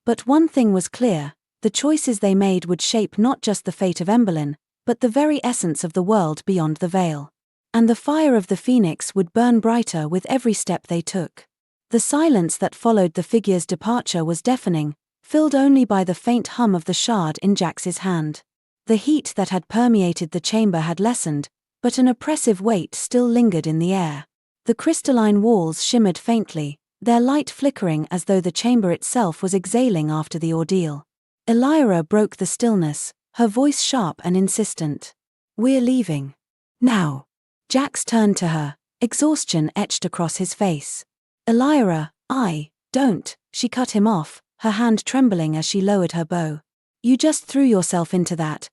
But one thing was clear, the choices they made would shape not just the fate of Emberlyn, but the very essence of the world beyond the veil. And the fire of the Phoenix would burn brighter with every step they took. The silence that followed the figure's departure was deafening, filled only by the faint hum of the shard in Jax's hand. The heat that had permeated the chamber had lessened, but an oppressive weight still lingered in the air. The crystalline walls shimmered faintly, their light flickering as though the chamber itself was exhaling after the ordeal. Elyra broke the stillness, her voice sharp and insistent. "We're leaving. Now." Jax turned to her, Exhaustion etched across his face. Elyra, don't, she cut him off, her hand trembling as she lowered her bow. You just threw yourself into that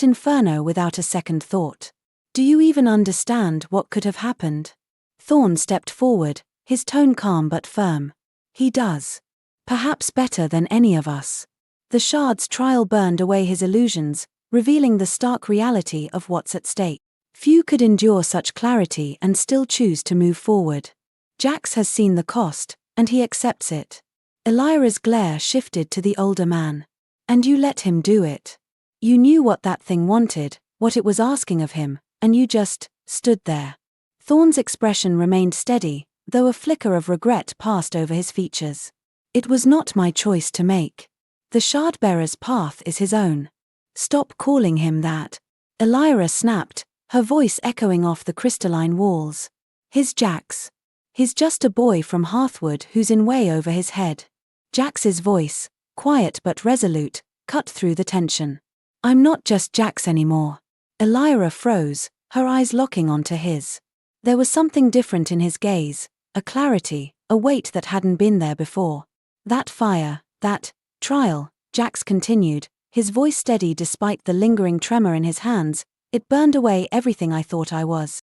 inferno without a second thought. Do you even understand what could have happened? Thorne stepped forward, his tone calm but firm. He does. Perhaps better than any of us. The shard's trial burned away his illusions, revealing the stark reality of what's at stake. Few could endure such clarity and still choose to move forward. Jax has seen the cost, and he accepts it. Elyra's glare shifted to the older man. And you let him do it. You knew what that thing wanted, what it was asking of him, and you just stood there. Thorne's expression remained steady, though a flicker of regret passed over his features. It was not my choice to make. The Shardbearer's path is his own. Stop calling him that. Elyra snapped, her voice echoing off the crystalline walls. His Jax. He's just a boy from Hearthwood who's in way over his head. Jax's voice, quiet but resolute, cut through the tension. I'm not just Jax anymore. Elyra froze, her eyes locking onto his. There was something different in his gaze, a clarity, a weight that hadn't been there before. That fire, that trial, Jax continued, his voice steady despite the lingering tremor in his hands, it burned away everything I thought I was.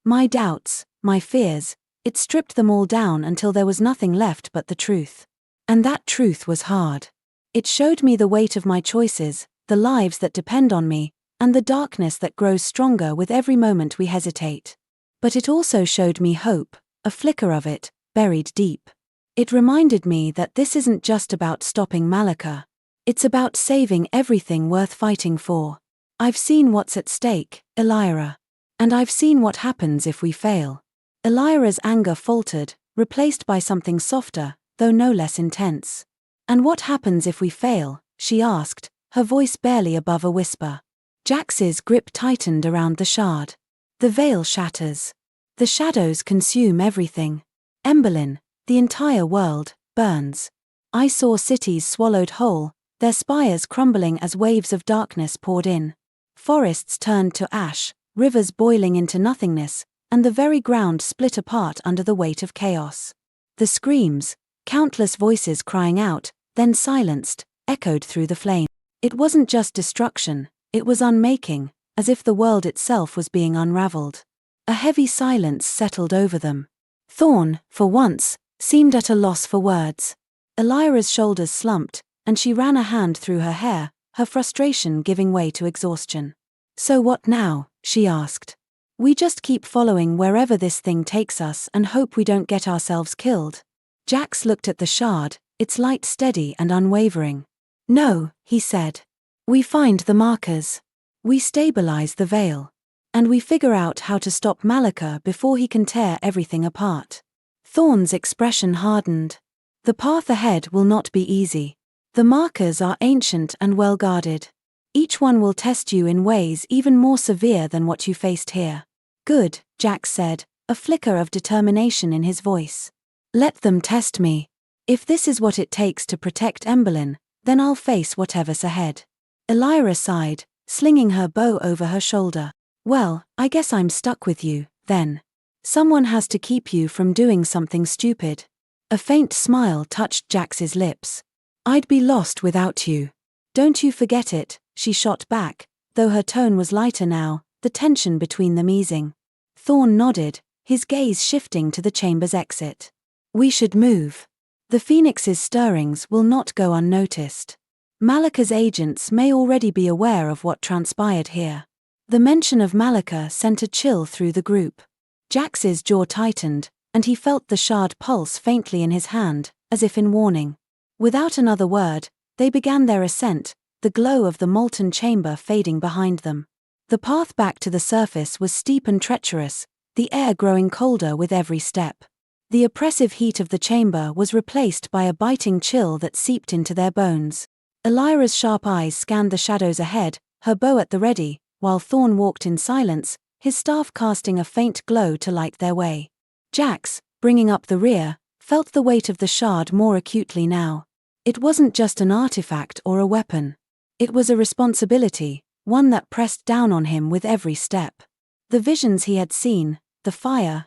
My doubts, my fears, it stripped them all down until there was nothing left but the truth. And that truth was hard. It showed me the weight of my choices, the lives that depend on me, and the darkness that grows stronger with every moment we hesitate. But it also showed me hope, a flicker of it, buried deep. It reminded me that this isn't just about stopping Malika. It's about saving everything worth fighting for. I've seen what's at stake, Elyra. And I've seen what happens if we fail. Elyra's anger faltered, replaced by something softer, though no less intense. And what happens if we fail? She asked, her voice barely above a whisper. Jax's grip tightened around the shard. The veil shatters. The shadows consume everything. Emberlin, the entire world, burns. I saw cities swallowed whole, their spires crumbling as waves of darkness poured in. Forests turned to ash, rivers boiling into nothingness, and the very ground split apart under the weight of chaos. The screams, countless voices crying out, then silenced, echoed through the flame. It wasn't just destruction, it was unmaking, as if the world itself was being unraveled. A heavy silence settled over them. Thorne, for once, seemed at a loss for words. Elyra's shoulders slumped, and she ran a hand through her hair, her frustration giving way to exhaustion. So what now? She asked. We just keep following wherever this thing takes us and hope we don't get ourselves killed. Jax looked at the shard, its light steady and unwavering. No, he said. We find the markers. We stabilize the veil. And we figure out how to stop Malika before he can tear everything apart. Thorne's expression hardened. The path ahead will not be easy. The markers are ancient and well guarded. Each one will test you in ways even more severe than what you faced here. Good, Jax said, a flicker of determination in his voice. Let them test me. If this is what it takes to protect Emberlin, then I'll face whatever's ahead. Elyra sighed, slinging her bow over her shoulder. Well, I guess I'm stuck with you, then. Someone has to keep you from doing something stupid. A faint smile touched Jax's lips. I'd be lost without you. Don't you forget it, she shot back, though her tone was lighter now, the tension between them easing. Thorne nodded, his gaze shifting to the chamber's exit. We should move. The Phoenix's stirrings will not go unnoticed. Malika's agents may already be aware of what transpired here. The mention of Malika sent a chill through the group. Jax's jaw tightened, and he felt the shard pulse faintly in his hand, as if in warning. Without another word, they began their ascent, the glow of the molten chamber fading behind them. The path back to the surface was steep and treacherous, the air growing colder with every step. The oppressive heat of the chamber was replaced by a biting chill that seeped into their bones. Elyra's sharp eyes scanned the shadows ahead, her bow at the ready, while Thorne walked in silence, his staff casting a faint glow to light their way. Jax, bringing up the rear, felt the weight of the shard more acutely now. It wasn't just an artifact or a weapon. It was a responsibility, one that pressed down on him with every step. The visions he had seen, the fire,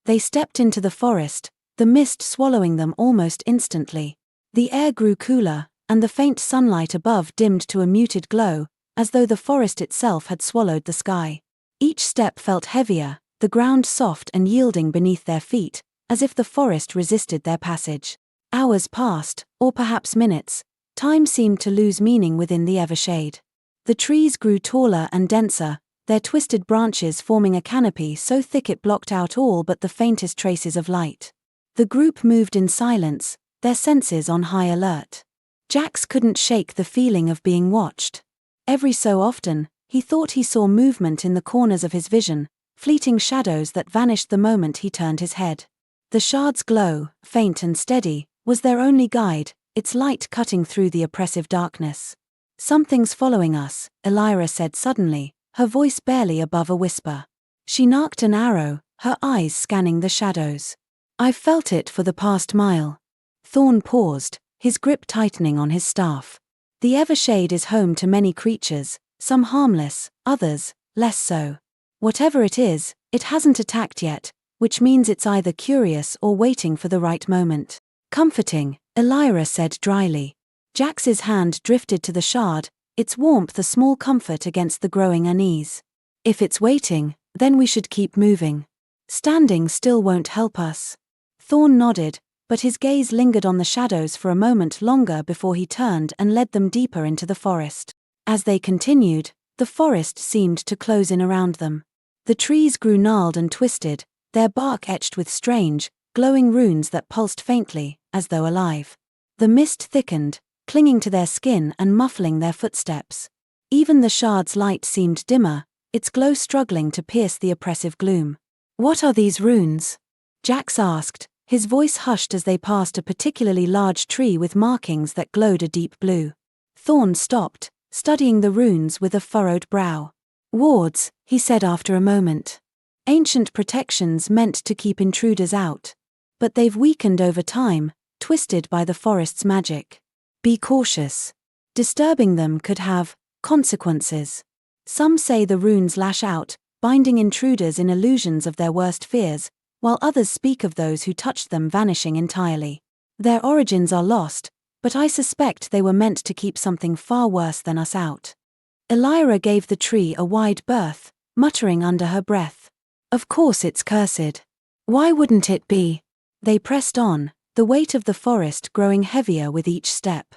They stepped into the forest, the mist swallowing them almost instantly. The air grew cooler, and the faint sunlight above dimmed to a muted glow, as though the forest itself had swallowed the sky. Each step felt heavier, the ground soft and yielding beneath their feet, as if the forest resisted their passage. Hours passed, or perhaps minutes. Time seemed to lose meaning within the evershade. The trees grew taller and denser, their twisted branches forming a canopy so thick it blocked out all but the faintest traces of light. The group moved in silence, their senses on high alert. Jax couldn't shake the feeling of being watched. Every so often, he thought he saw movement in the corners of his vision, fleeting shadows that vanished the moment he turned his head. The shard's glow, faint and steady, was their only guide, its light cutting through the oppressive darkness. "Something's following us," Elyra said suddenly, her voice barely above a whisper. She narked an arrow, her eyes scanning the shadows. "I've felt it for the past mile." Thorne paused, his grip tightening on his staff. The Evershade is home to many creatures, some harmless, others, less so. Whatever it is, it hasn't attacked yet, which means it's either curious or waiting for the right moment. "Comforting," Elyra said dryly. Jax's hand drifted to the shard, its warmth a small comfort against the growing unease. "If it's waiting, then we should keep moving. Standing still won't help us." Thorne nodded, but his gaze lingered on the shadows for a moment longer before he turned and led them deeper into the forest. As they continued, the forest seemed to close in around them. The trees grew gnarled and twisted, their bark etched with strange, glowing runes that pulsed faintly, as though alive. The mist thickened, clinging to their skin and muffling their footsteps. Even the shard's light seemed dimmer, its glow struggling to pierce the oppressive gloom. "What are these runes?" Jax asked, his voice hushed as they passed a particularly large tree with markings that glowed a deep blue. Thorne stopped, studying the runes with a furrowed brow. "Wards," he said after a moment. "Ancient protections meant to keep intruders out. But they've weakened over time, twisted by the forest's magic. Be cautious. Disturbing them could have consequences. Some say the runes lash out, binding intruders in illusions of their worst fears, while others speak of those who touched them vanishing entirely. Their origins are lost, but I suspect they were meant to keep something far worse than us out." Elyra gave the tree a wide berth, muttering under her breath. "Of course it's cursed. Why wouldn't it be?" They pressed on, the weight of the forest growing heavier with each step.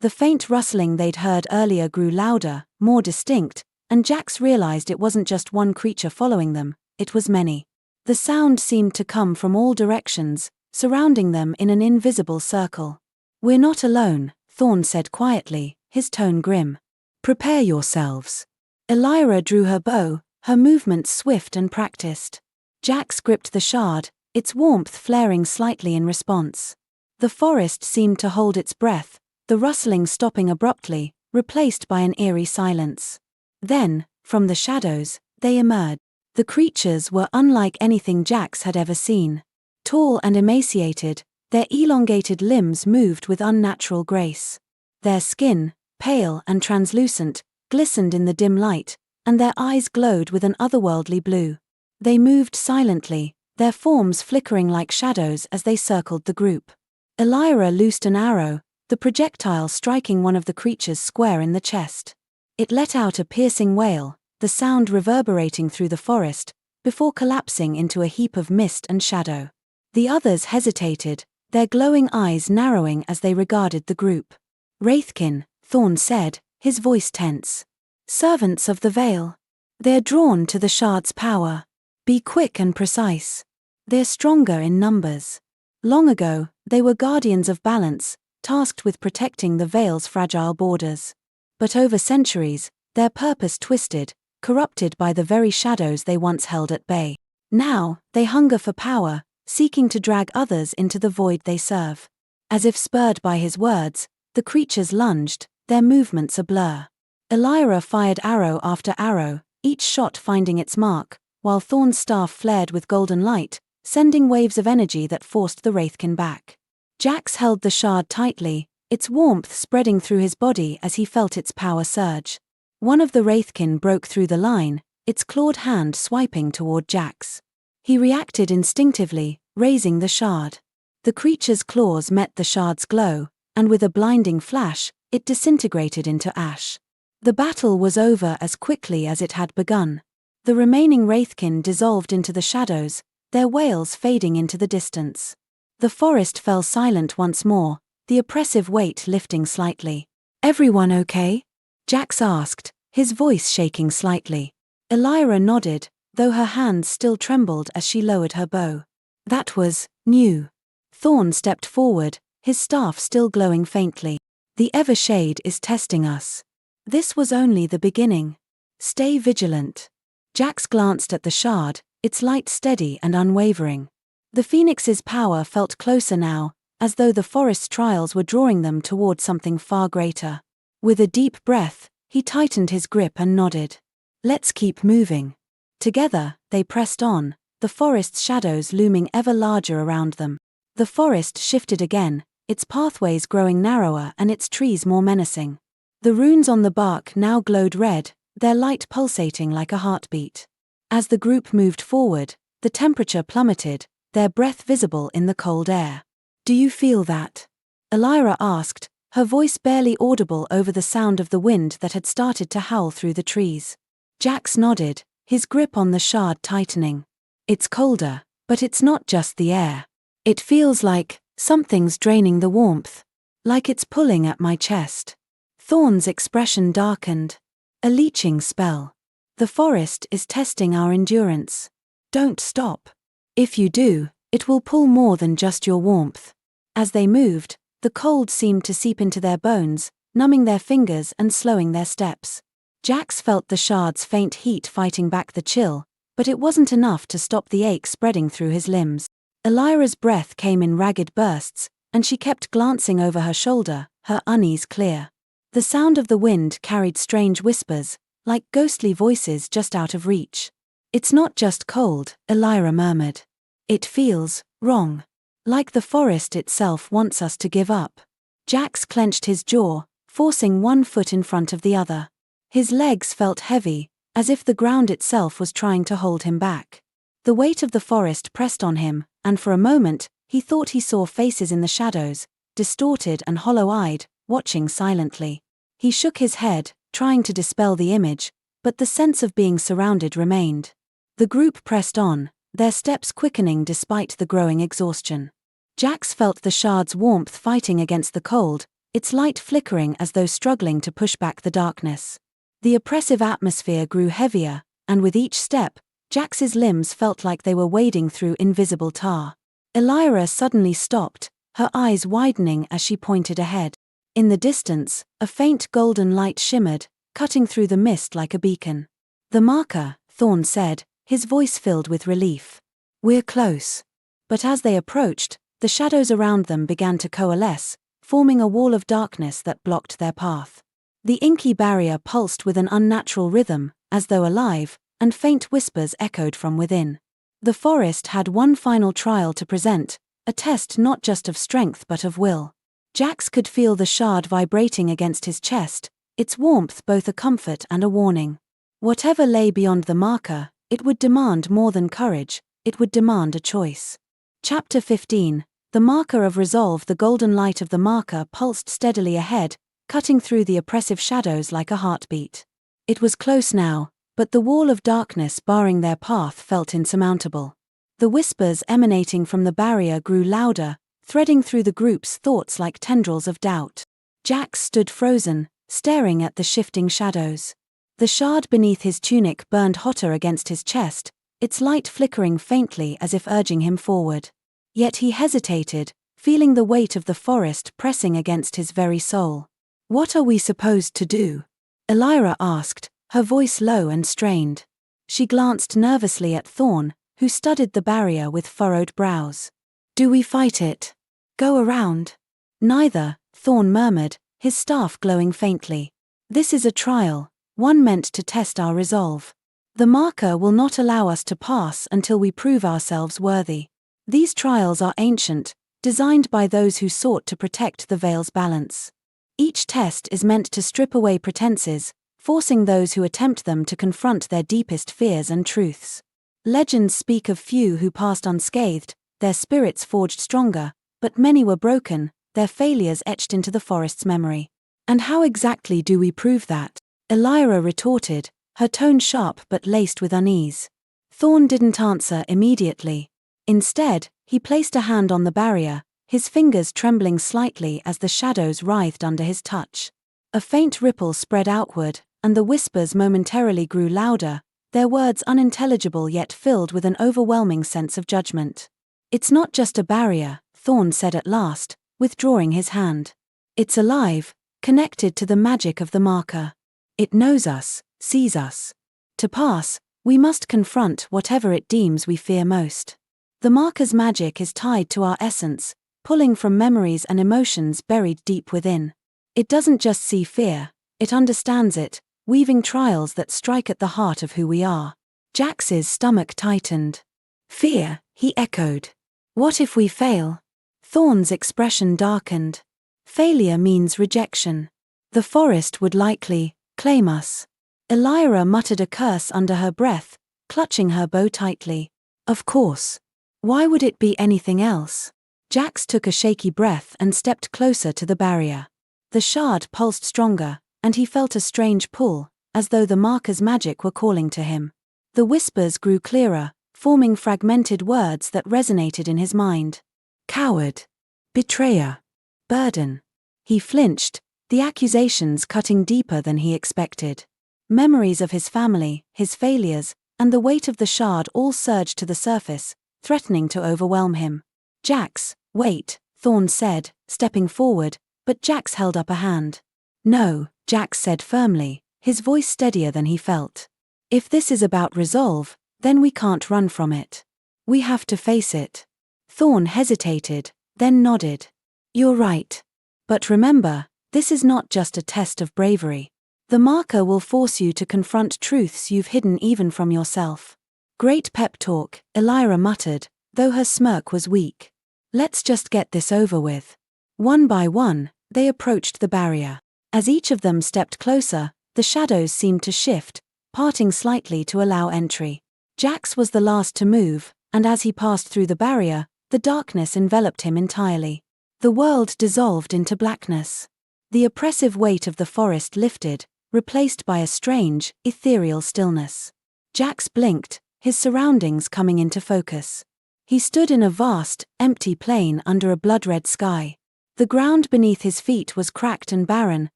The faint rustling they'd heard earlier grew louder, more distinct, and Jax realized it wasn't just one creature following them, it was many. The sound seemed to come from all directions, surrounding them in an invisible circle. "We're not alone," Thorne said quietly, his tone grim. "Prepare yourselves." Elyra drew her bow, her movements swift and practiced. Jax gripped the shard, its warmth flaring slightly in response. The forest seemed to hold its breath, the rustling stopping abruptly, replaced by an eerie silence. Then, from the shadows, they emerged. The creatures were unlike anything Jax had ever seen. Tall and emaciated, their elongated limbs moved with unnatural grace. Their skin, pale and translucent, glistened in the dim light, and their eyes glowed with an otherworldly blue. They moved silently, their forms flickering like shadows as they circled the group. Elyra loosed an arrow, the projectile striking one of the creatures square in the chest. It let out a piercing wail, the sound reverberating through the forest, before collapsing into a heap of mist and shadow. The others hesitated, their glowing eyes narrowing as they regarded the group. "Wraithkin," Thorne said, his voice tense. "Servants of the Veil. They're drawn to the shard's power. Be quick and precise. They're stronger in numbers. Long ago, they were guardians of balance, tasked with protecting the Veil's fragile borders. But over centuries, their purpose twisted, corrupted by the very shadows they once held at bay. Now, they hunger for power, seeking to drag others into the void they serve." As if spurred by his words, the creatures lunged, their movements a blur. Elyra fired arrow after arrow, each shot finding its mark, while Thorne's staff flared with golden light, sending waves of energy that forced the Wraithkin back. Jax held the shard tightly, its warmth spreading through his body as he felt its power surge. One of the Wraithkin broke through the line, its clawed hand swiping toward Jax. He reacted instinctively, raising the shard. The creature's claws met the shard's glow, and with a blinding flash, it disintegrated into ash. The battle was over as quickly as it had begun. The remaining wraithkin dissolved into the shadows, their wails fading into the distance. The forest fell silent once more, the oppressive weight lifting slightly. "Everyone okay?" Jax asked, his voice shaking slightly. Elyra nodded, though her hands still trembled as she lowered her bow. "That was new." Thorne stepped forward, his staff still glowing faintly. "The Evershade is testing us. This was only the beginning. Stay vigilant." Jax glanced at the shard, its light steady and unwavering. The Phoenix's power felt closer now, as though the forest's trials were drawing them toward something far greater. With a deep breath, he tightened his grip and nodded. "Let's keep moving." Together, they pressed on, the forest's shadows looming ever larger around them. The forest shifted again, its pathways growing narrower and its trees more menacing. The runes on the bark now glowed red, their light pulsating like a heartbeat. As the group moved forward, the temperature plummeted, their breath visible in the cold air. "Do you feel that?" Elyra asked, her voice barely audible over the sound of the wind that had started to howl through the trees. Jax nodded, his grip on the shard tightening. "It's colder, but it's not just the air. It feels like something's draining the warmth. Like it's pulling at my chest." Thorne's expression darkened. "A leeching spell. The forest is testing our endurance. Don't stop. If you do, it will pull more than just your warmth." As they moved, the cold seemed to seep into their bones, numbing their fingers and slowing their steps. Jax felt the shard's faint heat fighting back the chill, but it wasn't enough to stop the ache spreading through his limbs. Elyra's breath came in ragged bursts, and she kept glancing over her shoulder, her unease clear. The sound of the wind carried strange whispers, like ghostly voices just out of reach. "It's not just cold," Elyra murmured. "It feels wrong. Like the forest itself wants us to give up." Jax clenched his jaw, forcing one foot in front of the other. His legs felt heavy, as if the ground itself was trying to hold him back. The weight of the forest pressed on him, and for a moment, he thought he saw faces in the shadows, distorted and hollow-eyed, watching silently. He shook his head, trying to dispel the image, but the sense of being surrounded remained. The group pressed on, their steps quickening despite the growing exhaustion. Jax felt the shard's warmth fighting against the cold, its light flickering as though struggling to push back the darkness. The oppressive atmosphere grew heavier, and with each step, Jax's limbs felt like they were wading through invisible tar. Elyra suddenly stopped, her eyes widening as she pointed ahead. In the distance, a faint golden light shimmered, cutting through the mist like a beacon. "The marker," Thorne said, his voice filled with relief. "We're close." But as they approached, the shadows around them began to coalesce, forming a wall of darkness that blocked their path. The inky barrier pulsed with an unnatural rhythm, as though alive, and faint whispers echoed from within. The forest had one final trial to present, a test not just of strength but of will. Jax could feel the shard vibrating against his chest, its warmth both a comfort and a warning. Whatever lay beyond the marker, it would demand more than courage, it would demand a choice. Chapter 15, The Marker of Resolve. The golden light of the marker pulsed steadily ahead, cutting through the oppressive shadows like a heartbeat. It was close now, but the wall of darkness barring their path felt insurmountable. The whispers emanating from the barrier grew louder, threading through the group's thoughts like tendrils of doubt. Jax stood frozen, staring at the shifting shadows. The shard beneath his tunic burned hotter against his chest, its light flickering faintly as if urging him forward. Yet he hesitated, feeling the weight of the forest pressing against his very soul. "What are we supposed to do?" Elyra asked, her voice low and strained. She glanced nervously at Thorne, who studied the barrier with furrowed brows. "Do we fight it? Go around?" "Neither," Thorne murmured, his staff glowing faintly. "This is a trial, one meant to test our resolve. The marker will not allow us to pass until we prove ourselves worthy. These trials are ancient, designed by those who sought to protect the Veil's balance. Each test is meant to strip away pretenses, forcing those who attempt them to confront their deepest fears and truths. Legends speak of few who passed unscathed, their spirits forged stronger, but many were broken, their failures etched into the forest's memory. And how exactly do we prove that? Elyra retorted, her tone sharp but laced with unease. Thorne didn't answer immediately. Instead, he placed a hand on the barrier, his fingers trembling slightly as the shadows writhed under his touch. A faint ripple spread outward, and the whispers momentarily grew louder, their words unintelligible yet filled with an overwhelming sense of judgment. "It's not just a barrier," Thorne said at last, withdrawing his hand. "It's alive, connected to the magic of the marker. It knows us, sees us. To pass, we must confront whatever it deems we fear most. The marker's magic is tied to our essence, pulling from memories and emotions buried deep within. It doesn't just see fear, it understands it, weaving trials that strike at the heart of who we are." Jax's stomach tightened. "Fear," he echoed. "What if we fail?" Thorne's expression darkened. "Failure means rejection. The forest would likely claim us." Elyra muttered a curse under her breath, clutching her bow tightly. "Of course. Why would it be anything else?" Jax took a shaky breath and stepped closer to the barrier. The shard pulsed stronger, and he felt a strange pull, as though the marker's magic were calling to him. The whispers grew clearer, forming fragmented words that resonated in his mind. Coward. Betrayer. Burden. He flinched, the accusations cutting deeper than he expected. Memories of his family, his failures, and the weight of the shard all surged to the surface, threatening to overwhelm him. "Jax, wait," Thorne said, stepping forward, but Jax held up a hand. "No," Jax said firmly, his voice steadier than he felt. "If this is about resolve, then we can't run from it. We have to face it." Thorne hesitated, then nodded. "You're right. But remember, this is not just a test of bravery. The marker will force you to confront truths you've hidden even from yourself." "Great pep talk," Elyra muttered, though her smirk was weak. "Let's just get this over with." One by one, they approached the barrier. As each of them stepped closer, the shadows seemed to shift, parting slightly to allow entry. Jax was the last to move, and as he passed through the barrier, the darkness enveloped him entirely. The world dissolved into blackness. The oppressive weight of the forest lifted, replaced by a strange, ethereal stillness. Jax blinked, his surroundings coming into focus. He stood in a vast, empty plain under a blood-red sky. The ground beneath his feet was cracked and barren,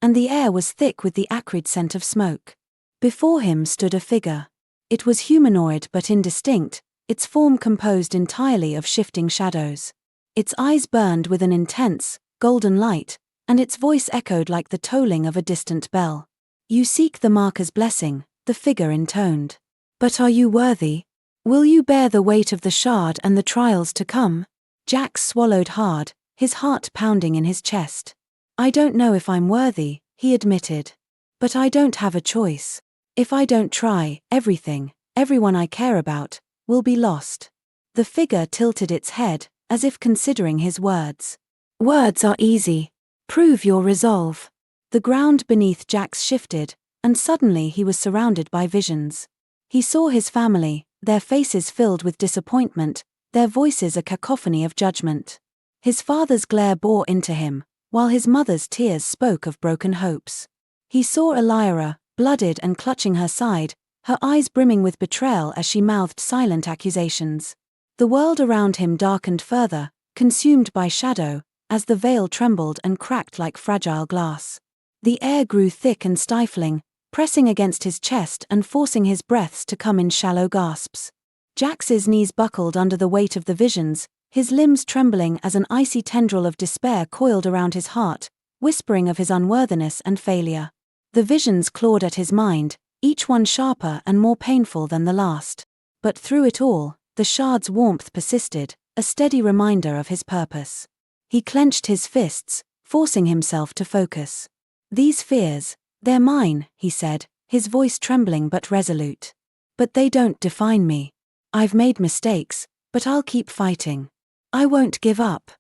and the air was thick with the acrid scent of smoke. Before him stood a figure. It was humanoid but indistinct, its form composed entirely of shifting shadows. Its eyes burned with an intense, golden light, and its voice echoed like the tolling of a distant bell. "You seek the marker's blessing," the figure intoned. "But are you worthy? Will you bear the weight of the shard and the trials to come?" Jax swallowed hard, his heart pounding in his chest. "I don't know if I'm worthy," he admitted. "But I don't have a choice. If I don't try, everyone I care about, will be lost." The figure tilted its head, as if considering his words. "Words are easy. Prove your resolve." The ground beneath Jax shifted, and suddenly he was surrounded by visions. He saw his family, their faces filled with disappointment, their voices a cacophony of judgment. His father's glare bore into him, while his mother's tears spoke of broken hopes. He saw Elyra, blooded and clutching her side, her eyes brimming with betrayal as she mouthed silent accusations. The world around him darkened further, consumed by shadow, as the veil trembled and cracked like fragile glass. The air grew thick and stifling, pressing against his chest and forcing his breaths to come in shallow gasps. Jax's knees buckled under the weight of the visions, his limbs trembling as an icy tendril of despair coiled around his heart, whispering of his unworthiness and failure. The visions clawed at his mind, each one sharper and more painful than the last. But through it all, the shard's warmth persisted, a steady reminder of his purpose. He clenched his fists, forcing himself to focus. "These fears, they're mine," he said, his voice trembling but resolute. "But they don't define me. I've made mistakes, but I'll keep fighting. I won't give up."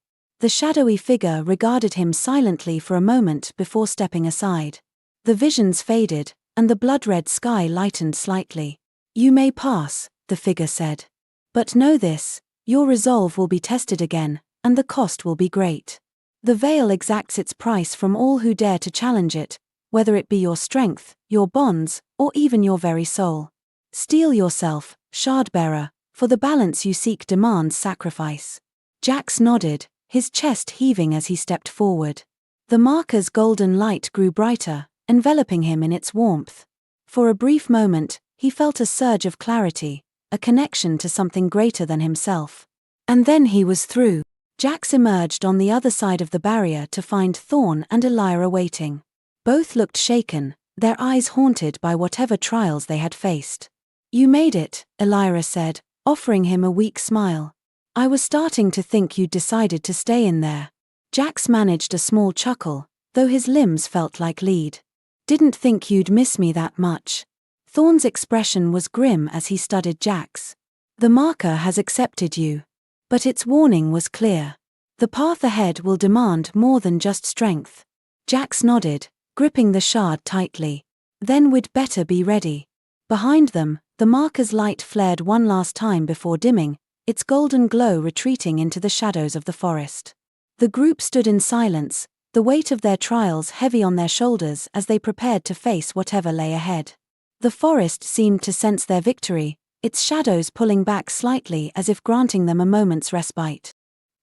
The shadowy figure regarded him silently for a moment before stepping aside. The visions faded, and the blood-red sky lightened slightly. "You may pass," the figure said. But know this, your resolve will be tested again, and the cost will be great. The veil exacts its price from all who dare to challenge it, whether it be your strength, your bonds, or even your very soul. Steel yourself, Shardbearer, for the balance you seek demands sacrifice. Jax nodded, his chest heaving as he stepped forward. The marker's golden light grew brighter, enveloping him in its warmth. For a brief moment, he felt a surge of clarity, a connection to something greater than himself. And then he was through. Jax emerged on the other side of the barrier to find Thorne and Elyra waiting. Both looked shaken, their eyes haunted by whatever trials they had faced. You made it, Elyra said, offering him a weak smile. I was starting to think you'd decided to stay in there. Jax managed a small chuckle, though his limbs felt like lead. Didn't think you'd miss me that much. Thorne's expression was grim as he studied Jax. The marker has accepted you. But its warning was clear. The path ahead will demand more than just strength. Jax nodded, gripping the shard tightly. Then we'd better be ready. Behind them, the marker's light flared one last time before dimming, its golden glow retreating into the shadows of the forest. The group stood in silence, the weight of their trials heavy on their shoulders as they prepared to face whatever lay ahead. The forest seemed to sense their victory, its shadows pulling back slightly as if granting them a moment's respite.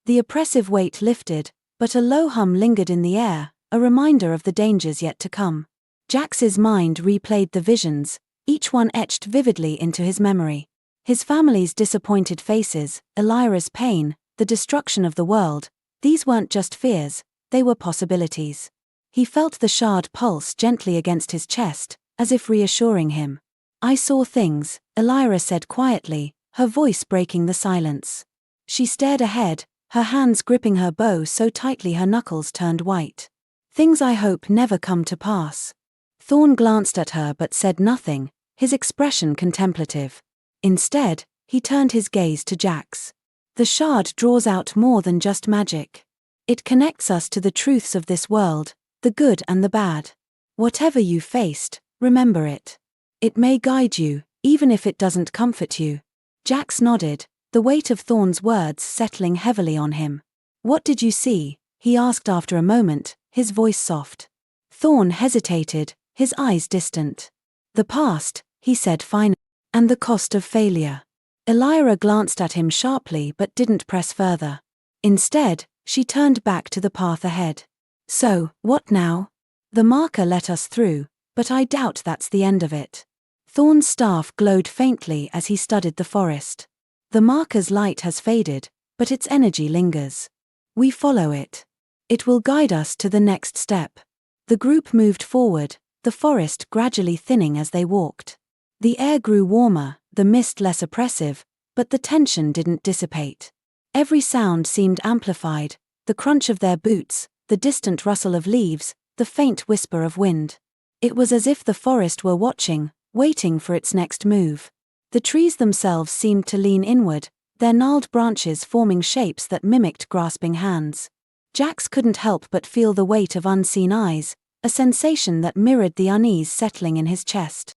The oppressive weight lifted, but a low hum lingered in the air, a reminder of the dangers yet to come. Jax's mind replayed the visions, each one etched vividly into his memory. His family's disappointed faces, Elyra's pain, the destruction of the world, these weren't just fears, they were possibilities. He felt the shard pulse gently against his chest, as if reassuring him. I saw things, Elyra said quietly, her voice breaking the silence. She stared ahead, her hands gripping her bow so tightly her knuckles turned white. Things I hope never come to pass. Thorne glanced at her but said nothing, his expression contemplative. Instead, he turned his gaze to Jax. The shard draws out more than just magic. It connects us to the truths of this world, the good and the bad. Whatever you faced, remember it. It may guide you, even if it doesn't comfort you. Jax nodded, the weight of Thorne's words settling heavily on him. What did you see? He asked after a moment, his voice soft. Thorne hesitated, his eyes distant. The past, he said finally, and the cost of failure. Elyra glanced at him sharply but didn't press further. Instead, she turned back to the path ahead. So, what now? The marker let us through, but I doubt that's the end of it. Thorne's staff glowed faintly as he studied the forest. The marker's light has faded, but its energy lingers. We follow it. It will guide us to the next step. The group moved forward, the forest gradually thinning as they walked. The air grew warmer, the mist less oppressive, but the tension didn't dissipate. Every sound seemed amplified, the crunch of their boots, the distant rustle of leaves, the faint whisper of wind. It was as if the forest were watching, waiting for its next move. The trees themselves seemed to lean inward, their gnarled branches forming shapes that mimicked grasping hands. Jax couldn't help but feel the weight of unseen eyes, a sensation that mirrored the unease settling in his chest.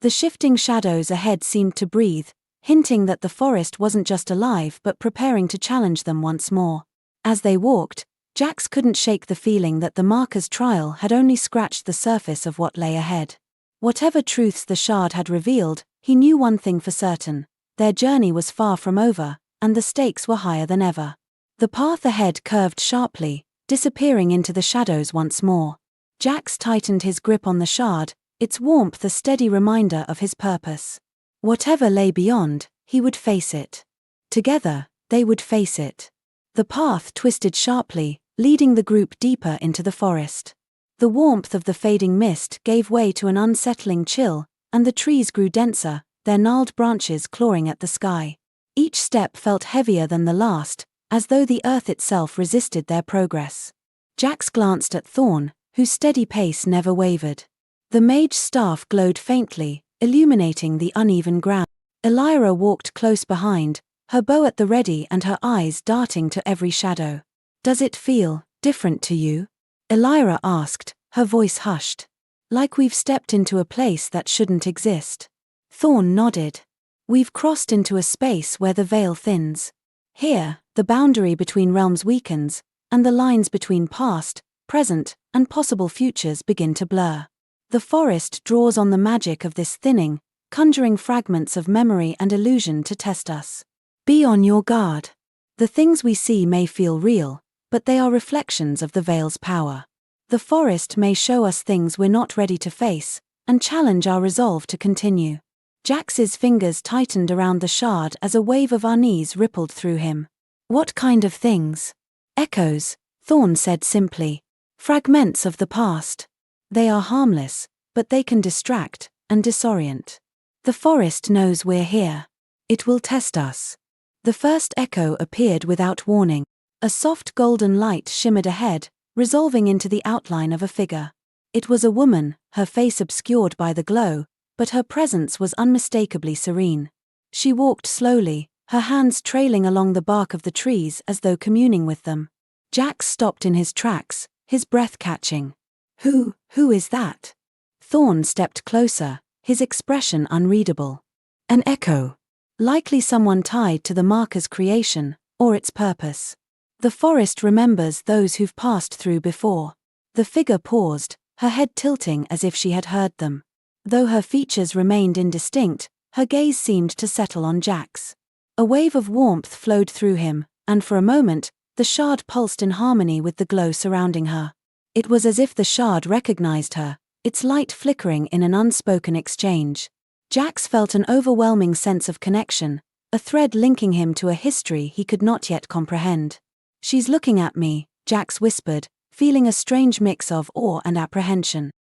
The shifting shadows ahead seemed to breathe, hinting that the forest wasn't just alive but preparing to challenge them once more. As they walked, Jax couldn't shake the feeling that the marker's trial had only scratched the surface of what lay ahead. Whatever truths the shard had revealed, he knew one thing for certain: their journey was far from over, and the stakes were higher than ever. The path ahead curved sharply, disappearing into the shadows once more. Jax tightened his grip on the shard, its warmth a steady reminder of his purpose. Whatever lay beyond, he would face it. Together, they would face it. The path twisted sharply, leading the group deeper into the forest. The warmth of the fading mist gave way to an unsettling chill, and the trees grew denser, their gnarled branches clawing at the sky. Each step felt heavier than the last, as though the earth itself resisted their progress. Jax glanced at Thorne, whose steady pace never wavered. The mage's staff glowed faintly, illuminating the uneven ground. Elyra walked close behind, her bow at the ready and her eyes darting to every shadow. Does it feel different to you? Elyra asked, her voice hushed. Like we've stepped into a place that shouldn't exist. Thorne nodded. We've crossed into a space where the veil thins. Here, the boundary between realms weakens, and the lines between past, present, and possible futures begin to blur. The forest draws on the magic of this thinning, conjuring fragments of memory and illusion to test us. Be on your guard. The things we see may feel real, but they are reflections of the veil's power. The forest may show us things we're not ready to face, and challenge our resolve to continue. Jax's fingers tightened around the shard as a wave of unease rippled through him. What kind of things? Echoes, Thorne said simply. Fragments of the past. They are harmless, but they can distract and disorient. The forest knows we're here. It will test us. The first echo appeared without warning. A soft golden light shimmered ahead, resolving into the outline of a figure. It was a woman, her face obscured by the glow, but her presence was unmistakably serene. She walked slowly, her hands trailing along the bark of the trees as though communing with them. Jax stopped in his tracks, his breath catching. Who is that? Thorne stepped closer, his expression unreadable. An echo. Likely someone tied to the marker's creation, or its purpose. The forest remembers those who've passed through before. The figure paused, her head tilting as if she had heard them. Though her features remained indistinct, her gaze seemed to settle on Jax. A wave of warmth flowed through him, and for a moment, the shard pulsed in harmony with the glow surrounding her. It was as if the shard recognized her, its light flickering in an unspoken exchange. Jax felt an overwhelming sense of connection, a thread linking him to a history he could not yet comprehend. She's looking at me, Jax whispered, feeling a strange mix of awe and apprehension.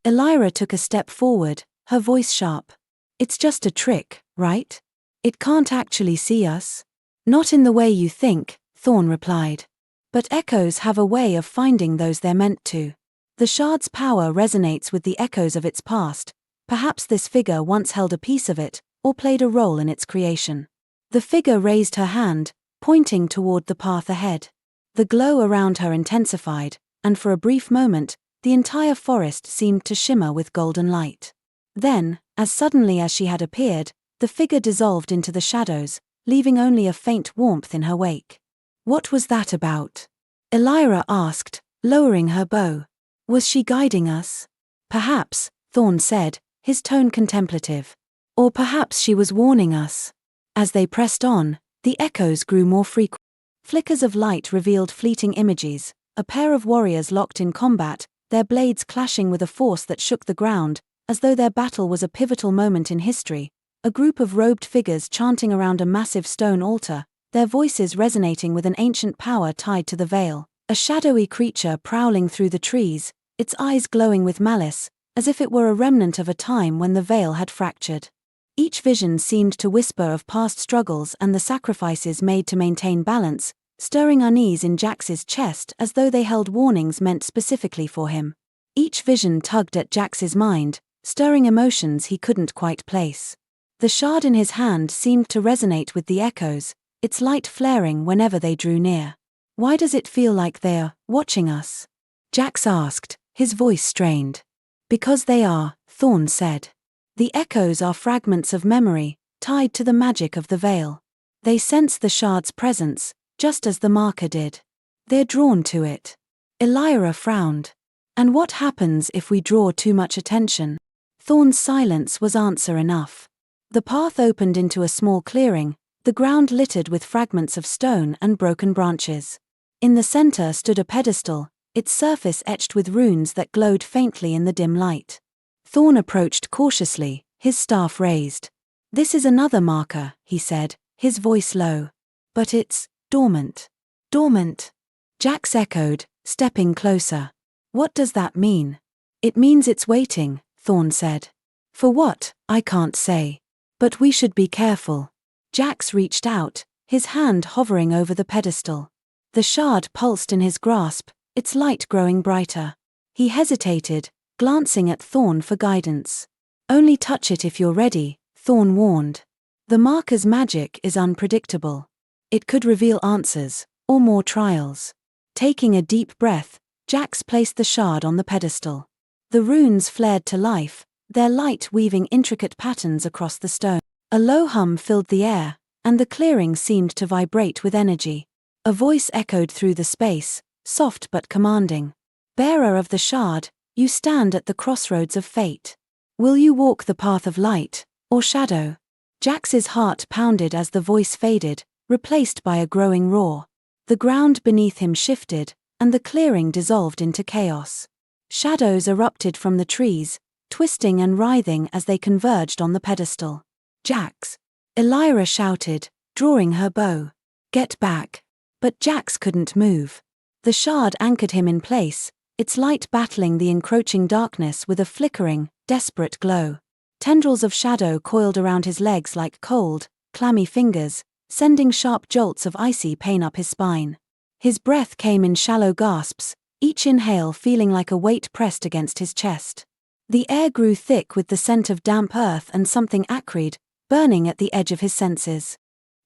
Elyra took a step forward, her voice sharp. It's just a trick, right? It can't actually see us? Not in the way you think, Thorne replied. But echoes have a way of finding those they're meant to. The shard's power resonates with the echoes of its past. Perhaps this figure once held a piece of it, or played a role in its creation. The figure raised her hand, pointing toward the path ahead. The glow around her intensified, and for a brief moment, the entire forest seemed to shimmer with golden light. Then, as suddenly as she had appeared, the figure dissolved into the shadows, leaving only a faint warmth in her wake. What was that about? Elyra asked, lowering her bow. Was she guiding us? Perhaps, Thorne said, his tone contemplative. Or perhaps she was warning us. As they pressed on, the echoes grew more frequent. Flickers of light revealed fleeting images, a pair of warriors locked in combat, their blades clashing with a force that shook the ground, as though their battle was a pivotal moment in history. A group of robed figures chanting around a massive stone altar, their voices resonating with an ancient power tied to the veil. A shadowy creature prowling through the trees, its eyes glowing with malice, as if it were a remnant of a time when the veil had fractured. Each vision seemed to whisper of past struggles and the sacrifices made to maintain balance, stirring unease in Jax's chest as though they held warnings meant specifically for him. Each vision tugged at Jax's mind, stirring emotions he couldn't quite place. The shard in his hand seemed to resonate with the echoes, its light flaring whenever they drew near. Why does it feel like they're watching us? Jax asked, his voice strained. Because they are, Thorne said. The echoes are fragments of memory, tied to the magic of the veil. They sense the shard's presence, just as the marker did. They're drawn to it. Elyra frowned. And what happens if we draw too much attention? Thorne's silence was answer enough. The path opened into a small clearing, the ground littered with fragments of stone and broken branches. In the center stood a pedestal, its surface etched with runes that glowed faintly in the dim light. Thorne approached cautiously, his staff raised. This is another marker, he said, his voice low. But it's dormant. Dormant? Jax echoed, stepping closer. What does that mean? It means it's waiting, Thorne said. For what, I can't say. But we should be careful. Jax reached out, his hand hovering over the pedestal. The shard pulsed in his grasp, its light growing brighter. He hesitated, glancing at Thorne for guidance. Only touch it if you're ready, Thorne warned. The marker's magic is unpredictable. It could reveal answers, or more trials. Taking a deep breath, Jax placed the shard on the pedestal. The runes flared to life, their light weaving intricate patterns across the stone. A low hum filled the air, and the clearing seemed to vibrate with energy. A voice echoed through the space, soft but commanding. "Bearer of the shard, you stand at the crossroads of fate. Will you walk the path of light, or shadow?" Jax's heart pounded as the voice faded, replaced by a growing roar. The ground beneath him shifted, and the clearing dissolved into chaos. Shadows erupted from the trees, twisting and writhing as they converged on the pedestal. "Jax!" Elyra shouted, drawing her bow. "Get back!" But Jax couldn't move. The shard anchored him in place, its light battling the encroaching darkness with a flickering, desperate glow. Tendrils of shadow coiled around his legs like cold, clammy fingers, sending sharp jolts of icy pain up his spine. His breath came in shallow gasps, each inhale feeling like a weight pressed against his chest. The air grew thick with the scent of damp earth and something acrid, burning at the edge of his senses.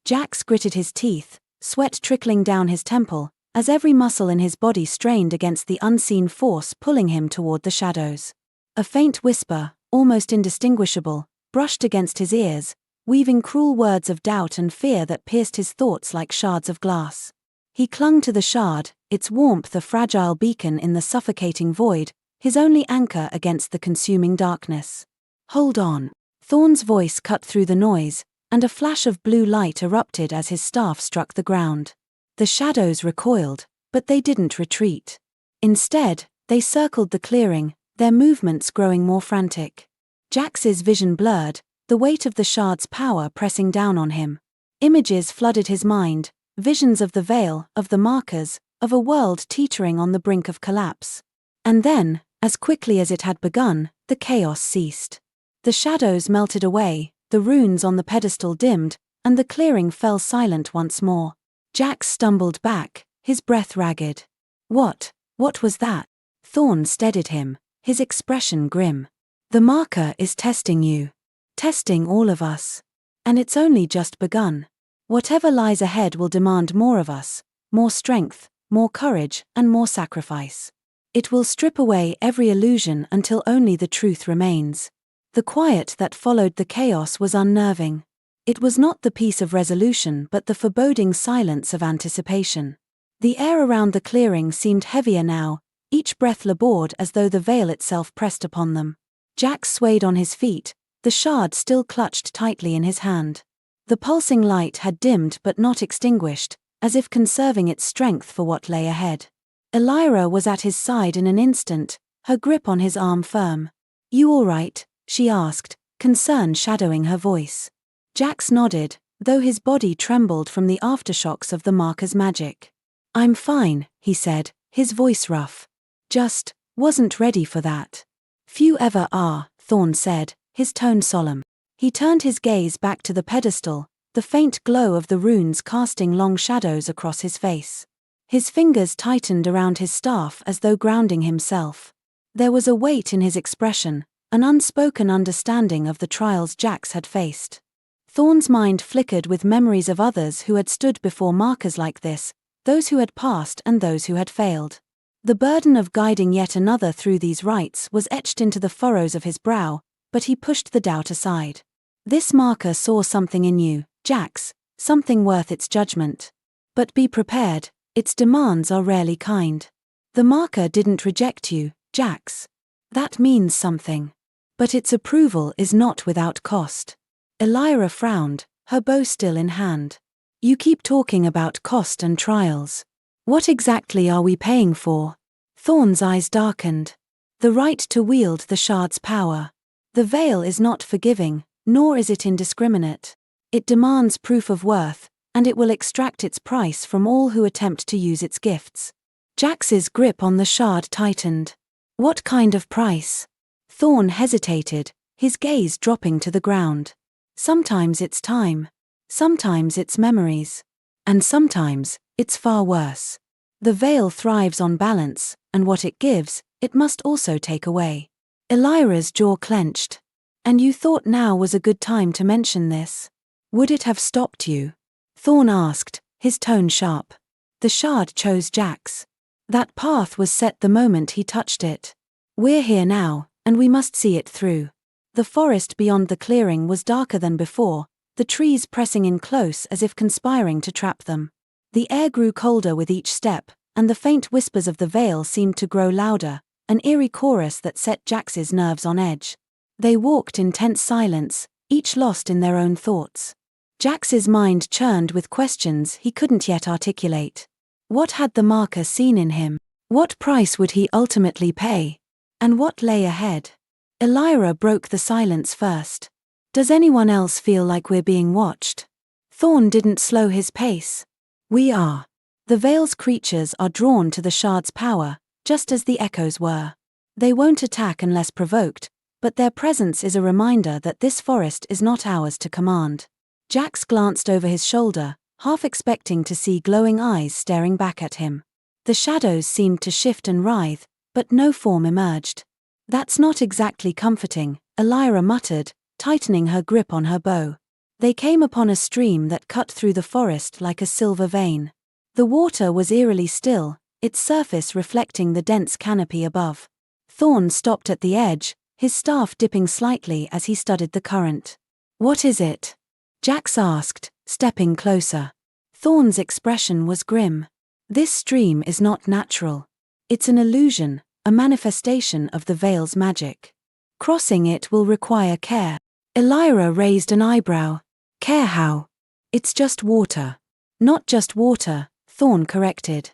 Jax gritted his teeth, sweat trickling down his temple, as every muscle in his body strained against the unseen force pulling him toward the shadows. A faint whisper, almost indistinguishable, brushed against his ears, weaving cruel words of doubt and fear that pierced his thoughts like shards of glass. He clung to the shard, its warmth a fragile beacon in the suffocating void, his only anchor against the consuming darkness. "Hold on." Thorne's voice cut through the noise, and a flash of blue light erupted as his staff struck the ground. The shadows recoiled, but they didn't retreat. Instead, they circled the clearing, their movements growing more frantic. Jax's vision blurred, the weight of the shard's power pressing down on him. Images flooded his mind, visions of the veil, of the markers, of a world teetering on the brink of collapse. And then, as quickly as it had begun, the chaos ceased. The shadows melted away, the runes on the pedestal dimmed, and the clearing fell silent once more. Jax stumbled back, his breath ragged. What was that?" Thorne steadied him, his expression grim. "The marker is testing you. Testing all of us. And it's only just begun. Whatever lies ahead will demand more of us, more strength, more courage, and more sacrifice. It will strip away every illusion until only the truth remains." The quiet that followed the chaos was unnerving. It was not the peace of resolution but the foreboding silence of anticipation. The air around the clearing seemed heavier now, each breath labored as though the veil itself pressed upon them. Jax swayed on his feet, the shard still clutched tightly in his hand. The pulsing light had dimmed but not extinguished, as if conserving its strength for what lay ahead. Elyra was at his side in an instant, her grip on his arm firm. "You all right?" she asked, concern shadowing her voice. Jax nodded, though his body trembled from the aftershocks of the marker's magic. "I'm fine," he said, his voice rough. "Just wasn't ready for that." "Few ever are," Thorne said, his tone solemn. He turned his gaze back to the pedestal, the faint glow of the runes casting long shadows across his face. His fingers tightened around his staff as though grounding himself. There was a weight in his expression, an unspoken understanding of the trials Jax had faced. Thorne's mind flickered with memories of others who had stood before markers like this, those who had passed and those who had failed. The burden of guiding yet another through these rites was etched into the furrows of his brow, but he pushed the doubt aside. This marker saw something in you, Jax, something worth its judgment. But be prepared, its demands are rarely kind. The marker didn't reject you, Jax. That means something. But its approval is not without cost. Elyra frowned, her bow still in hand. "You keep talking about cost and trials. What exactly are we paying for?" Thorne's eyes darkened. "The right to wield the shard's power. The veil is not forgiving, nor is it indiscriminate. It demands proof of worth, and it will extract its price from all who attempt to use its gifts." Jax's grip on the shard tightened. "What kind of price?" Thorne hesitated, his gaze dropping to the ground. "Sometimes it's time. Sometimes it's memories. And sometimes, it's far worse. The veil thrives on balance, and what it gives, it must also take away." Elyra's jaw clenched. "And you thought now was a good time to mention this? Would it have stopped you?" Thorne asked, his tone sharp. "The shard chose Jax. That path was set the moment he touched it. We're here now, and we must see it through." The forest beyond the clearing was darker than before, the trees pressing in close as if conspiring to trap them. The air grew colder with each step, and the faint whispers of the veil seemed to grow louder, an eerie chorus that set Jax's nerves on edge. They walked in tense silence, each lost in their own thoughts. Jax's mind churned with questions he couldn't yet articulate. What had the marker seen in him? What price would he ultimately pay? And what lay ahead? Elyra broke the silence first. Does anyone else feel like we're being watched? Thorne didn't slow his pace. We are. The Veil's creatures are drawn to the shard's power, just as the echoes were. They won't attack unless provoked, but their presence is a reminder that this forest is not ours to command. Jax glanced over his shoulder, half expecting to see glowing eyes staring back at him. The shadows seemed to shift and writhe, but no form emerged. That's not exactly comforting, Elyra muttered, tightening her grip on her bow. They came upon a stream that cut through the forest like a silver vein. The water was eerily still, its surface reflecting the dense canopy above. Thorne stopped at the edge, his staff dipping slightly as he studied the current. What is it? Jax asked, stepping closer. Thorne's expression was grim. This stream is not natural. It's an illusion, a manifestation of the Veil's magic. Crossing it will require care. Elyra raised an eyebrow. Care how? It's just water. Not just water, Thorne corrected.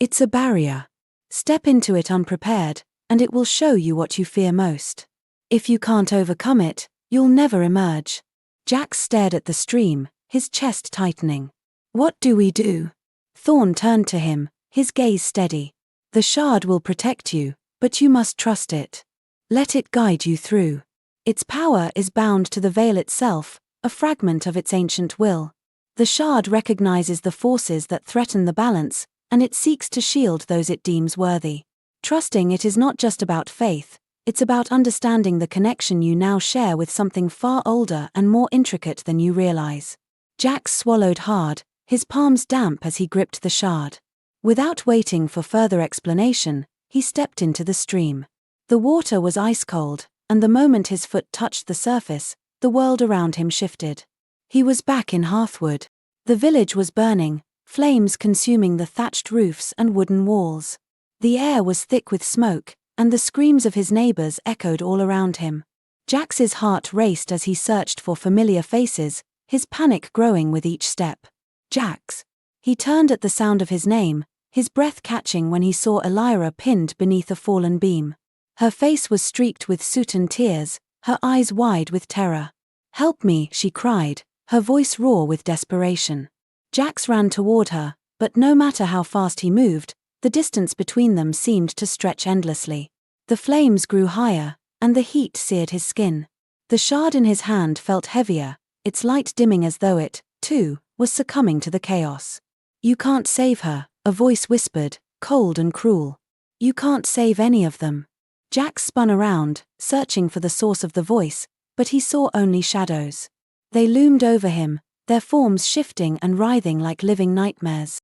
It's a barrier. Step into it unprepared, and it will show you what you fear most. If you can't overcome it, you'll never emerge. Jax stared at the stream, his chest tightening. What do we do? Thorne turned to him, his gaze steady. The shard will protect you, but you must trust it. Let it guide you through. Its power is bound to the Veil itself, a fragment of its ancient will. The shard recognizes the forces that threaten the balance, and it seeks to shield those it deems worthy. Trusting it is not just about faith, it's about understanding the connection you now share with something far older and more intricate than you realize. Jax swallowed hard, his palms damp as he gripped the shard. Without waiting for further explanation, he stepped into the stream. The water was ice-cold, and the moment his foot touched the surface, the world around him shifted. He was back in Hearthwood. The village was burning, flames consuming the thatched roofs and wooden walls. The air was thick with smoke, and the screams of his neighbors echoed all around him. Jax's heart raced as he searched for familiar faces, his panic growing with each step. Jax. He turned at the sound of his name, his breath catching when he saw Elyra pinned beneath a fallen beam. Her face was streaked with soot and tears, her eyes wide with terror. "Help me," she cried, her voice raw with desperation. Jax ran toward her, but no matter how fast he moved, the distance between them seemed to stretch endlessly. The flames grew higher, and the heat seared his skin. The shard in his hand felt heavier, its light dimming as though it, too, was succumbing to the chaos. "You can't save her," a voice whispered, cold and cruel. "You can't save any of them." Jax spun around, searching for the source of the voice, but he saw only shadows. They loomed over him, their forms shifting and writhing like living nightmares.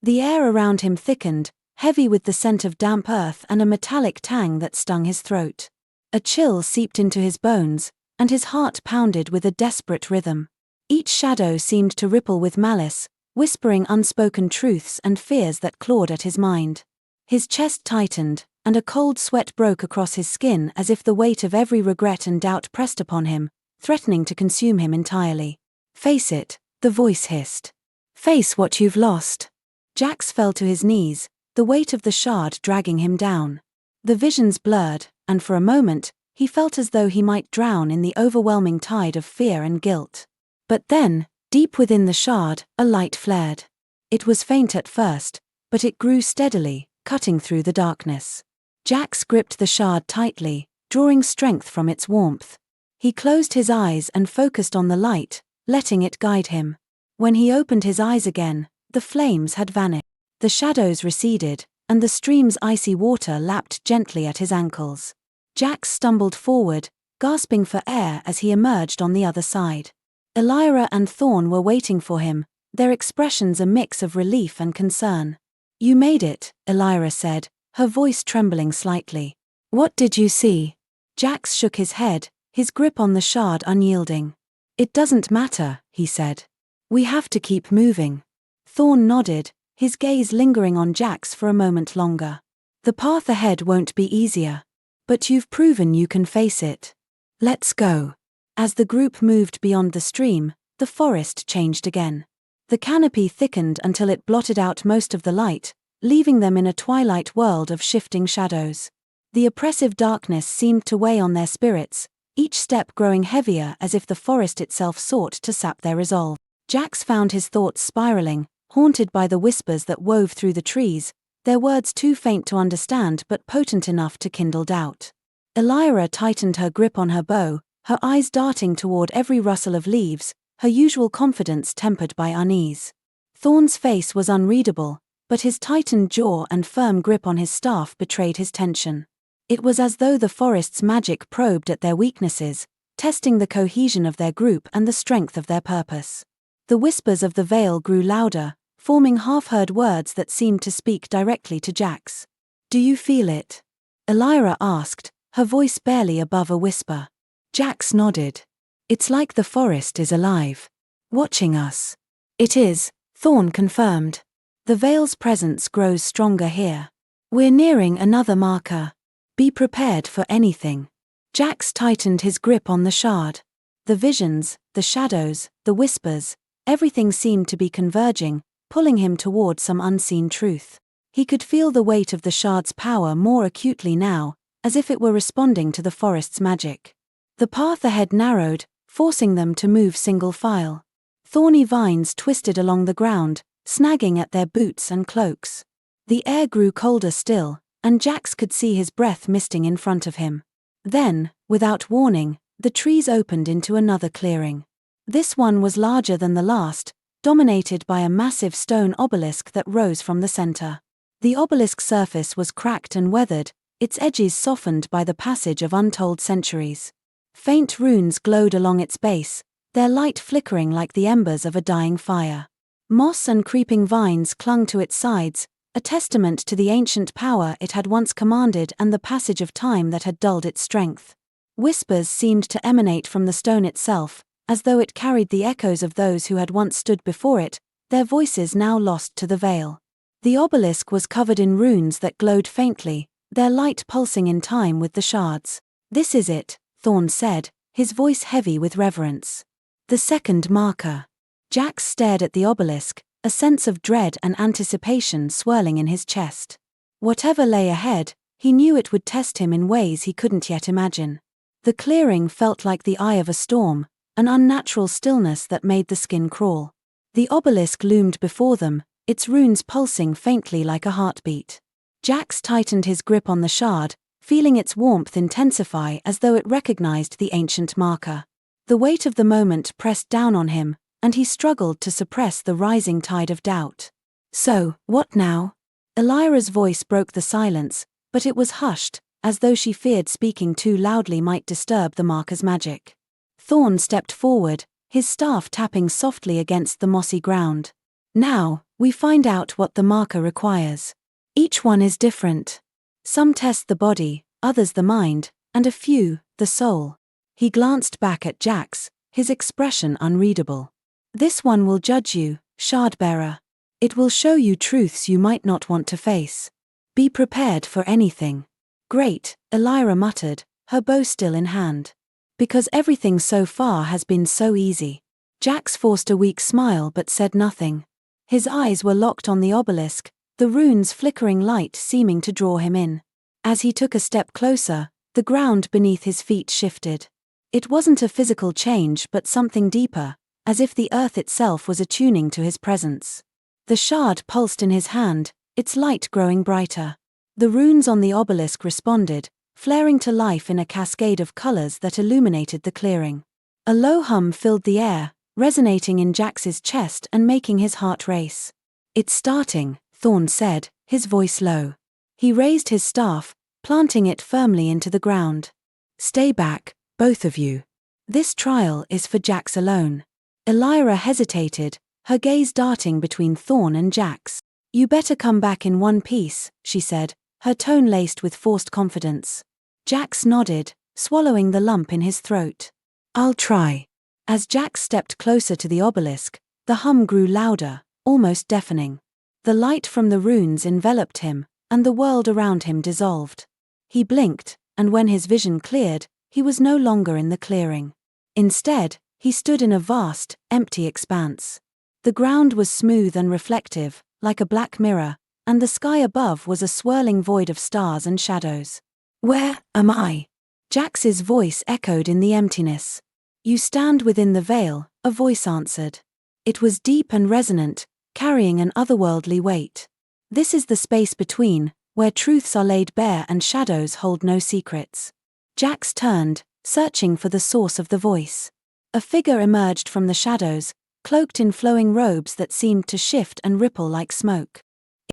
The air around him thickened, heavy with the scent of damp earth and a metallic tang that stung his throat. A chill seeped into his bones, and his heart pounded with a desperate rhythm. Each shadow seemed to ripple with malice, whispering unspoken truths and fears that clawed at his mind. His chest tightened, and a cold sweat broke across his skin as if the weight of every regret and doubt pressed upon him, threatening to consume him entirely. "Face it," the voice hissed. "Face what you've lost." Jax fell to his knees, the weight of the shard dragging him down. The visions blurred, and for a moment, he felt as though he might drown in the overwhelming tide of fear and guilt. But then, deep within the shard, a light flared. It was faint at first, but it grew steadily, cutting through the darkness. Jax gripped the shard tightly, drawing strength from its warmth. He closed his eyes and focused on the light, letting it guide him. When he opened his eyes again, the flames had vanished. The shadows receded, and the stream's icy water lapped gently at his ankles. Jax stumbled forward, gasping for air as he emerged on the other side. Elyra and Thorne were waiting for him, their expressions a mix of relief and concern. "You made it," Elyra said, her voice trembling slightly. "What did you see?" Jax shook his head, his grip on the shard unyielding. It doesn't matter, he said. We have to keep moving. Thorne nodded, his gaze lingering on Jax for a moment longer. The path ahead won't be easier. But you've proven you can face it. Let's go. As the group moved beyond the stream, the forest changed again. The canopy thickened until it blotted out most of the light, leaving them in a twilight world of shifting shadows. The oppressive darkness seemed to weigh on their spirits, each step growing heavier as if the forest itself sought to sap their resolve. Jax found his thoughts spiraling, haunted by the whispers that wove through the trees, their words too faint to understand but potent enough to kindle doubt. Elyra tightened her grip on her bow, her eyes darting toward every rustle of leaves, her usual confidence tempered by unease. Thorne's face was unreadable, but his tightened jaw and firm grip on his staff betrayed his tension. It was as though the forest's magic probed at their weaknesses, testing the cohesion of their group and the strength of their purpose. The whispers of the veil grew louder, forming half-heard words that seemed to speak directly to Jax. Do you feel it? Elyra asked, her voice barely above a whisper. Jax nodded. It's like the forest is alive. Watching us. It is, Thorne confirmed. The veil's presence grows stronger here. We're nearing another marker. Be prepared for anything. Jax tightened his grip on the shard. The visions, the shadows, the whispers, everything seemed to be converging, pulling him toward some unseen truth. He could feel the weight of the shard's power more acutely now, as if it were responding to the forest's magic. The path ahead narrowed, forcing them to move single file. Thorny vines twisted along the ground, snagging at their boots and cloaks. The air grew colder still, and Jax could see his breath misting in front of him. Then, without warning, the trees opened into another clearing. This one was larger than the last, dominated by a massive stone obelisk that rose from the center. The obelisk's surface was cracked and weathered, its edges softened by the passage of untold centuries. Faint runes glowed along its base, their light flickering like the embers of a dying fire. Moss and creeping vines clung to its sides, a testament to the ancient power it had once commanded and the passage of time that had dulled its strength. Whispers seemed to emanate from the stone itself, as though it carried the echoes of those who had once stood before it, their voices now lost to the veil. The obelisk was covered in runes that glowed faintly, their light pulsing in time with the shards. This is it, Thorne said, his voice heavy with reverence. The second marker. Jax stared at the obelisk, a sense of dread and anticipation swirling in his chest. Whatever lay ahead, he knew it would test him in ways he couldn't yet imagine. The clearing felt like the eye of a storm, an unnatural stillness that made the skin crawl. The obelisk loomed before them, its runes pulsing faintly like a heartbeat. Jax tightened his grip on the shard, feeling its warmth intensify as though it recognized the ancient marker. The weight of the moment pressed down on him, and he struggled to suppress the rising tide of doubt. So, what now? Elyra's voice broke the silence, but it was hushed, as though she feared speaking too loudly might disturb the marker's magic. Thorne stepped forward, his staff tapping softly against the mossy ground. Now, we find out what the marker requires. Each one is different. Some test the body, others the mind, and a few, the soul. He glanced back at Jax, his expression unreadable. This one will judge you, Shardbearer. It will show you truths you might not want to face. Be prepared for anything. Great, Elyra muttered, her bow still in hand. Because everything so far has been so easy. Jax forced a weak smile but said nothing. His eyes were locked on the obelisk, the runes' flickering light seeming to draw him in. As he took a step closer, the ground beneath his feet shifted. It wasn't a physical change but something deeper, as if the earth itself was attuning to his presence. The shard pulsed in his hand, its light growing brighter. The runes on the obelisk responded, flaring to life in a cascade of colors that illuminated the clearing. A low hum filled the air, resonating in Jax's chest and making his heart race. It's starting, Thorne said, his voice low. He raised his staff, planting it firmly into the ground. Stay back, both of you. This trial is for Jax alone. Elyra hesitated, her gaze darting between Thorne and Jax. You better come back in one piece, she said, her tone laced with forced confidence. Jax nodded, swallowing the lump in his throat. I'll try. As Jax stepped closer to the obelisk, the hum grew louder, almost deafening. The light from the runes enveloped him, and the world around him dissolved. He blinked, and when his vision cleared, he was no longer in the clearing. Instead, he stood in a vast, empty expanse. The ground was smooth and reflective, like a black mirror, and the sky above was a swirling void of stars and shadows. "Where am I?" Jax's voice echoed in the emptiness. "You stand within the veil," a voice answered. It was deep and resonant, carrying an otherworldly weight. "This is the space between, where truths are laid bare and shadows hold no secrets." Jax turned, searching for the source of the voice. A figure emerged from the shadows, cloaked in flowing robes that seemed to shift and ripple like smoke.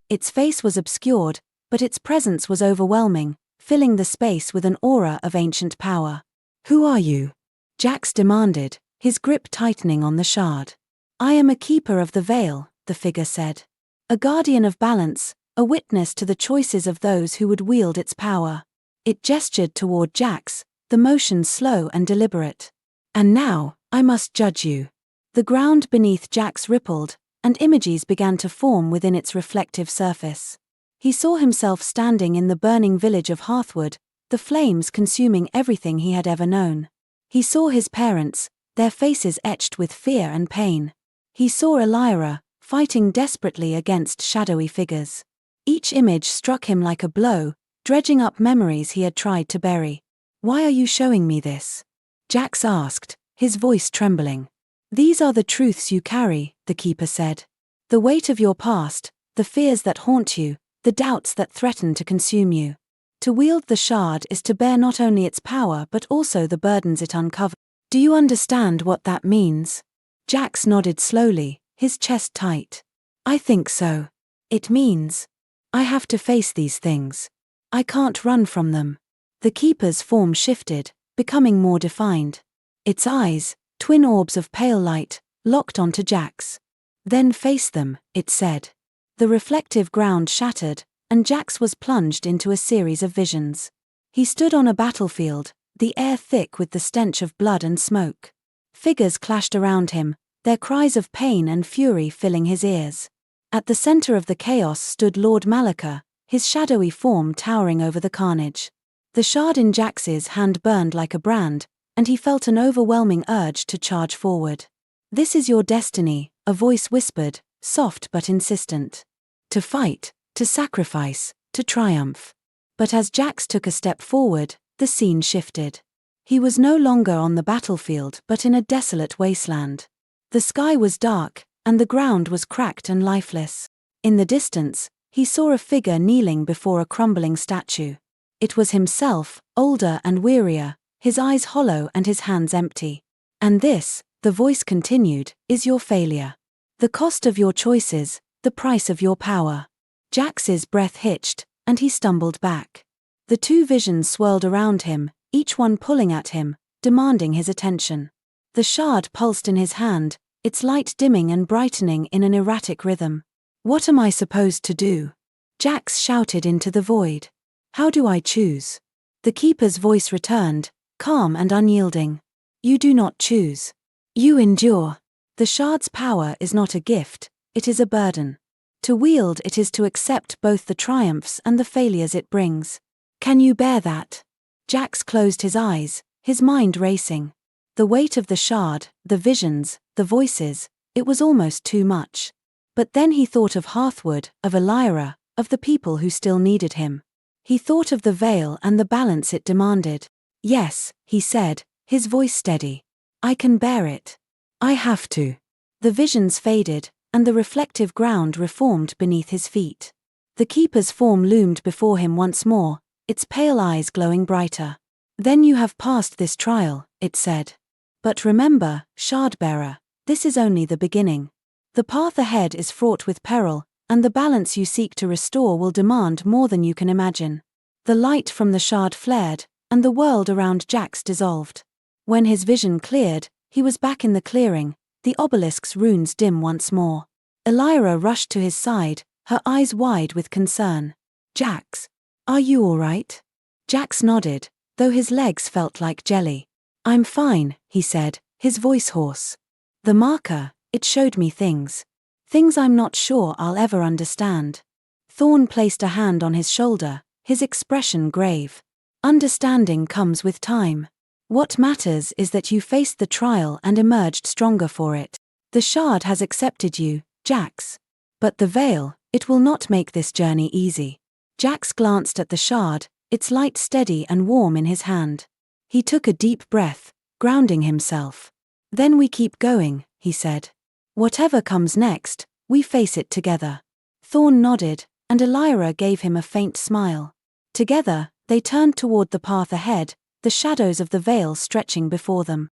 Its face was obscured, but its presence was overwhelming, filling the space with an aura of ancient power. "Who are you?" Jax demanded, his grip tightening on the shard. "I am a keeper of the veil," the figure said. "A guardian of balance, a witness to the choices of those who would wield its power." It gestured toward Jax, the motion slow and deliberate. "And now, I must judge you." The ground beneath Jax rippled, and images began to form within its reflective surface. He saw himself standing in the burning village of Hearthwood, the flames consuming everything he had ever known. He saw his parents, their faces etched with fear and pain. He saw Elyra, fighting desperately against shadowy figures. Each image struck him like a blow, dredging up memories he had tried to bury. "Why are you showing me this?" Jax asked, his voice trembling. "These are the truths you carry," the keeper said. "The weight of your past, the fears that haunt you, the doubts that threaten to consume you. To wield the shard is to bear not only its power but also the burdens it uncovers. Do you understand what that means?" Jax nodded slowly, his chest tight. "I think so. It means I have to face these things. I can't run from them." The keeper's form shifted, becoming more defined. Its eyes, twin orbs of pale light, locked onto Jax. "Then face them," it said. The reflective ground shattered, and Jax was plunged into a series of visions. He stood on a battlefield, the air thick with the stench of blood and smoke. Figures clashed around him, their cries of pain and fury filling his ears. At the center of the chaos stood Lord Malika, his shadowy form towering over the carnage. The shard in Jax's hand burned like a brand, and he felt an overwhelming urge to charge forward. "This is your destiny," a voice whispered, soft but insistent. "To fight, to sacrifice, to triumph." But as Jax took a step forward, the scene shifted. He was no longer on the battlefield but in a desolate wasteland. The sky was dark, and the ground was cracked and lifeless. In the distance, he saw a figure kneeling before a crumbling statue. It was himself, older and wearier, his eyes hollow and his hands empty. "And this," the voice continued, "is your failure. The cost of your choices, the price of your power." Jax's breath hitched, and he stumbled back. The two visions swirled around him, each one pulling at him, demanding his attention. The shard pulsed in his hand, its light dimming and brightening in an erratic rhythm. "What am I supposed to do?" Jax shouted into the void. "How do I choose?" The keeper's voice returned, calm and unyielding. "You do not choose. You endure. The shard's power is not a gift, it is a burden. To wield it is to accept both the triumphs and the failures it brings. Can you bear that?" Jax closed his eyes, his mind racing. The weight of the shard, the visions, the voices, it was almost too much. But then he thought of Hearthwood, of Elyra, of the people who still needed him. He thought of the veil and the balance it demanded. "Yes," he said, his voice steady. "I can bear it. I have to." The visions faded, and the reflective ground reformed beneath his feet. The keeper's form loomed before him once more, its pale eyes glowing brighter. "Then you have passed this trial," it said. "But remember, Shardbearer, this is only the beginning. The path ahead is fraught with peril, and the balance you seek to restore will demand more than you can imagine." The light from the shard flared, and the world around Jax dissolved. When his vision cleared, he was back in the clearing, the obelisk's runes dim once more. Elyra rushed to his side, her eyes wide with concern. "Jax, are you all right?" Jax nodded, though his legs felt like jelly. "I'm fine," he said, his voice hoarse. The marker, it showed me things. Things I'm not sure I'll ever understand. Thorne placed a hand on his shoulder, his expression grave. Understanding comes with time. What matters is that you faced the trial and emerged stronger for it. The shard has accepted you, Jax. But the veil, it will not make this journey easy. Jax glanced at the shard, its light steady and warm in his hand. He took a deep breath, grounding himself. Then we keep going, he said. Whatever comes next, we face it together. Thorne nodded, and Elyra gave him a faint smile. Together, they turned toward the path ahead, the shadows of the veil stretching before them.